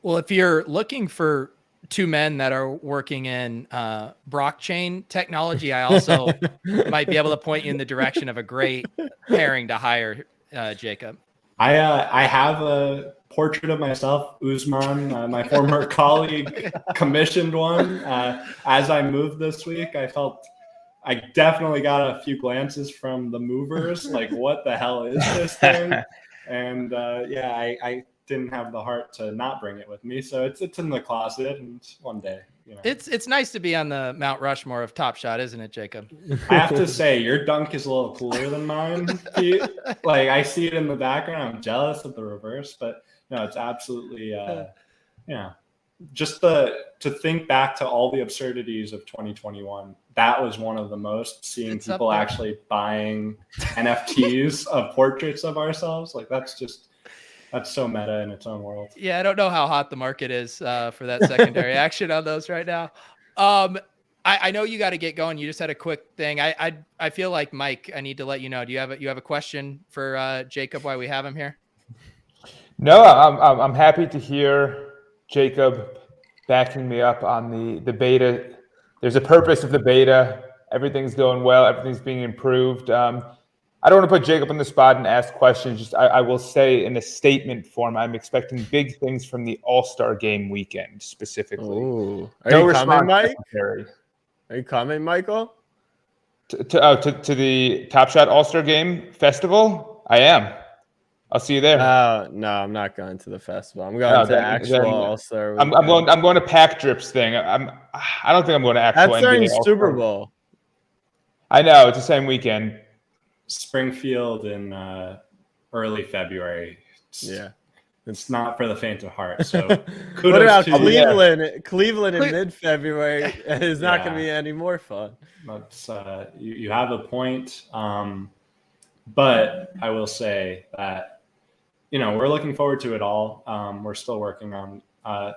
Well, if you're looking for two men that are working in blockchain technology, I also might be able to point you in the direction of a great pairing to hire, Jacob. I have a portrait of myself, Usman, my former colleague, commissioned one. As I moved this week, I definitely got a few glances from the movers, like, what the hell is this thing? And I didn't have the heart to not bring it with me. So it's in the closet, and one day, you know. It's nice to be on the Mount Rushmore of Top Shot, isn't it, Jacob? I have to say, your dunk is a little cooler than mine, Pete. Like, I see it in the background. I'm jealous of the reverse, but no, it's absolutely, just to think back to all the absurdities of 2021. That was one of the most, seeing people actually buying NFTs of portraits of ourselves. Like, that's so meta in its own world. Yeah, I don't know how hot the market is for that secondary action on those right now. I know you got to get going. You just had a quick thing. I feel like, Mike, I need to let you know. Do you have a question for Jacob while we have him here? No, I'm happy to hear Jacob backing me up on the beta. There's a purpose of the beta. Everything's going well. Everything's being improved. I don't want to put Jacob on the spot and ask questions. Just I will say in a statement form, I'm expecting big things from the All-Star Game weekend specifically. Ooh. Are you coming, Mike? Necessary. Are you coming, Michael? To the Top Shot All-Star Game Festival? I am. I'll see you there. No, I'm not going to the festival. I'm going to actual All-Star. I'm going to Pack Drips thing. I don't think I'm going to actual. That's during Super Bowl. I know, it's the same weekend. Springfield in early February. It's not for the faint of heart. So what about Cleveland? Cleveland in mid-February is not going to be any more fun. That's you have a point, but I will say that we're looking forward to it all. We're still working on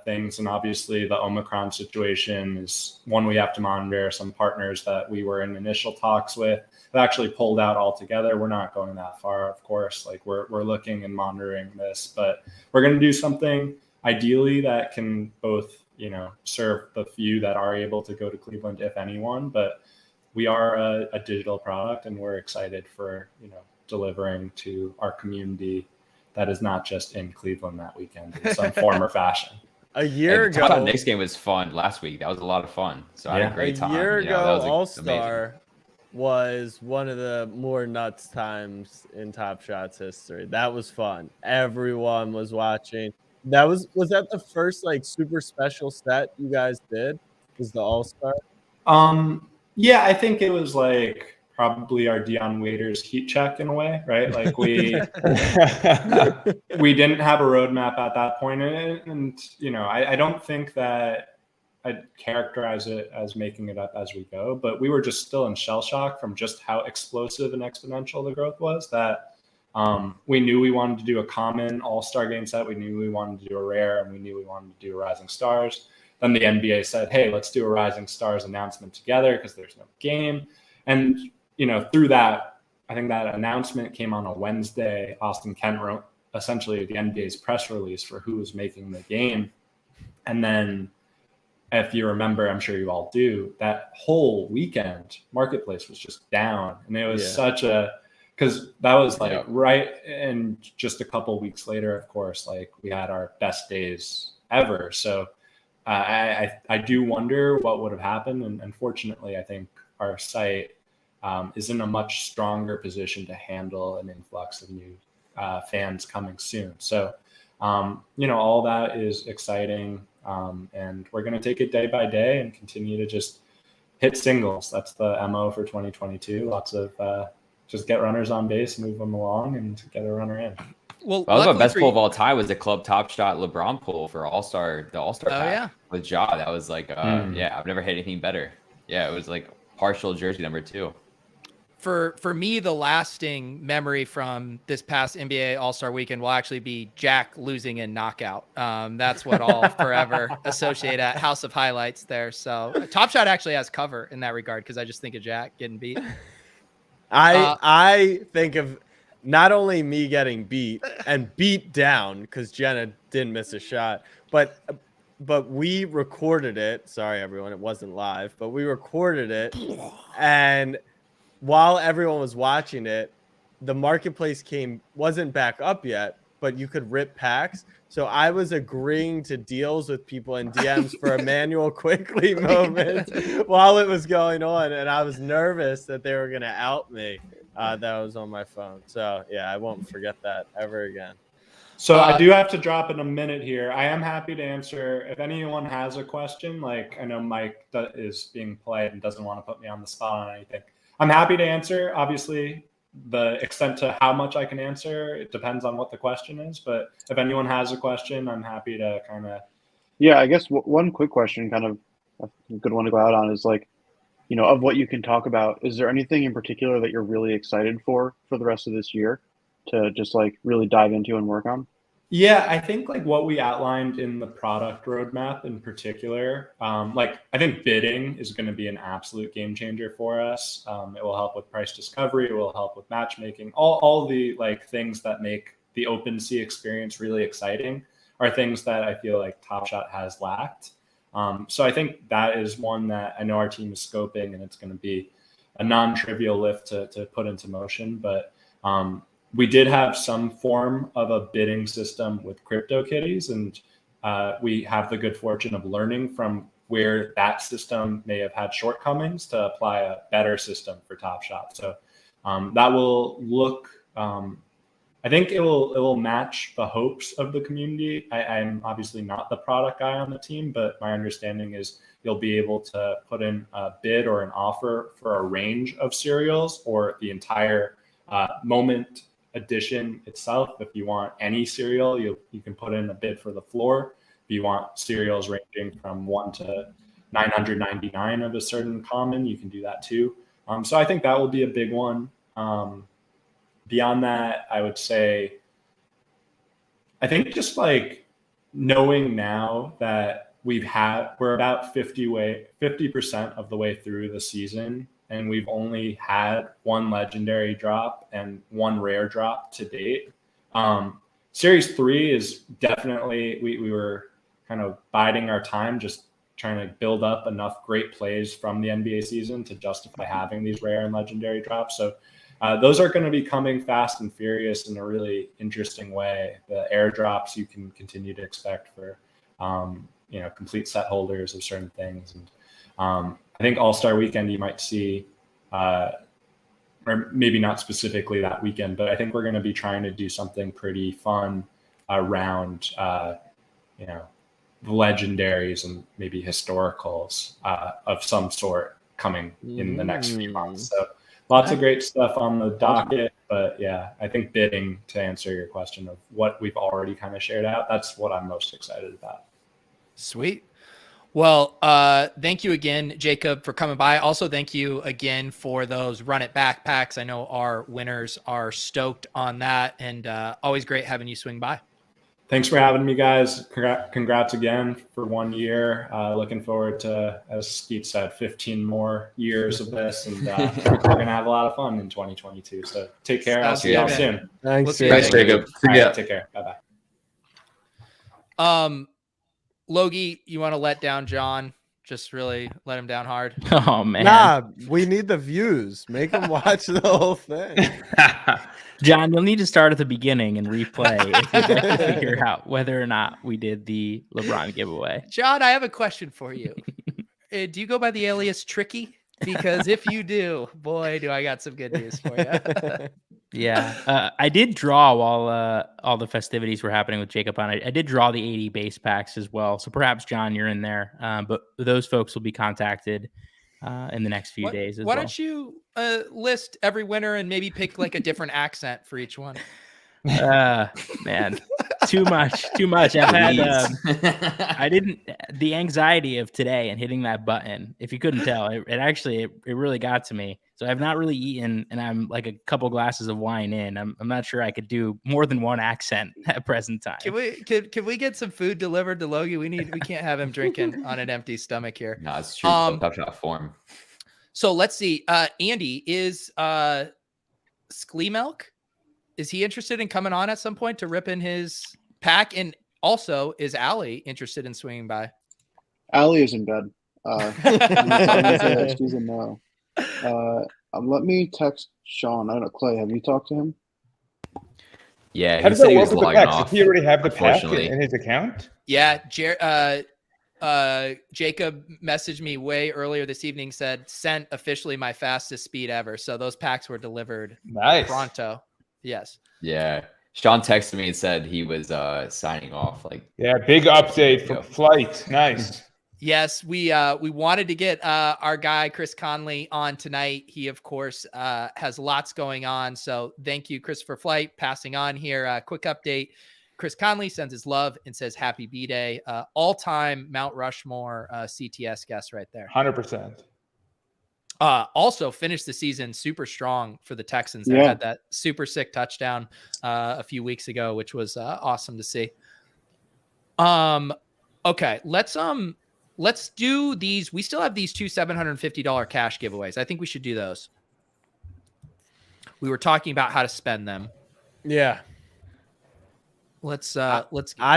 things, and obviously the Omicron situation is one we have to monitor. Some partners that we were in initial talks with have actually pulled out altogether. We're not going that far, of course. Like we're looking and monitoring this, but we're going to do something ideally that can both serve the few that are able to go to Cleveland, if anyone. But we are a digital product, and we're excited for delivering to our community that is not just in Cleveland that weekend in some form or fashion. A year ago, the Knicks game was fun last week. That was a lot of fun. So I had a great time. A year ago, that was All-Star was one of the more nuts times in Top Shot's history. That was fun. Everyone was watching. Was that the first super special set you guys did? Was the All-Star? Yeah, I think it was probably our Dion Waiters heat check in a way, right? Like we didn't have a roadmap at that point, and I don't think that I'd characterize it as making it up as we go, but we were just still in shell shock from just how explosive and exponential the growth was. That we knew we wanted to do a common All-Star Game set, we knew we wanted to do a rare, and we knew we wanted to do a Rising Stars. Then the NBA said, "Hey, let's do a Rising Stars announcement together because there's no game." And through that, I think that announcement came on a Wednesday. Austin Kent wrote essentially the NBA's press release for who was making the game. And then, if you remember, I'm sure you all do, that whole weekend, Marketplace was just down. And it was because that was right. And just a couple weeks later, of course, we had our best days ever. So I do wonder what would have happened. And unfortunately, I think our site is in a much stronger position to handle an influx of new fans coming soon. So, all that is exciting. And we're going to take it day by day and continue to just hit singles. That's the MO for 2022. Lots of just get runners on base, move them along, and get a runner in. Well, that was my best pull of all time. Was the Club Top Shot LeBron pull for the All-Star pack with Ja. That was I've never hit anything better. Yeah, it was partial jersey number 2. For me, the lasting memory from this past NBA All-Star weekend will actually be Jack losing in knockout. That's what I'll forever associate at House of Highlights there. So Top Shot actually has cover in that regard because I just think of Jack getting beat. I think of not only me getting beat and beat down because Jenna didn't miss a shot, but we recorded it. Sorry, everyone, it wasn't live, but we recorded it. And while everyone was watching it, the Marketplace wasn't back up yet, but you could rip packs. So I was agreeing to deals with people in DMs for a Manuel Quickly moment while it was going on. And I was nervous that they were going to out me. That was on my phone. So, yeah, I won't forget that ever again. So I do have to drop in a minute here. I am happy to answer if anyone has a question. Like I know Mike is being polite and doesn't want to put me on the spot on anything. I'm happy to answer. Obviously, the extent to how much I can answer, it depends on what the question is. But if anyone has a question, I'm happy to kind of. Yeah, I guess one quick question, kind of a good one to go out on, is like, of what you can talk about, is there anything in particular that you're really excited for the rest of this year to just like really dive into and work on? Yeah, I think like what we outlined in the product roadmap in particular, like I think bidding is going to be an absolute game changer for us. It will help with price discovery. It will help with matchmaking. All the like things that make the OpenSea experience really exciting are things that I feel like Top Shot has lacked. So I think that is one that I know our team is scoping, and it's going to be a non-trivial lift to put into motion. But we did have some form of a bidding system with CryptoKitties, and we have the good fortune of learning from where that system may have had shortcomings to apply a better system for Top Shot. So that will look, I think it will match the hopes of the community. I'm obviously not the product guy on the team, but my understanding is you'll be able to put in a bid or an offer for a range of cereals or the entire moment edition itself. If you want any cereal, you can put in a bid for the floor. If you want cereals ranging from 1 to 999 of a certain common, you can do that too. So I think that will be a big one. Beyond that, I would say, I think just like knowing now that we're about 50% of the way through the season, and we've only had one legendary drop and one rare drop to date. Series 3 is definitely, we were kind of biding our time, just trying to build up enough great plays from the NBA season to justify having these rare and legendary drops. So those are going to be coming fast and furious in a really interesting way. The airdrops you can continue to expect for, complete set holders of certain things. And I think All-Star Weekend you might see, or maybe not specifically that weekend, but I think we're going to be trying to do something pretty fun around, the legendaries and maybe historicals of some sort coming in the next few months. So lots of great stuff on the docket, but yeah, I think bidding, to answer your question of what we've already kind of shared out, that's what I'm most excited about. Sweet. Well, thank you again, Jacob, for coming by. Also, thank you again for those Run It backpacks. I know our winners are stoked on that, and always great having you swing by. Thanks for having me, guys. Congrats again for 1 year. Looking forward to, as Skeets said, 15 more years of this, and we're going to have a lot of fun in 2022. So take care. I'll see y'all soon. Thanks, Jacob. Right, take care. Bye-bye. Logie, you want to let down John? Just really let him down hard? Oh, man. Nah, we need the views. Make them watch the whole thing. John, you'll need to start at the beginning and replay if you'd like to figure out whether or not we did the LeBron giveaway. John, I have a question for you. Do you go by the alias Tricky? Because if you do, boy, do I got some good news for you. Yeah, I did draw while all the festivities were happening with Jacob on it. I did draw the 80 base packs as well. So perhaps, John, you're in there. But those folks will be contacted in the next few days as well. Why don't you list every winner and maybe pick like a different accent for each one? Man, too much. I've had the anxiety of today and hitting that button. If you couldn't tell, it really got to me. So I've not really eaten, and I'm like a couple glasses of wine in. I'm not sure I could do more than one accent at present time. Can we get some food delivered to Logie? We can't have him drinking on an empty stomach here. No, it's true. Top Shot form. So let's see. Andy, is Skleemelk, is he interested in coming on at some point to rip in his pack? And also, is Allie interested in swinging by? Allie is in bed. She's a no. Let me text Sean. I don't know, Clay, have you talked to him? Yeah, how does that work with the packs? Does he already have the pack in his account? Yeah, Jacob messaged me way earlier this evening, said, sent officially my fastest speed ever. So those packs were delivered nice pronto. Yes. Yeah. Sean texted me and said he was signing off. Like, yeah, big update for flight. Nice. Yes, we wanted to get our guy Chris Conley on tonight. He, of course, has lots going on. So thank you, Christopher Flight, passing on here. Quick update. Chris Conley sends his love and says happy Bday. All-time Mount Rushmore CTS guest right there. 100%. Also finished the season super strong for the Texans. They had that super sick touchdown a few weeks ago, which was awesome to see. Okay, let's do these. We still have these two $750 cash giveaways. I think we should do those. We were talking about how to spend them. Yeah. Let's I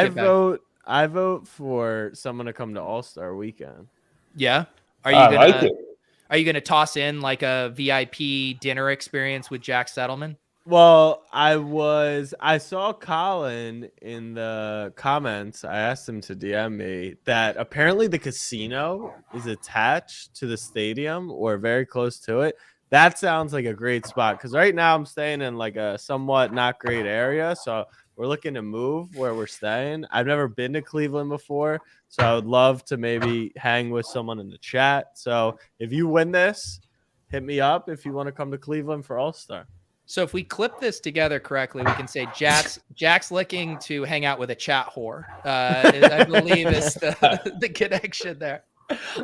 vote for someone to come to All-Star Weekend. Yeah. Are you gonna toss in like a VIP dinner experience with Jack Settleman? Well, I saw Colin in the comments. I asked him to DM me that apparently the casino is attached to the stadium or very close to it. That sounds like a great spot because right now I'm staying in like a somewhat not great area. So we're looking to move where we're staying. I've never been to Cleveland before, so I would love to maybe hang with someone in the chat. So if you win this, hit me up if you want to come to Cleveland for All-Star. So if we clip this together correctly, we can say Jack's looking to hang out with a chat whore. I believe is the connection there.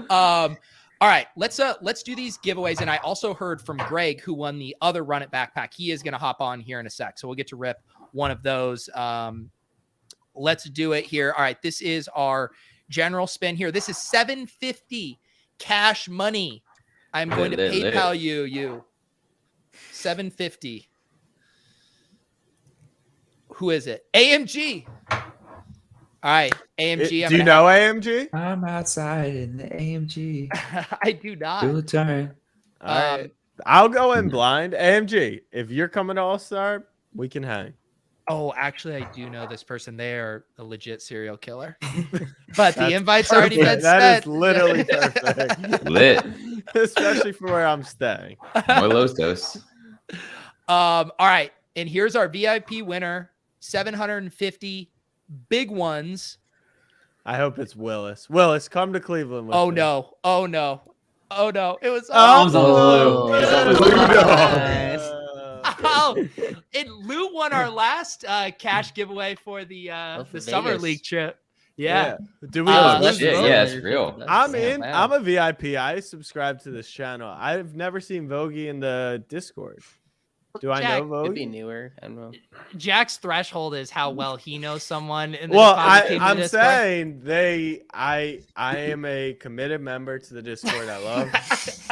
All right, let's do these giveaways. And I also heard from Greg, who won the other Run It backpack. He is going to hop on here in a sec, so we'll get to rip one of those. Let's do it here. All right, this is our general spin here. This is $750 cash money. I'm going to PayPal you. $750. Who is it? AMG. All right, AMG. Do you know AMG? I'm outside in the AMG. I do not. Do a turn. All right. I'll go in blind. AMG, if you're coming to All-Star, we can hang. Oh, actually, I do know this person. They are a legit serial killer. But the invite's already been sent. That is literally perfect. Lit. Especially for where I'm staying. Muy Los Dos. All right. And here's our VIP winner. 750 big ones. I hope it's Willis. Willis, come to Cleveland with me. No. Oh, no. It was and Lou won our last cash giveaway for the summer league trip. Yeah. Do we? Yeah, it's real. I'm in. Wow. I'm a VIP. I subscribe to this channel. I've never seen Vogie in the Discord. Do I know Vogie? Could be newer. I don't know. Jack's threshold is how well he knows someone. In the I'm saying I am a committed member to the Discord. I love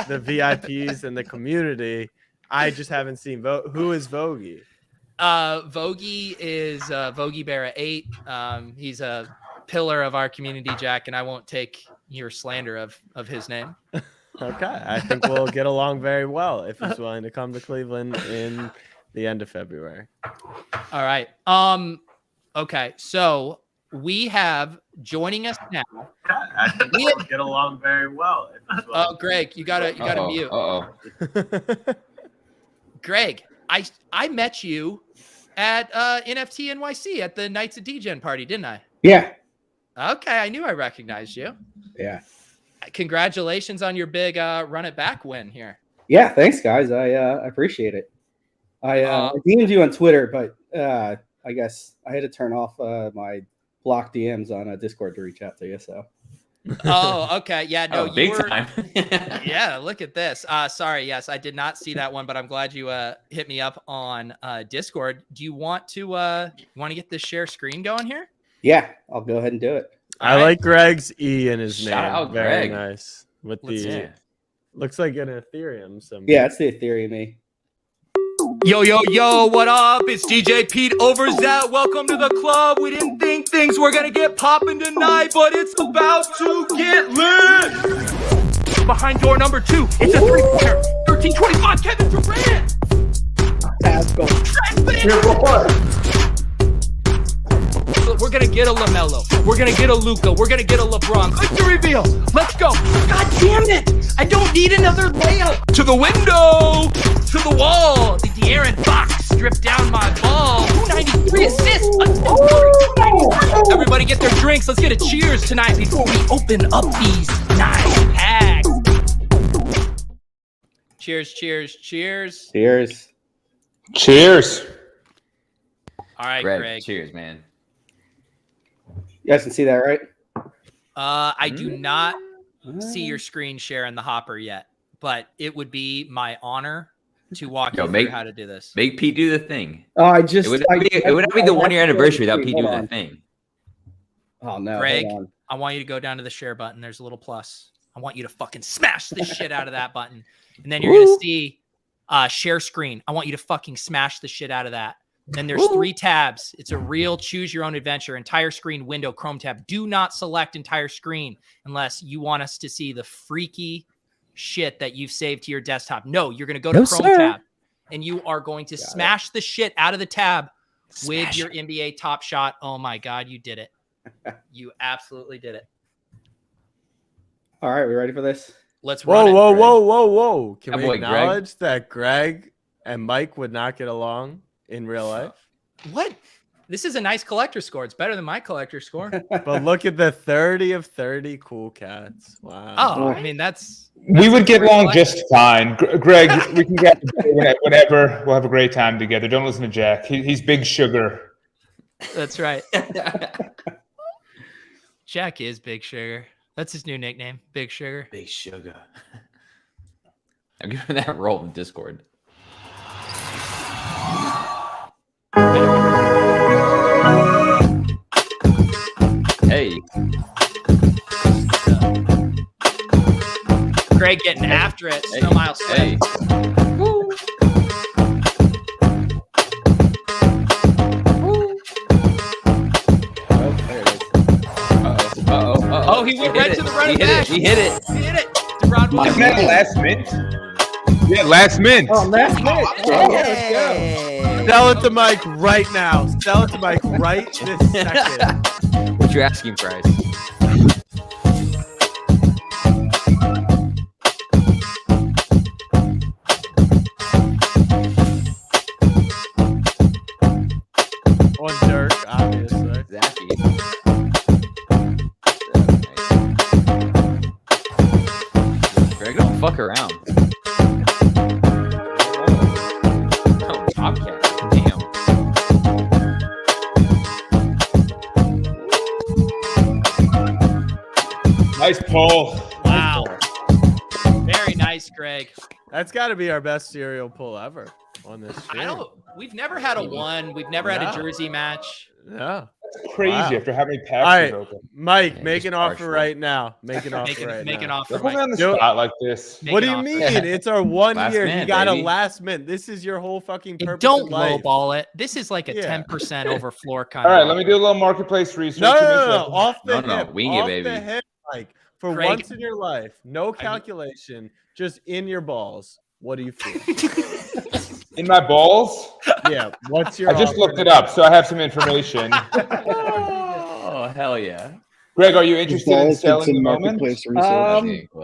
the VIPs and the community. I just haven't seen who is Vogie. Vogie is Vogie Bear 8. He's a pillar of our community, Jack, and I won't take your slander of his name. Okay, I think we'll get along very well if he's willing to come to Cleveland in the end of February. All right. Okay, so we have joining us now. I think we'll get along very well if he's willing. Oh, Greg, you gotta mute. Greg, I met you at NFT NYC at the Knights of Degen party, didn't I? Yeah. Okay, I knew I recognized you. Yeah. Congratulations on your big Run It Back win here. Yeah, thanks, guys. I appreciate it. I DM'd you on Twitter, but I guess I had to turn off my blocked DMs on Discord to reach out to you. So. Oh, okay. Yeah, no, you big time. Yeah, look at this. Sorry, yes, I did not see that one, but I'm glad you hit me up on Discord. Do you want to get this share screen going here? Yeah, I'll go ahead and do it. I like Greg's E in his name. Out, very Greg. nice. With looks like an Ethereum symbol. Yeah, it's the Ethereum E. Yo, what up? It's DJ Pete Overzat. Welcome to the club. We didn't think things were going to get popping tonight, but it's about to get lit. Behind door number 2, it's a 3-pointer. 13-25, Kevin Durant. Let's go. We're going to get a LaMelo. We're going to get a Luka. We're going to get a LeBron. Click the reveal. Let's go. God damn it. I don't need another layup. To the window. To the wall. The De'Aaron Fox stripped down my ball. 293 3 assists. Let's go. Everybody get their drinks. Let's get a cheers tonight before we open up these nice packs. Cheers, cheers, cheers. Cheers. Cheers. All right, Greg. Cheers, man. You guys can see that, right? I do not see your screen share in the hopper yet, but it would be my honor to walk you through how to do this. Make Pete do the thing. Oh, I just. It would not be the 1 year anniversary without Pete doing the thing. Oh, no. Greg, I want you to go down to the share button. There's a little plus. I want you to fucking smash the shit out of that button. And then you're going to see share screen. I want you to fucking smash the shit out of that. Then there's 3 tabs. It's a real choose your own adventure, entire screen, window, Chrome tab. Do not select entire screen unless you want us to see the freaky shit that you've saved to your desktop. No, you're going to go to Chrome tab and you are going to smash the shit out of the tab with your NBA Top Shot. Oh my God, you did it. You absolutely did it. All right, we ready for this? Let's run it. Whoa. Can we boy, acknowledge that Greg and Mike would not get along in real life? What? This is a nice collector score. It's better than my collector score. But look at the 30 of 30 cool cats. Wow. Oh, I mean, that's We would get along just fine. Greg, we can get whenever. We'll have a great time together. Don't listen to Jack. He's big sugar. That's right. Jack is Big Sugar. That's his new nickname, Big Sugar. Big Sugar. I'm giving that roll in Discord. Hey. Greg getting after it. Snow Mile Slim. Oh, he went right to the running back. He hit it. He hit it. DeRon Isn't that last mint? Yeah, last mint. Oh, last mint. Let's go. Sell it to Mike right now. Sell it to Mike right this second. What's your asking price? On Dirk, obviously. Zappy. Greg, don't fuck around. Oh, Bobcat. Damn. Nice pull. Wow. Very nice, Greg. That's got to be our best serial pull ever on this stream. We've never had a 1. We've never had a jersey match. Yeah. That's crazy after how many packs All right, open. Mike, make an offer right now. Make an offer right now. Make an offer. Don't put me on the spot like this. What do you mean? It's our 1 Last year. minute, you got baby. a last mint. This is your whole fucking purpose. Don't in life. lowball it. This is like a 10% over floor kind All of. right, let me do a little marketplace research. No. Off the No, hip. wing it, Off baby. the hip, Mike. For Greg, once in your life, no calculation, just in your balls. What do you feel? In my balls? Yeah. What's your? I just offer? looked it up, so I have some information. Oh, hell yeah. Greg, are you interested in selling the moment?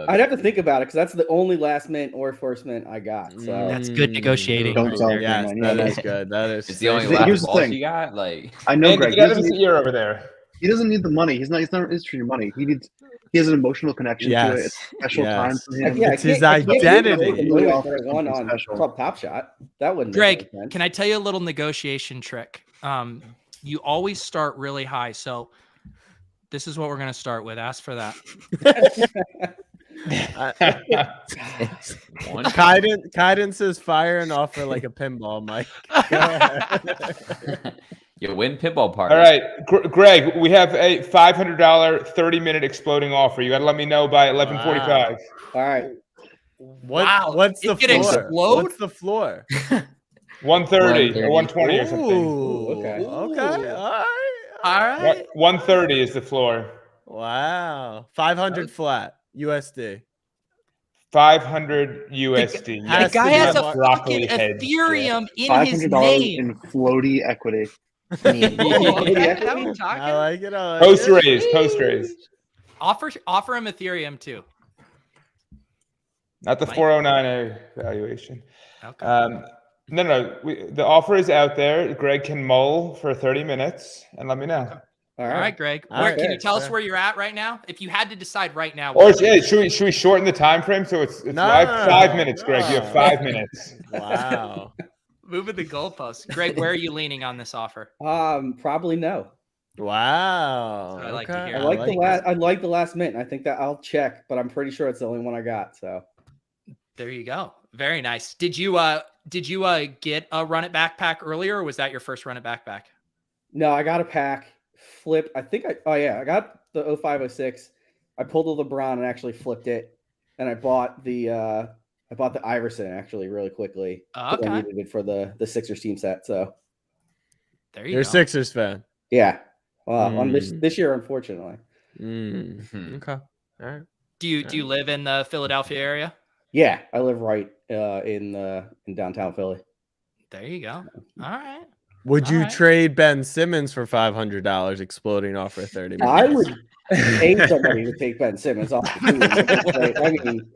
I'd have to think about it because that's the only last mint or first mint I got. So That's good negotiating. Don't sell it, Yes, man. that is good. That is. It's the only Here's last the balls thing. you got. Like, I know, Andy, Greg. get out of his ear over there. He doesn't need the money. He's not interested in your money. He has an emotional connection to it. It's a special time for him. Yeah, it's his identity. One on Club Top Shot. That wouldn't. Greg, can I tell you a little negotiation trick? You always start really high. So this is what we're going to start with. Ask for that. Cadence says fire and offer like a pinball, Mike. Go ahead. you win pinball party. All right, Greg, we have a $500 30-minute exploding offer. You got to let me know by 11:45. All right. What's the It could floor? explode? What's the floor? 130 or 120 or something. Ooh, okay. Okay. All right. 130 is the floor. Wow. 500 flat USD. 500 USD. The guy has a fucking Ethereum in his $500 name. in floaty equity. I like it. Post raise. Offer him Ethereum too. Not the 409A valuation. Okay. No. The offer is out there. Greg can mull for 30 minutes and let me know. All right, Greg. Can you tell us where you're at right now? If you had to decide right now. Or should we shorten the time frame so it's live? 5 minutes, Greg. You have 5 minutes. Wow. Moving the goalposts. Greg, where are you leaning on this offer? Probably no. Wow. I like to hear. I like the last mint. I think that I'll check, but I'm pretty sure it's the only one I got. So there you go. Very nice. Did you get a run it backpack earlier, or was that your first run it backpack? No, I got a pack. Flip. I got the 0506. I pulled the LeBron and actually flipped it, and I bought the Iverson actually really quickly. Okay. I needed it for the Sixers team set. So there you You're a go. Sixers fan. Yeah. On this year, unfortunately. Okay. All right. Do you live in the Philadelphia area? Yeah, I live right in downtown Philly. There you go. All right. Would you trade Ben Simmons for $500 exploding offer 30 minutes? I would pay somebody to take Ben Simmons off the team. I mean,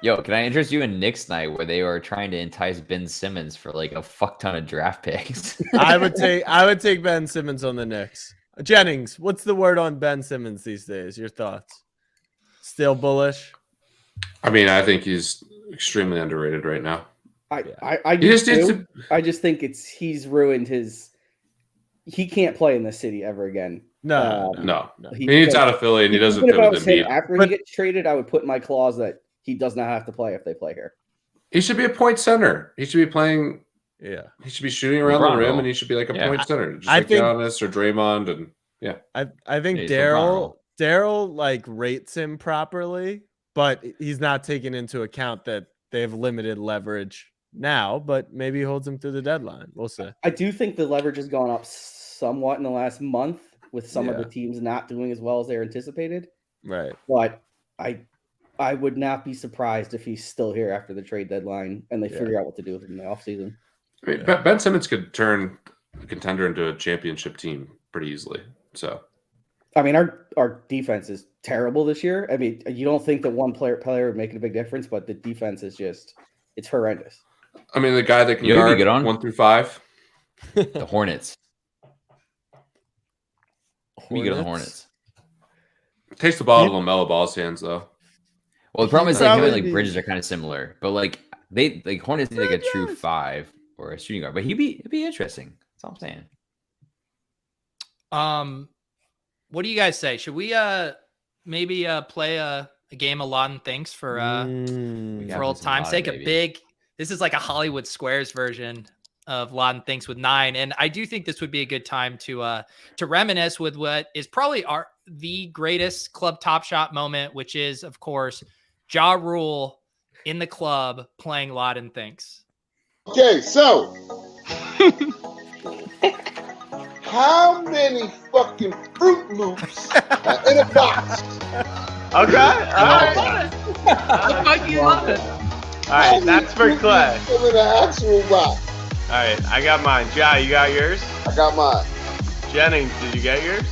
Yo, can I interest you in Knicks night where they were trying to entice Ben Simmons for like a fuck ton of draft picks? I would take Ben Simmons on the Knicks. Jennings, what's the word on Ben Simmons these days? Your thoughts? Still bullish? I mean, I think he's extremely underrated right now. I just think he's ruined his. He can't play in this city ever again. No. He needs out of Philly, and he doesn't fit with the beat. After he gets traded, I would put in my clause that he does not have to play if they play here. He should be a point center. He should be playing. Yeah. He should be shooting around the rim, and he should be like a point center, just like Giannis or Draymond, and yeah. I think Daryl like rates him properly, but he's not taking into account that they have limited leverage now, but maybe he holds him through the deadline. We'll see. I do think the leverage has gone up somewhat in the last month with some of the teams not doing as well as they anticipated. Right. But I would not be surprised if he's still here after the trade deadline and they figure out what to do with him in the offseason. I mean, Ben Simmons could turn a contender into a championship team pretty easily. So, I mean, our defense is terrible this year. I mean, you don't think that one player would make a big difference, but the defense is it's horrendous. I mean, the guy that can guard get on 1 through 5. The Hornets. You get on the Hornets. Takes the ball to LaMelo Ball's hands, though. Well, the problem is like him and like Bridges are kind of similar, but like Hornets need like a true 5 or a shooting guard. But it'd be interesting. That's all I'm saying. What do you guys say? Should we maybe play a game of Lodden Thinks for old time's sake? This is like a Hollywood Squares version of Lodden Thinks with 9, and I do think this would be a good time to reminisce with what is probably the greatest club Top Shot moment, which is of course Ja Rule in the club playing Lodden Thinks. Okay, so how many fucking Fruit Loops are in a box? Okay, all right. All right, that's for Clay. In an actual box. All right, I got mine. Ja, you got yours? I got mine. Jennings, did you get yours?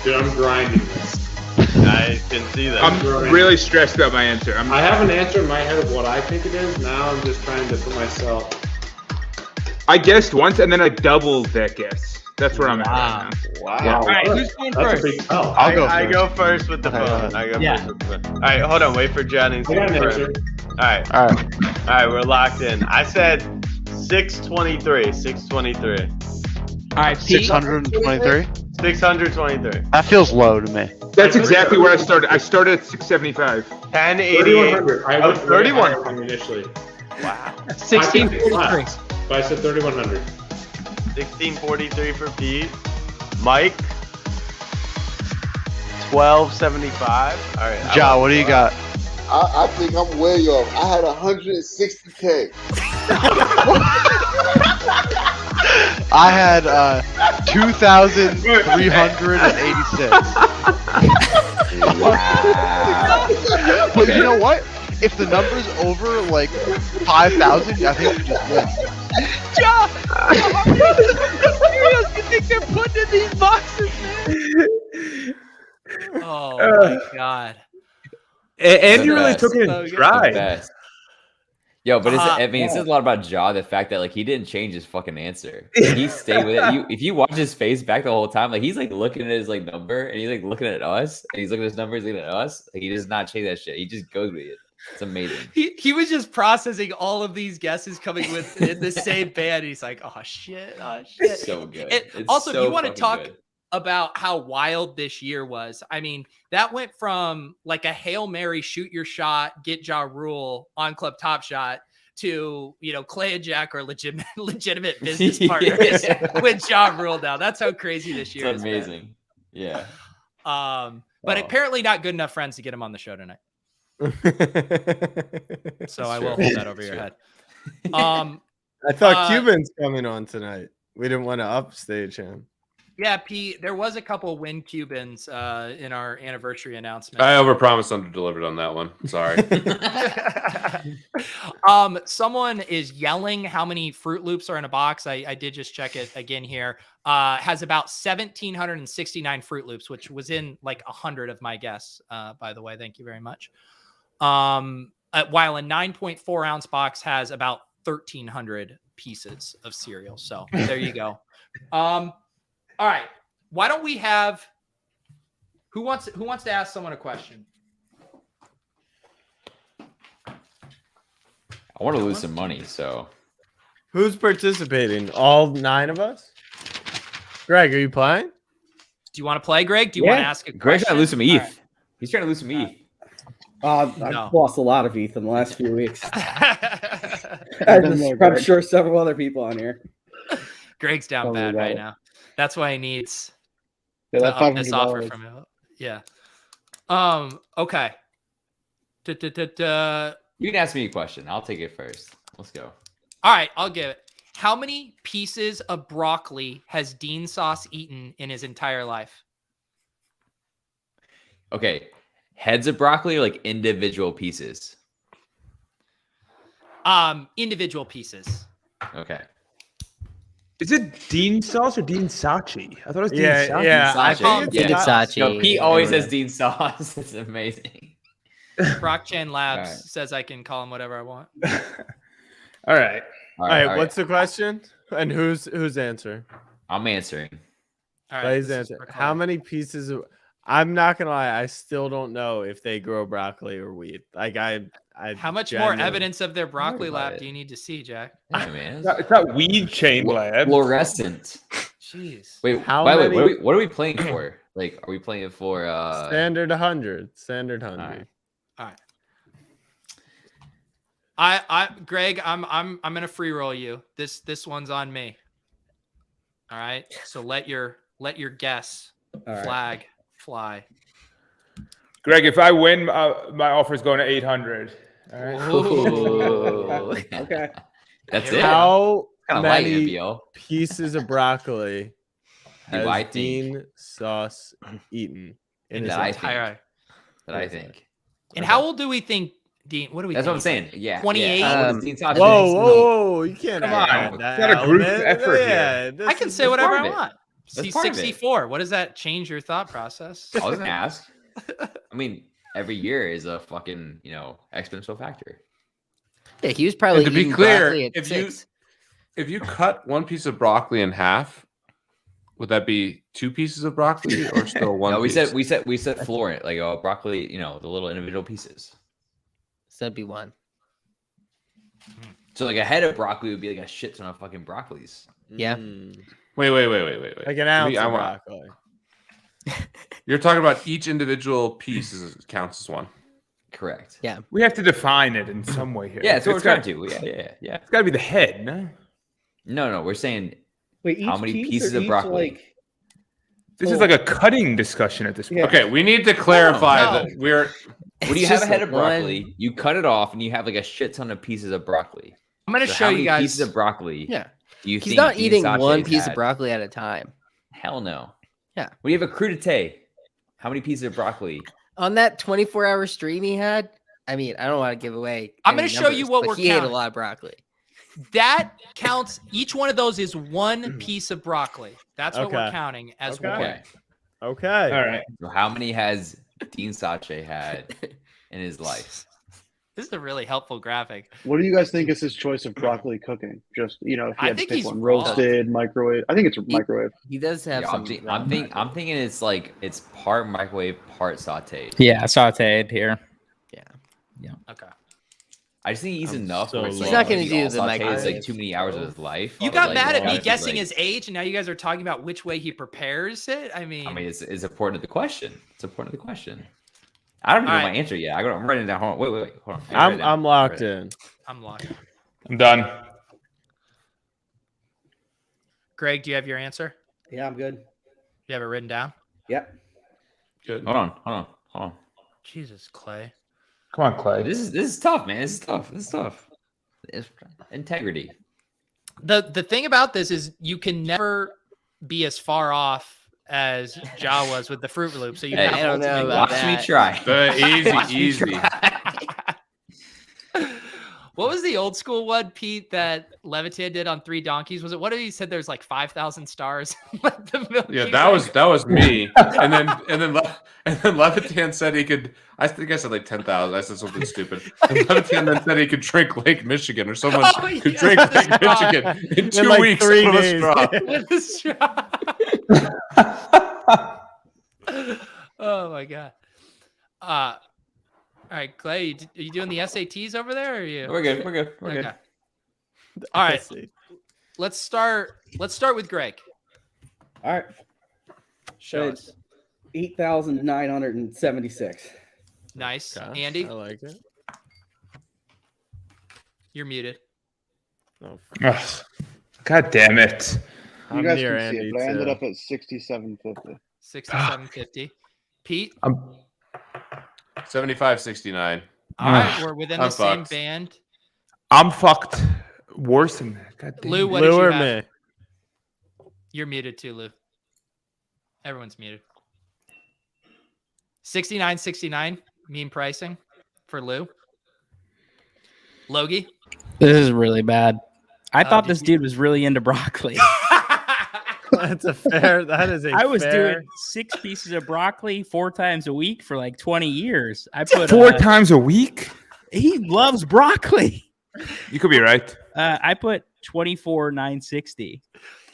Dude, I'm grinding this. I can see that. I'm really stressed about my answer. I have an answer in my head of what I think it is. Now I'm just trying to put myself. I guessed once, and then I doubled that guess. That's where I'm at right now. Wow. All right, who's going first? I go first with the phone. I go first with the phone. All right, hold on. Wait for Jennings. All right, we're locked in. I said 623. 623. All right, Pete. 623. 623. That feels low to me. That's exactly where I started. I started at 675. 1088. I went 31 initially. Wow. 1643. But I said 3100. 1643 for Pete. Mike. 1275. All right. Ja, what do you got? I think I'm way off. I had 160K. I had 2,386. Wow. But you know what? If the number's over like 5,000, I think we just win. Ja, how many cereals do you think they're putting in these boxes, man? Oh my god. And you really took it in stride. Yo, but I mean, it says a lot about Ja, the fact that like he didn't change his fucking answer. Like, he stayed with it. If you watch his face back the whole time, like he's like looking at his like number and he's like looking at us and he's looking at his numbers, looking at us. Like he does not change that shit. He just goes with it. It's amazing. He was just processing all of these guesses coming with in the same band. He's like, oh shit. It's so good. Also, so you want to fucking talk good. about how wild this year was. I mean, that went from like a Hail Mary, shoot your shot, get Ja Rule on Club Top Shot to, you know, Clay and Jack are legitimate business partners with Ja Rule now. That's how crazy this year It's has been. amazing. Yeah. But apparently not good enough friends to get him on the show tonight. So I will hold that over your head. I thought Cuban's coming on tonight. We didn't want to upstage him. Yeah, P, there was a couple win Cubans in our anniversary announcement. I overpromised, under-delivered on that one. Sorry. Someone is yelling how many Fruit Loops are in a box. I did just check it again here. Has about 1,769 Fruit Loops, which was in like 100 of my guess, by the way. Thank you very much. While a 9.4 ounce box has about 1,300 pieces of cereal. So there you go. All right. Why don't we have who wants to ask someone a question? I want to lose some money, so Who's participating? All 9 of us? Greg, are you playing? Do you want to play, Greg? Do you want to ask a question? Greg's trying to lose some ETH. Right. He's trying to lose some ETH. I've lost a lot of ETH in the last few weeks. I'm sure several other people on here. Greg's down bad right now. That's why he needs that this offer $500. from him. Yeah. Okay. You can ask me a question. I'll take it first. Let's go. All right, I'll give it. How many pieces of broccoli has Dean Sauce eaten in his entire life? Okay. Heads of broccoli or like individual pieces? Individual pieces. Okay. Is it Dean Sauce or Dean Sachi? I thought it was Dean Yeah, Sachi. yeah. I think Dean Sachi. No, Pete always says Dean Sauce. It's amazing. Rockchan Labs All right. says I can call him whatever I want. All right. All right, what's the question? And who's answering? I'm answering. All right. Please this is answer. for How Colin. many pieces of I'm not gonna lie, I still don't know if they grow broccoli or wheat. Like I How much more genuinely- evidence of their broccoli about lab it. do you need to see, Jack? Yeah, man. It's not Weed Chain Lab. Fluorescent. Jeez. Wait, How by the many- way, what are we playing for? Like, are we playing for Standard 100. Standard 100. All right. Greg, I'm gonna free roll you. This one's on me. All right. So let your guess flag fly. Greg, if I win, my offer is going to 800. All right. Ooh. Okay. That's it. How Kinda light, many NBL. pieces of broccoli has I think? Dean Sauce eaten in his That I entire- think. That I think. And how old do we think Dean? What do we? That's think? what I'm saying. Yeah. 28? Yeah. Dean Sauce Whoa, is- whoa, you can't Come add on. that It's not a group element. effort here. Yeah, this I can is- say that's whatever part I of it. want. That's He's part of it. 64. What does that change your thought process? I was gonna ask. I mean, every year is a fucking, exponential factor. Yeah, he was probably And to be eating clear, broccoli at if 6. you cut one piece of broccoli in half, would that be 2 pieces of broccoli or still one? No, we piece? said floor it, like broccoli, the little individual pieces. So that'd be 1. So like a head of broccoli would be like a shit ton of fucking broccolis. Yeah. Wait. Like an ounce I of want- broccoli. You're talking about each individual piece counts as one. Correct. Yeah. We have to define it in some way here. Yeah, that's what we're It's trying got- to do. Yeah. It's got to be the head, no? No, we're saying Wait, how each many piece pieces or of each, broccoli? like- This is like a cutting discussion at this point. Yeah. Okay, we need to clarify No. that we're. When you It's have a just head like of broccoli, you cut it off and you have like a shit ton of pieces of broccoli. I'm gonna So show how you many guys. pieces of broccoli. Yeah. Do you He's think not Dean eating Sachet's one piece had? of broccoli at a time. Hell no. Yeah. When you have a crudité, how many pieces of broccoli? On that 24-hour stream he had, I mean, I don't want to give away. I'm any gonna show you numbers, what but we're he ate a counting. lot of broccoli. That counts. Each one of those is one piece of broccoli. That's what we're Okay. counting as Okay. one. Okay. Okay. All right. So how many has Dean Sache had in his life? This is a really helpful graphic. What do you guys think is his choice of broccoli cooking? Just if you I had to think pick he's one, raw. roasted, microwave. I think it's microwave. He does have some. I'm thinking it's like it's part microwave, part sauteed. Yeah, sauteed here. Yeah. Okay. I just think he's enough. so Where it's He's like, not gonna all do the sauteed, microwave. It's like too many hours of his life. You But, got like, mad at me obviously, guessing like- his age, and now you guys are talking about which way he prepares it. I mean, it's important to the question. It's important to the question. I don't even know All my right. answer yet. I'm writing it down. Hold on. Wait. Hold on. I'm locked in. I'm locked. I'm done. Greg, do you have your answer? Yeah, I'm good. You have it written down? Yep. Good. Hold on. Jesus, Clay. Come on, Clay. This is tough, man. This is tough. It's integrity. The thing about this is you can never be as far off as Ja was with the Fruit Loop. So you Hey, have I don't know ultimate about guess. Watch me try. Easy. What was the old school one, Pete, that Levitan did on 3 Donkeys? Was it what did he said? There's like 5,000 stars. Yeah, that was me. and then Levitan said he could. I think I said like 10,000. I said something stupid. And Levitan then said he could drink Lake Michigan, or someone could drink Lake Michigan in 2 like weeks 3 with a days. straw. With a straw. Oh my god. All right, Clay, are you doing the SATs over there? Or are you? We're good. We're good. All right. Let's start with Greg. All right. Show us. 8,976. Nice. Andy, I like it. you're muted. Oh, Ugh. God damn it. You I'm guys near can see Andy it, but I ended too. up at 67.50. 67.50. Pete. 75.69. All right, we're within the I'm same fucked. band. I'm fucked. Worse than that. God damn. Lou, what Lou did you or have? me? You're muted too, Lou. Everyone's muted. 69.69 mean pricing for Lou. Logie. This is really bad. I thought did this dude was really into broccoli. That's a fair. That is a. I was fair, doing 6 pieces of broccoli 4 times a week for like 20 years. I put 4 times a week? He loves broccoli. You could be right. I put 24,960.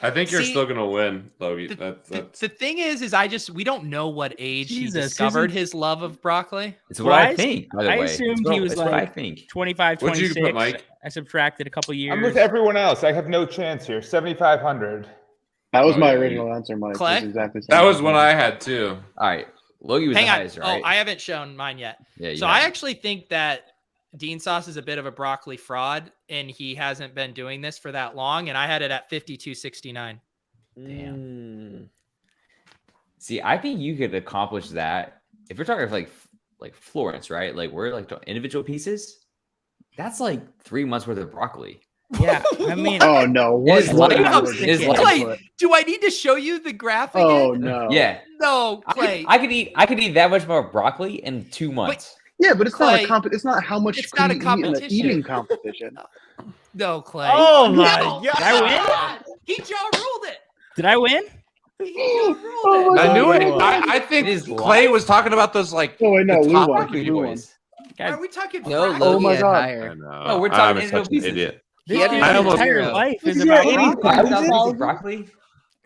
I think you're See, still gonna win, Logie. That's The thing is we don't know what age he Jesus, discovered isn't- his love of broccoli. It's what I think. By the I way, assumed It's he was what I like think. 25, What'd you 26. put, Mike? I subtracted a couple years. I'm with everyone else. I have no chance here. 7,500. That was Oh, my yeah, original answer, Mike. Clay? It was exactly the that same. was what I had too. All right. Logie was Hang the on. highest, right? Oh, I haven't shown mine yet. Yeah, you So I haven't. actually think that Dean Sauce is a bit of a broccoli fraud, and he hasn't been doing this for that long. And I had it at 52.69. Damn. See, I think you could accomplish that if you're talking like Florence, right? Like we're like individual pieces. That's like 3 months worth of broccoli. Yeah, I mean, Oh no! It is What light. number It did is you light. put? Clay, do I need to show you the graphic? Oh again? no! Yeah. No, Clay. I could eat that much more broccoli in 2 months. Yeah, but it's not Clay, a it's not how much it's can not a you eat in an competition. eating competition. No, Clay. Oh my No. god! did I win? He jaw ruled it. Did I win? He jaw ruled Oh it. my I knew it. Oh. I think It is Clay light. was talking about those like Oh wait, no, the Lou top won. broccoli Lou won. boys. Are God, we talking? No, fraction? Oh Logie my had God. higher. No, we're I'm talking such an individual pieces. idiot. this Yeah, dude's I almost- entire life is Yeah, about 80,000. broccoli. 85 broccoli.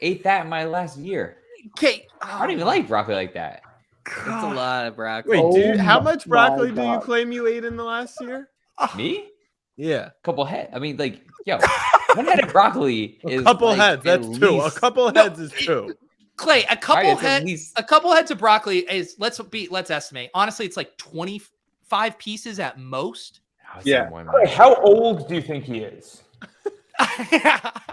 Ate that in my last year. Okay. I don't even like broccoli like that. That's a lot of broccoli. Wait, Oh how my much broccoli do you God. claim you ate in the last year? Me? Yeah, Couple head. I mean, like, yo, one head of broccoli a is couple like heads. at That's 2. A least- couple heads is 2. Clay, a couple it's at least- a couple heads of broccoli is let's estimate. Honestly, it's like 25 pieces at most. Oh, it's Yeah. not one, Clay, man. how old do you think he is?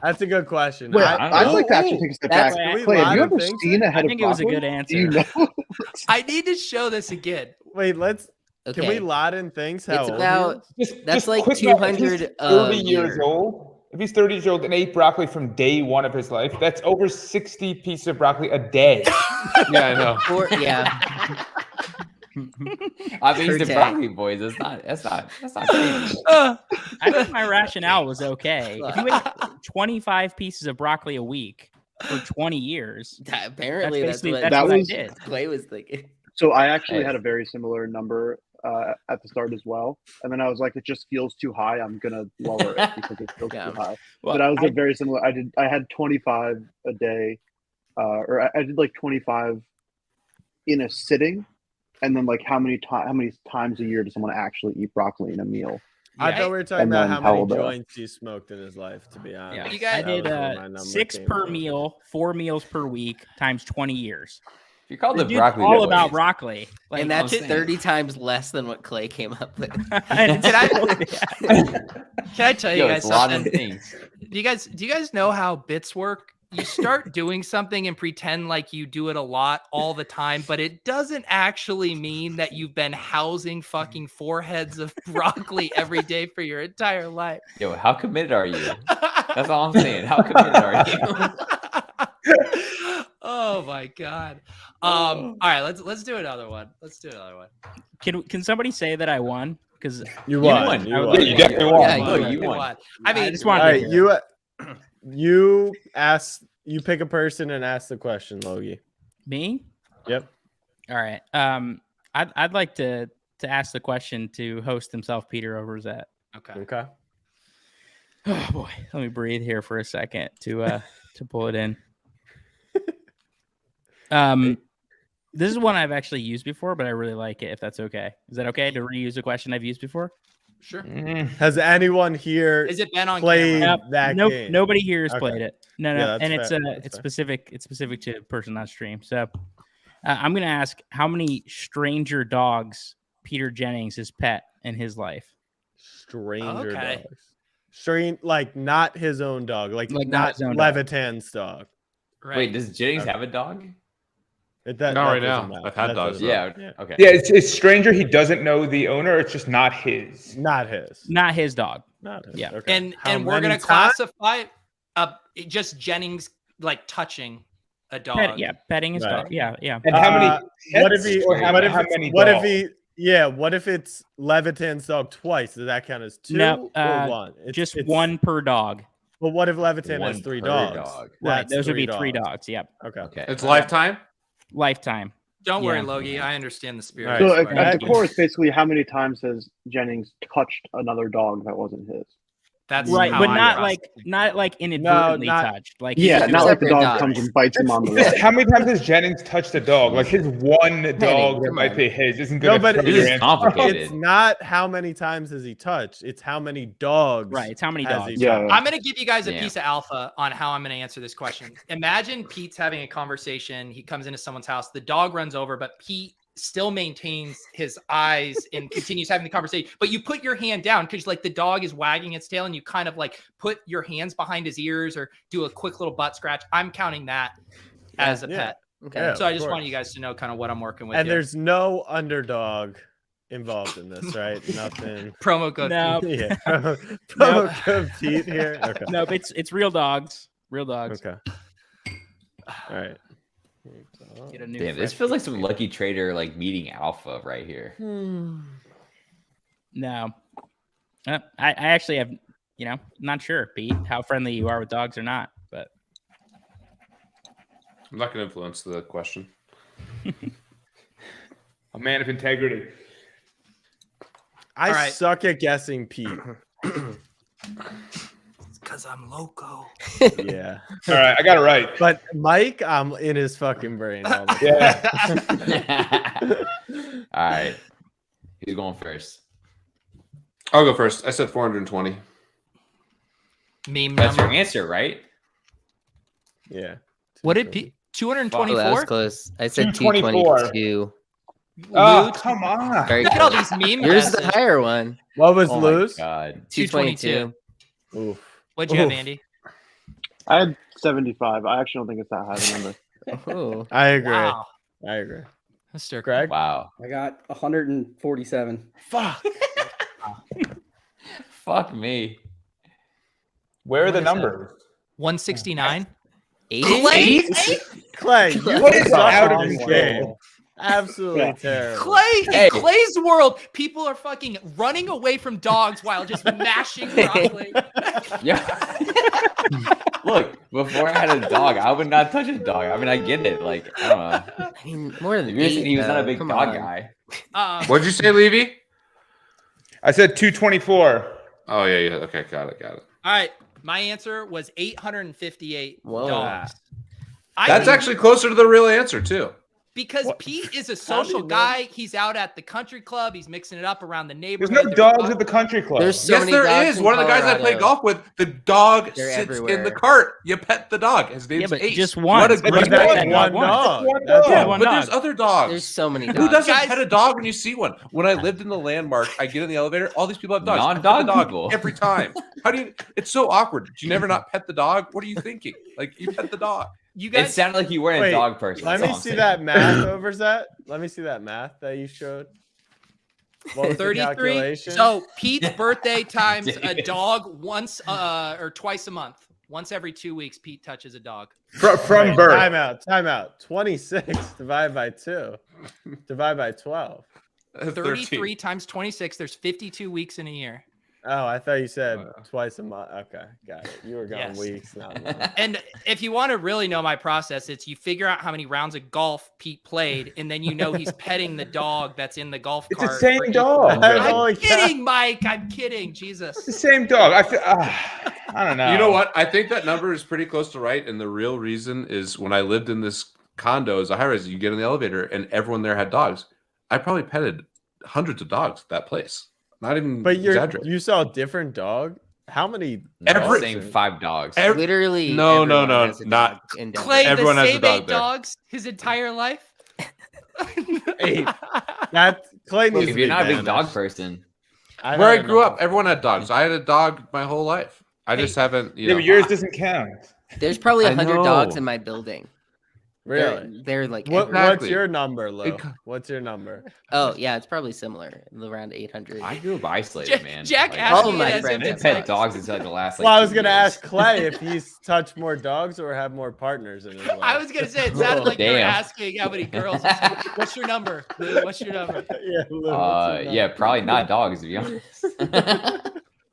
That's a good question. Wait, I- I'd like to actually take a step back. That's- Can we Clay, have lie you to ever things? seen a head I think of it was a broccoli? good Do you answer. know? I need to show this again. Wait, let's. Okay. Can we Lodden Thinks how It's old he about is? that's like quick math, if 200 he's a 30 years year. old. If he's 30 years old and ate broccoli from day one of his life, that's over 60 pieces of broccoli a day. Yeah, I know. Yeah. I mean, Per the day. broccoli boys. That's not crazy. I think my rationale was okay. If you ate 25 pieces of broccoli a week for 20 years, Apparently, that's basically- what that's That what was- I did. Clay was thinking. So I actually Hey. had a very similar number at the start as well. And then I was like, it just feels too high. I'm gonna lower it because it feels too high. Well, but I was very similar. I had 25 a day, or I did like 25 in a sitting, and then like how many times a year does someone actually eat broccoli in a meal? I thought we were talking And about then how many how the- joints he smoked in his life, to be honest. I That did was where my number 6 came per from. meal, 4 meals per week times 20 years. You called The the dude's broccoli all boys. about broccoli. Like, And that's I'm saying. 30 times less than what Clay came up with. Can I tell you Yo, guys it's Lodden something? Thinks. Do you guys know how bits work? You start doing something and pretend like you do it a lot all the time, but it doesn't actually mean that you've been housing fucking 4 heads of broccoli every day for your entire life. Yo, how committed are you? That's all I'm saying. How committed are you? Oh my god. All right, let's do another one. Can somebody say that I won? Because You won. You won. won. You definitely won. Yeah, you won. I mean, I just wanted All to right, hear it. you pick a person and ask the question, Logie. Me? Yep. All right. I'd like to ask the question to host himself, Peter Overzet. Okay. Oh boy, let me breathe here for a second to pull it in. This is one I've actually used before, but I really like it. If that's okay, is that okay to reuse a question I've used before? Sure. Has anyone here Is it been on played camera? that Nope, game? nobody here has Okay. played it. No, Yeah, that's and fair. it's That's it's fair. specific. It's specific to a person on stream. So I'm gonna ask how many stranger dogs Peter Jennings has pet in his life. Stranger Okay. dogs. Like not his own dog. Like not not his own dog. Levitan's dog. Right. Wait, does Jennings have a dog? That Not right doesn't now. matter. I've had That dogs, doesn't Yeah. matter. Okay. Yeah, it's stranger. He doesn't know the owner. It's just not his. Not his. Not his dog. Not his. Yeah. Okay. And How we're many gonna times? classify just Jennings like touching a dog. Petting his Right. dog. Yeah. And how many? What if he? pets or how What if many it's? What if it's Levitan's dog twice? Does that count as 2 No, or 1? just one per dog. But what if Levitan One has 3 per dogs? dog. Right. That's Those would be 3 dogs. dogs. Yep. Okay. Okay. It's lifetime. Lifetime. Don't worry, Yeah. Logie. I understand the spirit. Right. So It's fine. at the core, it's basically how many times has Jennings touched another dog that wasn't his? That's Right, how but I not like inadvertently not- touched. Like Yeah, not like the separate dog dogs. comes and bites him on the leg. How many times has Jennings touched a dog? Like his one dog that come might on. be his isn't No, going but to This your is answer. complicated. It's not how many times has he touched. It's how many dogs. Right. It's how many has he dogs. Yeah. touched. I'm going to give you guys a Yeah. piece of alpha on how I'm going to answer this question. Imagine Pete's having a conversation. He comes into someone's house. The dog runs over, but Pete still maintains his eyes and continues having the conversation. But you put your hand down because like the dog is wagging its tail and you kind of like put your hands behind his ears or do a quick little butt scratch. I'm counting that as a Yeah. pet. Okay. Yeah, So I of just course. want you guys to know kind of what I'm working with. And here. there's no underdog involved in this, right? Nothing. promo code. No. Yeah. Promo code Pete here. Okay. No, but it's real dogs. Real dogs. Okay. All right. Get a new Damn, this fresh feels like some lucky trader like meeting alpha right here. No. I actually have, not sure, Pete, how friendly you are with dogs or not, but I'm not going to influence the question. A man of integrity. I All right. suck at guessing Pete. Because I'm loco. Yeah. All right, I got it right. But Mike, I'm in his fucking brain. All the time. All right. Who's going first? I'll go first. I said 420. Meme That's your number. answer, right? Yeah. What did Pete? Oh, that was 224? close. I said 224. 222. Oh, come on. Very Look at all close. these meme Yours the guesses. higher one. What was Oh my Lou's? God. 222. Oof. What'd you have, Oof. Andy? I had 75. I actually don't think it's that high of a number. Oh. I agree. Wow. I agree. That's Stir Greg? Wow. I got 147. Fuck. Fuck me. Where are What the is that? numbers? 169. Eight? Clay, you What is suck out of on this this game? game. Absolutely terrible. Clay, Hey. in Clay's world, people are fucking running away from dogs while just mashing broccoli. Yeah. Look, before I had a dog, I would not touch a dog. I mean, I get it. Like, I don't know. I mean, more than You're saying he was not a 8, big come dog on. guy. What'd you say, Levy? I said 224. Oh yeah. Okay, got it. All right, my answer was 858 Whoa. dogs. That's actually closer to the real answer too. Because Pete is a social guy. He's out at the country club. He's mixing it up around the There's neighborhood. no dogs at the country club. There's so Yes, many there dogs is. in One of the guys I play Colorado. golf with, the dog They're sits in everywhere. the cart. You pet the dog. His name's but Ace. just What one. a But great that's dog. one dog. Yeah, one but dog. there's other dogs. There's so many dogs. Who doesn't Guys- pet a dog when you see one? When I lived in the Landmark, I get in the elevator. All these people have dogs. I pet Non-dog the dog people. every time. How do you? It's so awkward. Do you never not pet the dog? What are you thinking? Like you pet the dog. You It guys, sounded like you weren't Wait, a dog person. Let that's me all I'm see saying. that math over that. Let me see that math that you showed. What was the 33. calculation? So Pete's birthday times a dog once or twice a month. Once every 2 weeks, Pete touches a dog. From birth. Time out. 26 divided by 2. Divide by 12. 33 times 26. There's 52 weeks in a year. Oh, I thought you said twice a month. Okay, got it. You were going Yes. weeks, not months. And if you want to really know my process, it's you figure out how many rounds of golf Pete played, and then you know he's petting the dog that's in the golf It's the cart. same for each dog. round. Oh, I'm yeah. kidding, Mike. I'm kidding. Jesus. It's the same dog. I feel. I don't know. You know what? I think that number is pretty close to right. And the real reason is when I lived in this condo as a high rise, you get in the elevator and everyone there had dogs. I probably petted hundreds of dogs at that place. Not even But exaggerating. you saw a different dog? How many? Every- Same 5 dogs. Literally. No, everyone has a not dog in Denver. Clay, Everyone the has a same dog 8 there. dogs his entire life. Eight. That Clay needs If to you're be not a big banished. dog person, Where I grew up, everyone had dogs. I had a dog my whole life. I just haven't, Yeah, but yours doesn't count. There's probably I 100 know. dogs in my building. Really? They're like What's Exactly. your number, Lo? What's your number? Oh yeah, it's probably similar, around 800. I grew up isolated, man. Jack Like, asked Oh me my it as friend. if I it's pet like, dogs until like the last. Like, Well, I was 2 gonna years. ask Clay if he's touched more dogs or have more partners in his life. I was gonna say it sounded like you were Damn. asking how many girls. What's your number? Lou? What's your number? Yeah, Lou, what's your Yeah, number? probably not dogs to be honest.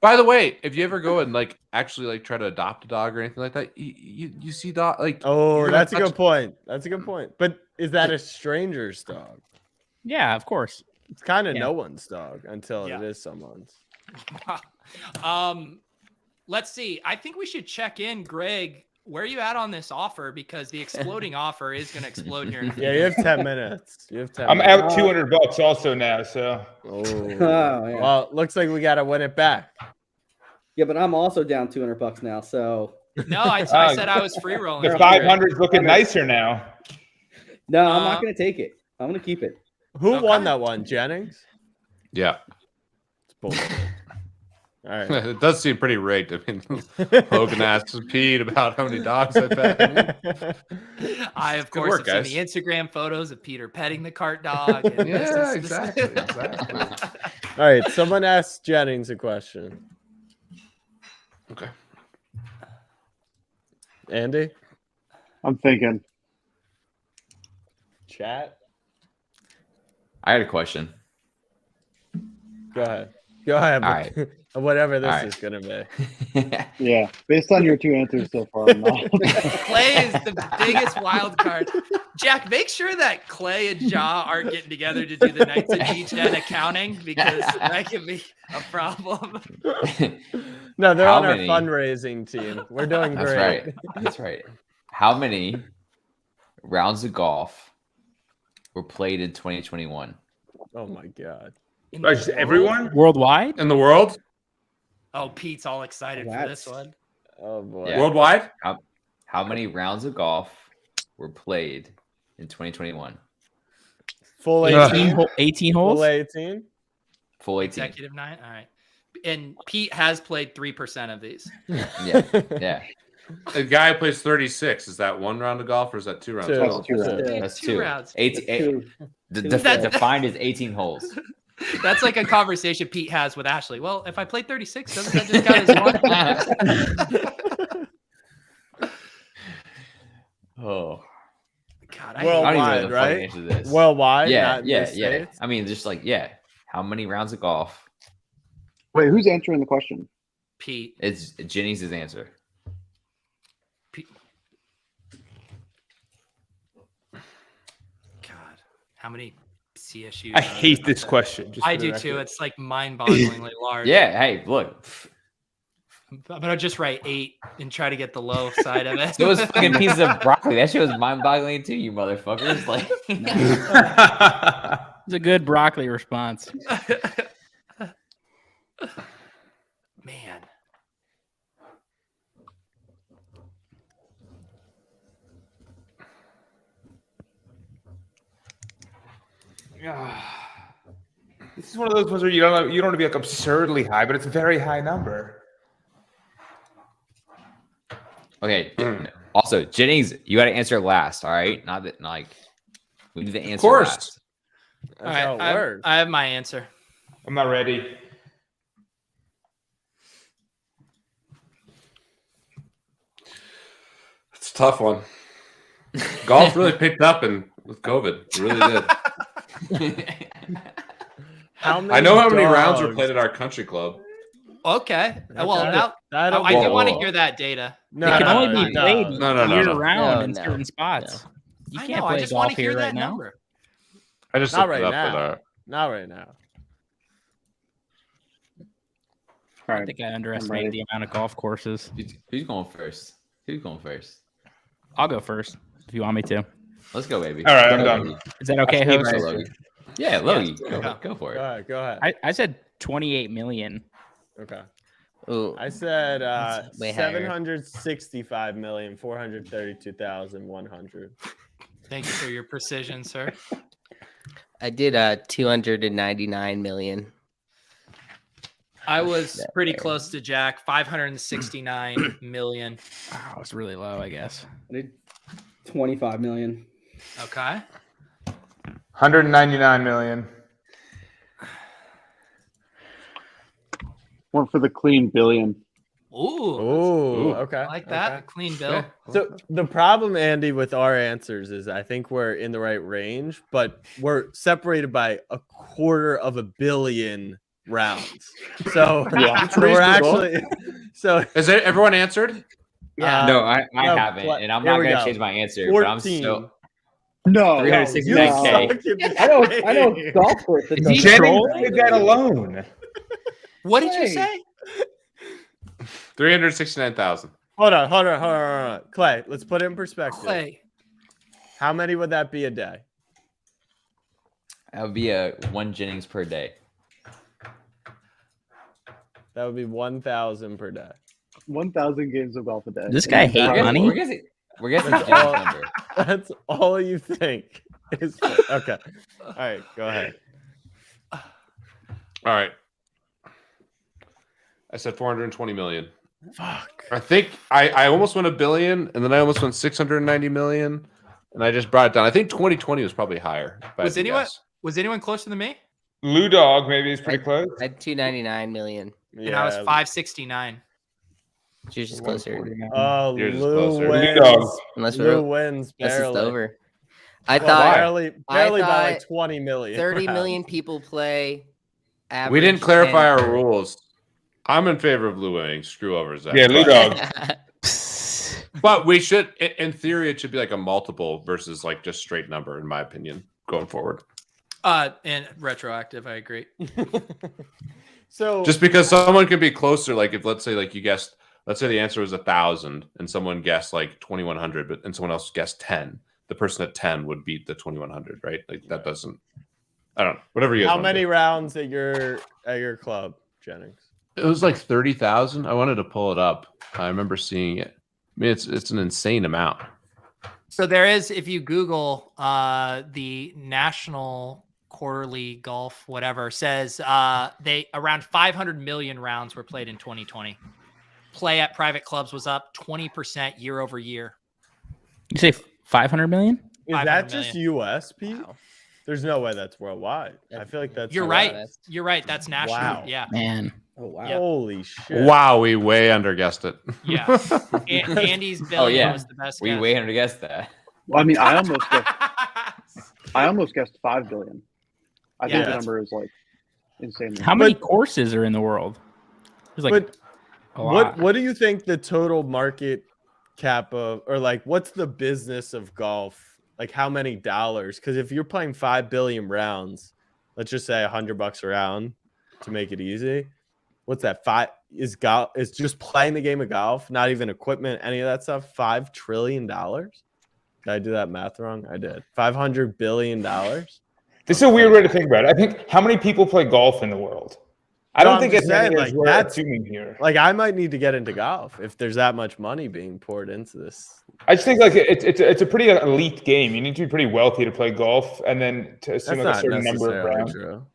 By the way, if you ever go and like actually like try to adopt a dog or anything like that, you see dog like Oh, you're that's a not good point. That's a good point. But is that a stranger's dog? Yeah, of course. It's kind of Yeah. no one's dog until Yeah. it is someone's. Let's see. I think we should check in, Greg. Where are you at on this offer? Because the exploding offer is going to explode here. In a few Yeah, you minutes. have 10 minutes. You have 10 I'm minutes. out $200 also now. So Oh, yeah. well, looks like we got to win it back. Yeah, but I'm also down $200 now. So No, I said I was free rolling. the 500's looking nicer now. no, I'm not going to take it. I'm going to keep it. Who won that one? Jennings? Yeah. It's bullshit. All right. It does seem pretty rigged. I mean, Logan asks Pete about how many dogs I pet. I, of Good course, work, have guys. seen the Instagram photos of Peter petting the cart dog. And Yeah, this- exactly. All right. Someone asked Jennings a question. Okay. Andy? I'm thinking. Chat? I had a question. Go ahead. Go ahead. All right. Whatever this All right. is going to be. Yeah, based on your 2 answers so far, I'm not. Clay is the biggest wild card. Jack, make sure that Clay and Ja aren't getting together to do the Knights of G10 accounting because that can be a problem. No, they're How on many? our fundraising team. We're doing That's great. right. That's right. How many rounds of golf were played in 2021? Oh my god. Just everyone? Worldwide? In the world? Oh, Pete's all excited for this one. Oh boy. Yeah. Worldwide? How many rounds of golf were played in 2021? Full 18, 18. 18 holes? Full 18. Full 18. Executive 9. All right. And Pete has played 3% of these. Yeah. Yeah. A guy who plays 36. Is that 1 round of golf or is that 2 rounds? Two. of golf? That's 2 rounds. Yeah, That's 2 two. rounds. 18. That's- Defined as 18 holes. That's like a conversation Pete has with Ashley. Well, if I played 36, doesn't that just count as one? Oh. God, I don't even know Worldwide, the fucking right? answer to this. Worldwide, Yeah, not in yeah, the yeah. States? I mean, just like, yeah. How many rounds of golf? Wait, who's answering the question? Pete. It's Jennings' answer. God, how many CSUs? I hate this question. Just I for the do too. record. It's like mind-bogglingly large. Yeah, hey, look. I'm gonna just write 8 and try to get the low side of it. It was fucking pieces of broccoli. That shit was mind-boggling too, you motherfuckers. Like, It's a good broccoli response. Man. This is one of those ones where you don't want to be like absurdly high, but it's a very high number. okay. Also, Jennings, you got to answer last. All right, not that like we need to answer. Of course. Last. All right, I have my answer. I'm not ready. It's a tough one. Golf really picked up with COVID. It really did. I know how many rounds were played at our country club. Okay. Well, now That'll I do want to whoa. hear that data. No, it can only be played No. year-round in certain spots. You I can't know, I play just want golf to hear here that right now. number. I just Not looked right it up now. with our. Not right now. I think I underestimated the amount of golf courses. Who's going first? Who's going first? I'll go first if you want me to. Let's go, baby. All right, I'm Go, done. baby. Is that okay, Let's host? go, Logie. Yeah, Logie. Yeah. Go for Go it. ahead. Go ahead. I said 28 million. Okay. Ooh, I said That's way higher. 765,432,100. Thank you for your precision, sir. I did 299 million. I was pretty close to Jack. 569 million. Oh, it's really low, I guess. I did 25 million. Okay. 199 million. One for the clean billion. Ooh. Okay. I like that. Okay. Clean bill. So the problem, Andy, with our answers is I think we're in the right range, but we're separated by 250 million rounds. So we're actually. So is it everyone answered? Yeah. No, I haven't, and I'm not gonna change my answer. 14. But I'm still No, 369K. I know golf course. That does Jennings did that alone. What did you say? 369,000. Hold on. Clay, let's put it in perspective. Clay. How many would that be a day? That would be one Jennings per day. That would be 1,000 per day. 1,000 games of golf a day. This guy hates money. We're guessing That's Jennings' all, number. that's all you think. Okay. All right, go ahead. All right. I said 420 million. Fuck. I think I almost went $1 billion, and then I almost went 690 million, and I just brought it down. I think 2020 was probably higher. Was anyone closer than me? Lou Dog maybe is pretty close. I had 299 million. And I was 569. You're just closer. Oh, You're just Lou closer. wins. Unless Lou wins Unless it's barely. over. I Well, thought barely I by like thought 20 million. 30 rounds. million people play. We didn't average clarify 10 our rules. I'm in favor of Lou winning. Screw over Zach. Yeah, Lou Dog. But we should, in theory, it should be like a multiple versus like just straight number, in my opinion, going forward. And retroactive, I agree. So Just because someone could be closer, like if let's say like you guessed, let's say the answer was 1,000 and someone guessed like 2,100, and someone else guessed 10. The person at 10 would beat the 2,100, right? Like that doesn't. I don't know. Whatever you guys. how wanna many do. rounds at your club, Jennings? It was like 30,000. I wanted to pull it up. I remember seeing it. I mean, it's an insane amount. So there is, if you Google the National Quarterly Golf, whatever, says they around 500 million rounds were played in 2020. Play at private clubs was up 20% year over year. You say 500 million? Is 500 that just million. US, Pete? There's no way that's worldwide. I feel like that's. You're US. right. You're right. That's national. Wow. Yeah. Man. Oh wow. Yeah. Holy shit. Wow, we way underguessed it. Yeah. Andy's billion was the best. We guess. way under guessed that. Well, I mean, I almost guessed 5 billion. I think the number is like insane. How many courses are in the world? There's like a lot. What do you think the total market cap of, or like what's the business of golf? Like how many dollars? Because if you're playing 5 billion rounds, let's just say $100 a round to make it easy. What's that? Is just playing the game of golf, not even equipment, any of that stuff, $5 trillion? Did I do that math wrong? I did. $500 billion. This is a weird way to think about it. I think how many people play golf in the world? I don't think it's like that's assuming here. Like I might need to get into golf if there's that much money being poured into this. I just think like it's a pretty elite game. You need to be pretty wealthy to play golf, and then to assume like a certain number of rounds. True.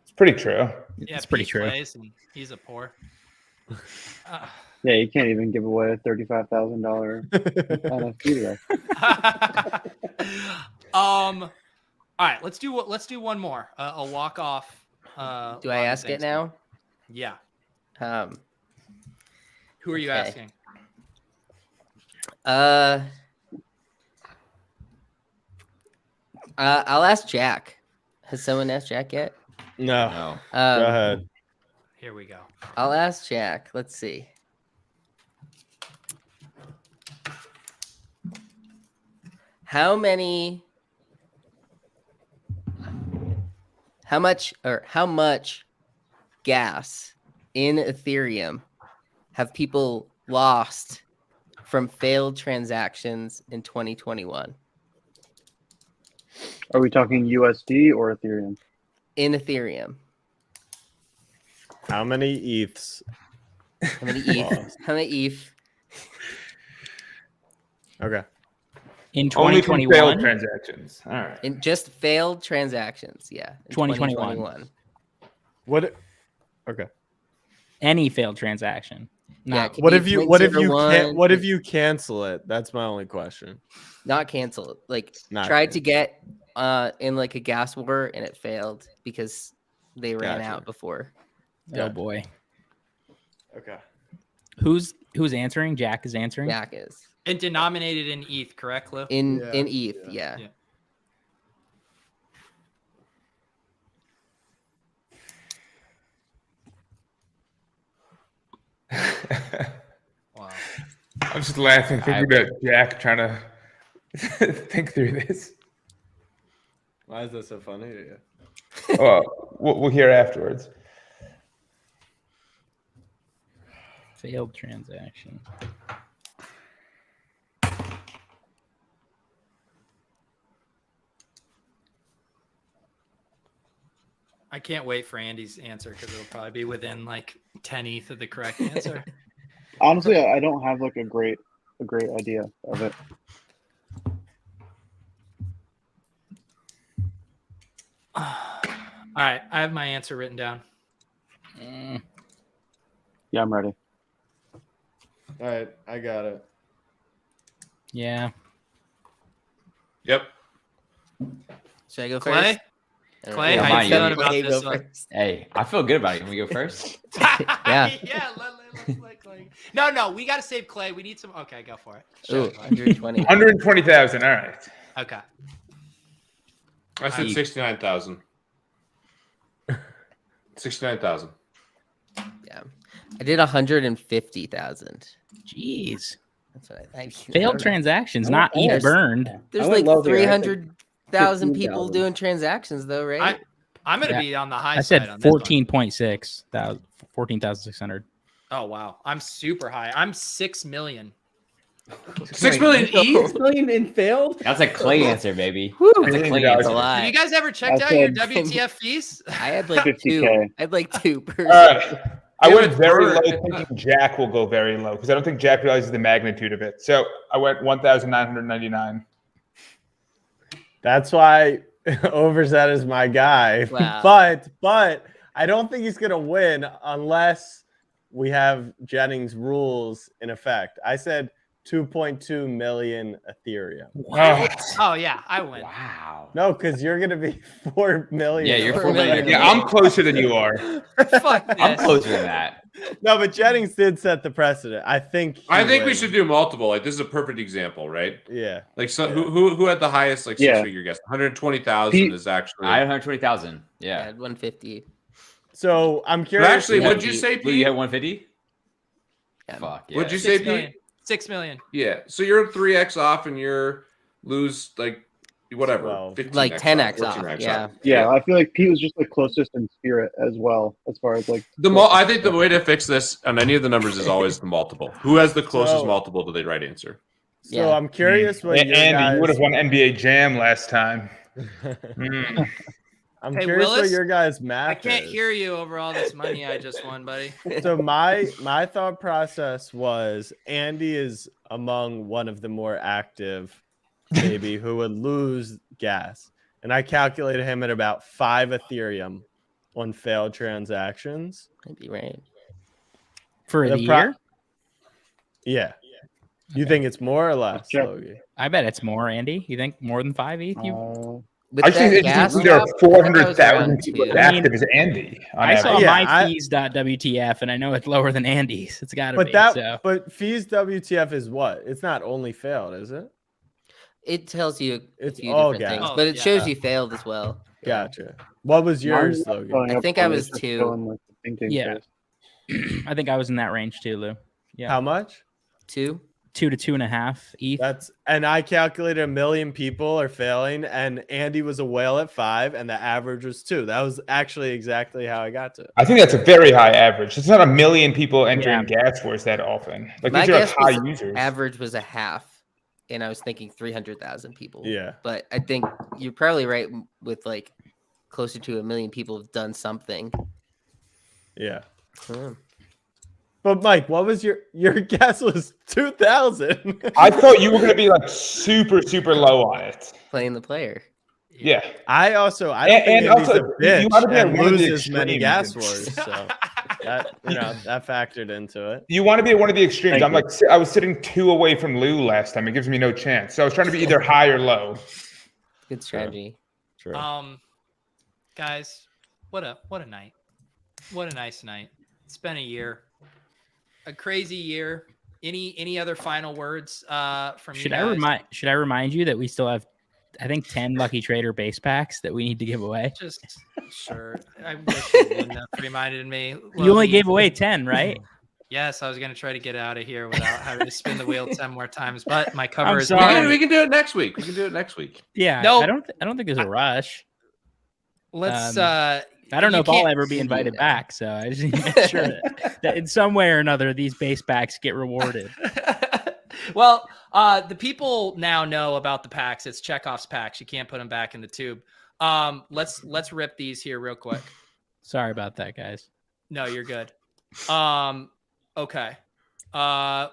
It's pretty true. Yeah, it's pretty Pete true. plays and he's a poor. Yeah, you can't even give away a $35,000 NFT there. All right, let's do one more. A walk off. Do I ask it now? Yeah. Who are you asking? I'll ask Jack. Has someone asked Jack yet? No. Go ahead. Here we go. I'll ask Jack. Let's see. How much gas in Ethereum have people lost from failed transactions in 2021? Are we talking USD or Ethereum? In Ethereum. How many ETHs? How many ETH? How many ETH? Okay. In Only from 2021? failed transactions. All right. In just failed transactions, yeah. In 2021. What? Okay. Any failed transaction. Yeah, Not it What could if be you what if you 0.01, can't what if you cancel it? That's my only question. not cancel it. Like Not tried to get in like a gas war and it failed because they ran Gotcha. out before. Oh boy. Okay. Who's answering? Jack is answering. Jack is. And denominated in ETH, correct, Lou? In ETH, yeah. Wow. I'm just laughing thinking about Jack trying to think through this. Why is that so funny to you? Well, we'll hear afterwards. Failed transaction. I can't wait for Andy's answer because it'll probably be within like 10 ETH of the correct answer. Honestly, I don't have like a great idea of it. All right, I have my answer written down. Yeah, I'm ready. All right, I got it. Yeah. Yep. Should I go Clay? first? Clay, Yeah, how you mine, feeling you about Clay, this go one? first. Hey, I feel good about it. Can we go first? Yeah. Yeah, let's let Clay. No, we got to save Clay. We need some. Okay, go for it. Ooh, 120. 120,000. All right. Okay. I said 69,000. 69,000. Yeah. I did 150,000. Jeez. That's what I Failed transactions, not ETH burned. There's I went like low there. I said 300,000 people 15,000. doing transactions though, right? I'm going to Yeah. be on the high I side said on this one. 14.6 14,600. Oh, wow. I'm super high. I'm 6 million. 6 million ETH? 6 million in failed? That's a Clay answer, baby. Woo, That's a Clay that's answer. a lie. Have you guys ever checked I out your said- WTF fees? I had like 50K. two. I had like two per. All right. I It went was very Bird. low, thinking Jack will go very low because I don't think Jack realizes the magnitude of it. So I went 1,999. That's why Overzet is my guy. Wow. But I don't think he's gonna win unless we have Jennings rules in effect. I said 2.2 million Ethereum. Oh, yeah, I win. Wow. No, because you're gonna be 4 million. Yeah, you're 4 4 million. million. Yeah, I'm closer than you are. Fuck this. I'm closer than that. No, but Jennings did set the precedent. I think we wins. should do multiple. Like, this is a perfect example, right? Yeah. Like, so Yeah. who had the highest like Yeah. six-figure guess? 120,000 is actually. I had 120,000. I Yeah. had 150. So I'm But curious. actually, what'd you say, Lou, you Pete? had 150? Fuck yeah. What'd you say, 6 million. Pete? 6 million. Yeah. So you're 3x off, and you're lose like whatever, 12. 15x Like 10x 14x off. Yeah. Yeah, I feel like Pete was just the closest in spirit as well, as far as like I think the way to fix this on any of the numbers is always the multiple. Who has the closest So- multiple to the right answer? So I'm curious what Andy, your guys... you would have won NBA Jam last time. I'm Hey, curious what Willis, your guys' math I can't is. hear you over all this money I just won, buddy. So my thought process was Andy is among one of the more active, maybe, who would lose gas. And I calculated him at about 5 Ethereum on failed transactions. Might be right. For the year? Yeah. You think it's more or less, Sure. Logie? I bet it's more, Andy. You think more than 5 ETH? With I that think gas there are drop, I think I was 400,000 around people 2. as active as Andy. On I saw average. Yeah, my fees.wtf, and I know it's lower than Andy's. It's got to But be. that So. but fees WTF is what? It's not only failed, is it? It tells you a It's few all different gas. things, but it shows you failed as well. Gotcha. What was yours, Mine's Logie? going I up think I on was it, just 2. going, like, the thinking Yeah. phase. I think I was in that range too, Lou. Yeah. How much? 2. 2 to 2.5 ETH. And I calculated 1 million people are failing, and Andy was a whale at 5, and the average was 2. That was actually exactly how I got to it. I think that's a very high average. It's not 1 million people entering gas wars that often. Like My these are guess high was users. average was a half, and I was thinking 300,000 people. Yeah. But I think you're probably right with like closer to 1 million people have done something. Yeah. Hmm. But Mike, what was your guess? Was 2,000? I thought you were going to be like super, super low on it. Playing the player. Yeah. I don't And think Andy's also, a bitch you wanna be at and one of the loses many extremes. gas wars. So that that factored into it. You want to be at one of the extremes. Thank I'm you. like, I was sitting 2 away from Lou last time. It gives me no chance. So I was trying to be either high or low. Good strategy. True. Guys, what a night. What a nice night. It's been a year. A crazy year. Any other final words from Should you I guys? remind you that we still have, I think, 10 Lucky Trader base packs that we need to give away? Just sure. I wish you wouldn't have reminded me. You only Logie. gave away 10, right? Yes, I was gonna try to get out of here without having to spin the wheel 10 more times, but my cover I'm is sorry. long. We can do it next week. We can do it next week. Yeah. No. I don't think there's a rush. Let's I don't know you if I'll can't- ever be invited back, so I just need to make sure that in some way or another these base packs get rewarded. Well, the people now know about the packs. It's Chekhov's packs. You can't put them back in the tube. Let's rip these here real quick. Sorry about that, guys. No, you're good. Okay.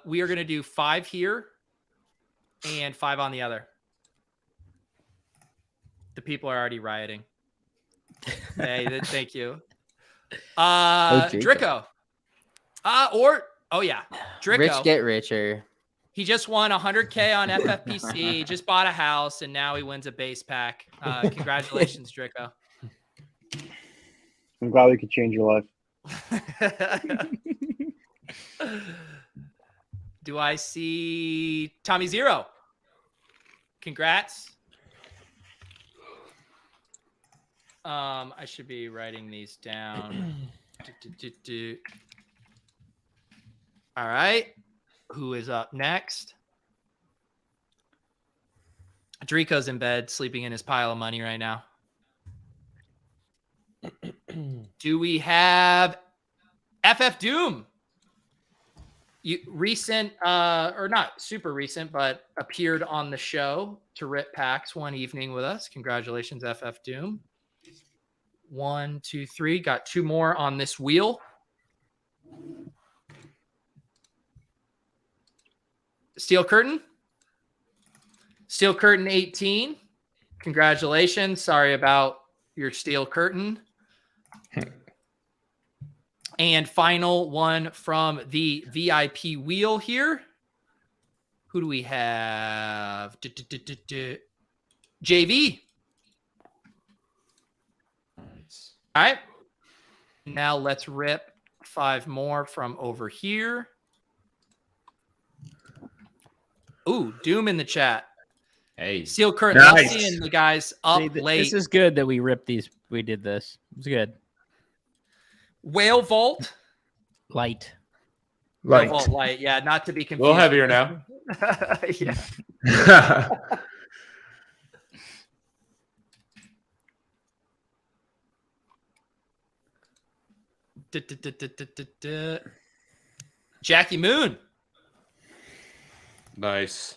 We are gonna do 5 here and 5 on the other. The people are already rioting. Hey, thank you. Drico. Drico. Rich get richer. He just won 100K on FFPC, just bought a house, and now he wins a base pack. Congratulations, Drico. I'm glad we could change your life. Do I see Tommy Zero? Congrats. I should be writing these down. All right. Who is up next? Drico's in bed, sleeping in his pile of money right now. Do we have FF Doom? Recent, or not super recent, but appeared on the show to rip packs one evening with us. Congratulations, FF Doom. 1, 2, 3. Got 2 more on this wheel. Steel Curtain. Steel Curtain 18. Congratulations. Sorry about your Steel Curtain. And final one from the VIP wheel here. Who do we have? JV. All right. Now let's rip 5 more from over here. Ooh, Doom in the chat. Hey, Seal Kurt, Nice. love seeing the guys up late. This is good that we ripped these. We did this. It's good. Whale Vault. Light. Whale Vault Light. Yeah, not to be A confused. little heavier now. Yeah. Jackie Moon. Nice.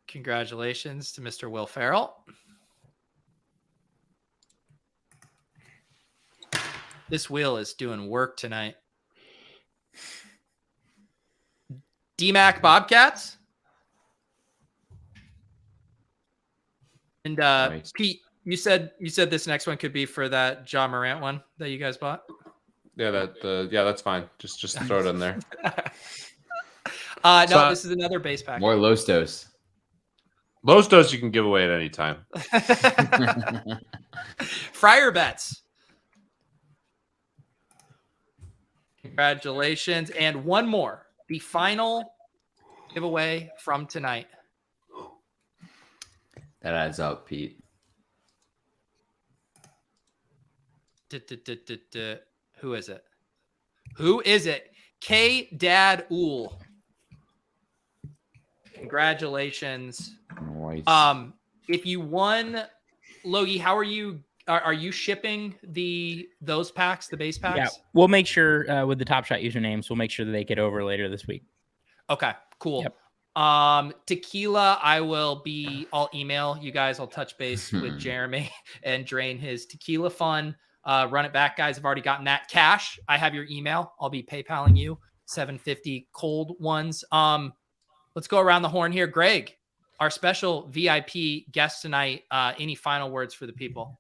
Congratulations to Mr. Will Ferrell. This wheel is doing work tonight. DMAC Bobcats. And Nice. Pete, you said this next one could be for that John Morant one that you guys bought. Yeah, that's fine. Just throw it in there. No, this is another base pack. More Lostos. Lostos you can give away at any time. Friar Bets. Congratulations. And one more. The final giveaway from tonight. That adds up, Pete. Who is it? Who is it? K Dad Ool. Congratulations. Nice. If you won, Logie, how are you? Are you shipping those packs, the base packs? Yeah, we'll make sure with the Top Shot usernames, we'll make sure that they get over later this week. Okay, cool. Yep. Tequila, I'll email you guys. I'll touch base with Jeremy and drain his tequila fund. Run it back, guys. I've already gotten that. Cash, I have your email. I'll be PayPaling you $750 cold ones. Let's go around the horn here. Greg, our special VIP guest tonight. Any final words for the people?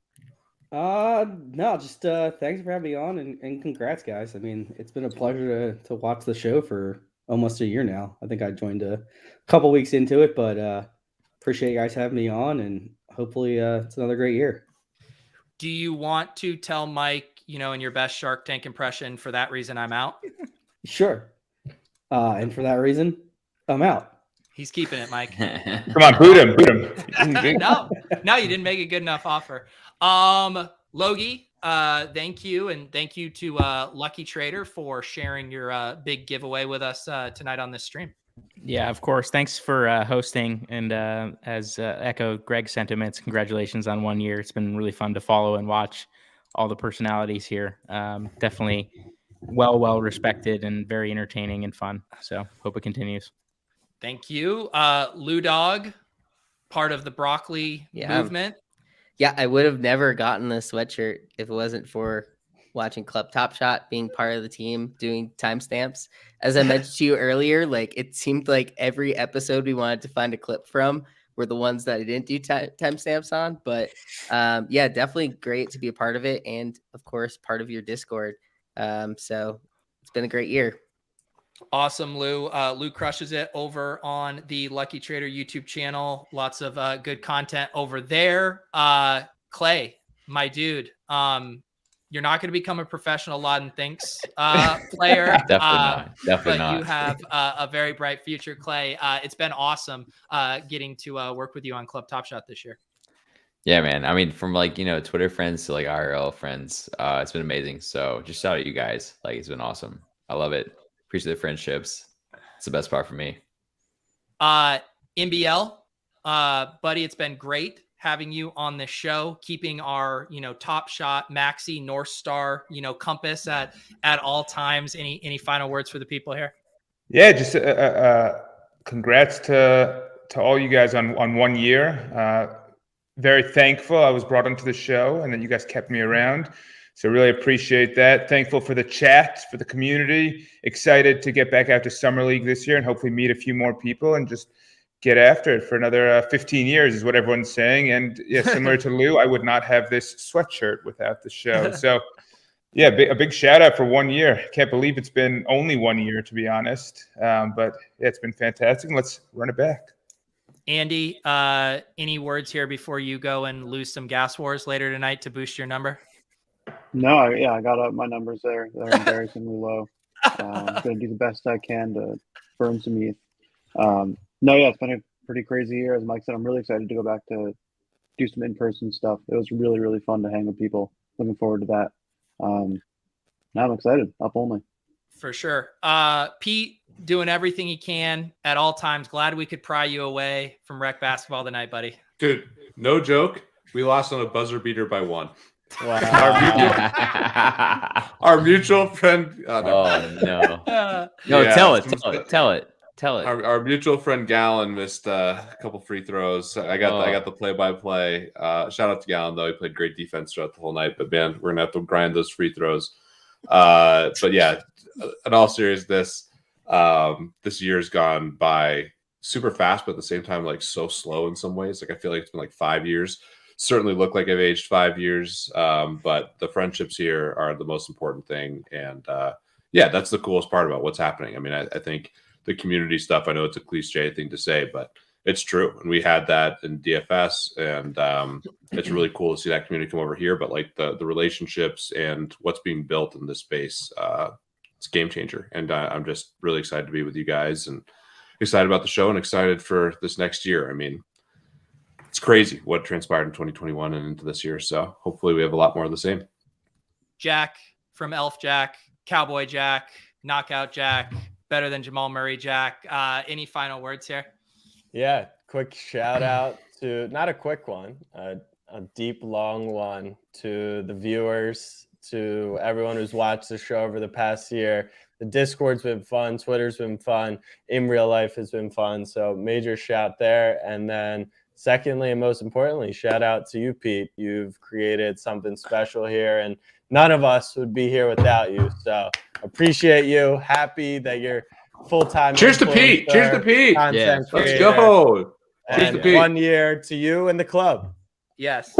No, just thanks for having me on and congrats, guys. I mean, it's been a pleasure to watch the show for almost a year now. I think I joined a couple weeks into it, but appreciate you guys having me on, and hopefully it's another great year. Do you want to tell Mike, in your best Shark Tank impression, for that reason I'm out? Sure. And for that reason, I'm out. He's keeping it, Mike. Come on, boot him. No, you didn't make a good enough offer. Logie, thank you. And thank you to Lucky Trader for sharing your big giveaway with us tonight on this stream. Yeah, of course. Thanks for hosting. And as echo Greg's sentiments, congratulations on 1 year. It's been really fun to follow and watch all the personalities here. Definitely well respected and very entertaining and fun. So hope it continues. Thank you. Lou Dog, part of the broccoli movement. Yeah, I would have never gotten this sweatshirt if it wasn't for watching Club Top Shot, being part of the team, doing timestamps. As I mentioned to you earlier, like it seemed like every episode we wanted to find a clip from were the ones that I didn't do timestamps on. But yeah, definitely great to be a part of it. And of course, part of your Discord. So it's been a great year. Awesome, Lou. Lou crushes it over on the Lucky Trader YouTube channel. Lots of good content over there. Clay, my dude, you're not going to become a professional Lodden Thinks player. Definitely but not. You have a very bright future, Clay. It's been awesome getting to work with you on Club Top Shot this year. Yeah, man. I mean, from Twitter friends to IRL friends, it's been amazing. So just shout out you guys. It's been awesome. I love it. Appreciate the friendships. It's the best part for me. MBL, buddy, it's been great having you on the show, keeping our, Top Shot, Maxi, North Star, compass at all times. Any final words for the people here? Yeah, just congrats to all you guys on 1 year. Very thankful I was brought onto the show and then you guys kept me around. So really appreciate that. Thankful for the chat, for the community. Excited to get back out to Summer League this year and hopefully meet a few more people and just get after it for another 15 years is what everyone's saying. And yeah, similar to Lou, I would not have this sweatshirt without the show. So yeah, a big shout out for 1 year. Can't believe it's been only 1 year, to be honest. But yeah, it's been fantastic. Let's run it back. Andy, any words here before you go and lose some gas wars later tonight to boost your number? No, I got up my numbers there. They're embarrassingly low. I'm going to do the best I can to burn some ETH. No, yeah, it's been a pretty crazy year. As Mike said, I'm really excited to go back to do some in-person stuff. It was really, really fun to hang with people. Looking forward to that. Now I'm excited. Up only. For sure. Pete doing everything he can at all times. Glad we could pry you away from rec basketball tonight, buddy. Dude, no joke. We lost on a buzzer beater by 1. Wow. Our mutual friend. Oh no! No, Yeah, tell it. Our mutual friend Gallon missed a couple free throws. I got the play-by-play. Shout out to Gallon though; he played great defense throughout the whole night. But man, we're gonna have to grind those free throws. But yeah, in all seriousness, this year's gone by super fast, but at the same time, like so slow in some ways. Like I feel like it's been like 5 years. Certainly look like I've aged 5 years, but the friendships here are the most important thing. And yeah, that's the coolest part about what's happening. I mean, I think the community stuff, I know it's a cliche thing to say, but it's true. And we had that in DFS, and it's really cool to see that community come over here. But like the relationships and what's being built in this space, it's a game changer. And I'm just really excited to be with you guys and excited about the show and excited for this next year. I mean, it's crazy what transpired in 2021 and into this year. So hopefully we have a lot more of the same. Jack from Elf Jack, Cowboy Jack, Knockout Jack, better than Jamal Murray Jack. Any final words here? Yeah, quick shout out to, not a quick one, a deep, long one, to the viewers, to everyone who's watched the show over the past year. The Discord's been fun. Twitter's been fun. In real life has been fun. So major shout there. And then secondly, and most importantly, shout out to you, Pete. You've created something special here, and none of us would be here without you. So appreciate you. Happy that you're full-time. Cheers to Pete. Cheers to Pete. Yeah, let's go. Cheers to Pete. 1 year to you and the club. Yes.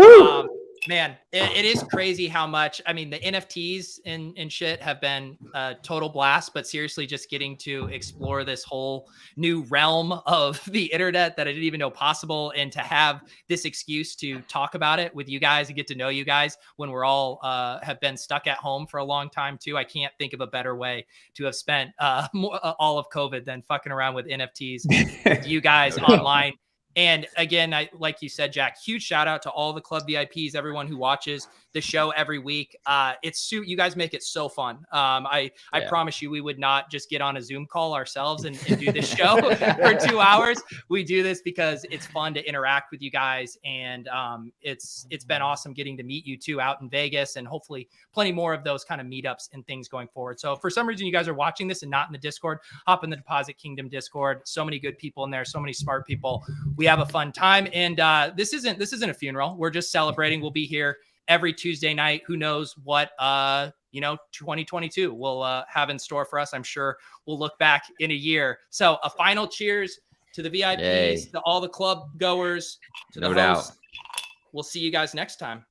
Man, it is crazy how much, I mean, the NFTs and shit have been a total blast, but seriously, just getting to explore this whole new realm of the internet that I didn't even know possible, and to have this excuse to talk about it with you guys and get to know you guys when we're all have been stuck at home for a long time too. I can't think of a better way to have spent all of COVID than fucking around with NFTs with you guys online. And again, like you said, Jack, huge shout out to all the club VIPs, everyone who watches the show every week. You guys make it so fun. I promise you, we would not just get on a Zoom call ourselves and do this show for 2 hours. We do this because it's fun to interact with you guys. And it's been awesome getting to meet you too out in Vegas, and hopefully plenty more of those kind of meetups and things going forward. So if for some reason you guys are watching this and not in the Discord, hop in the Deposit Kingdom Discord. So many good people in there, so many smart people. We have a fun time, and this isn't a funeral. We're just celebrating. We'll be here every Tuesday night. Who knows what 2022 will have in store for us. I'm sure we'll look back in a year. So a final cheers to the VIPs, to all the club goers, to the hosts. We'll see you guys next time.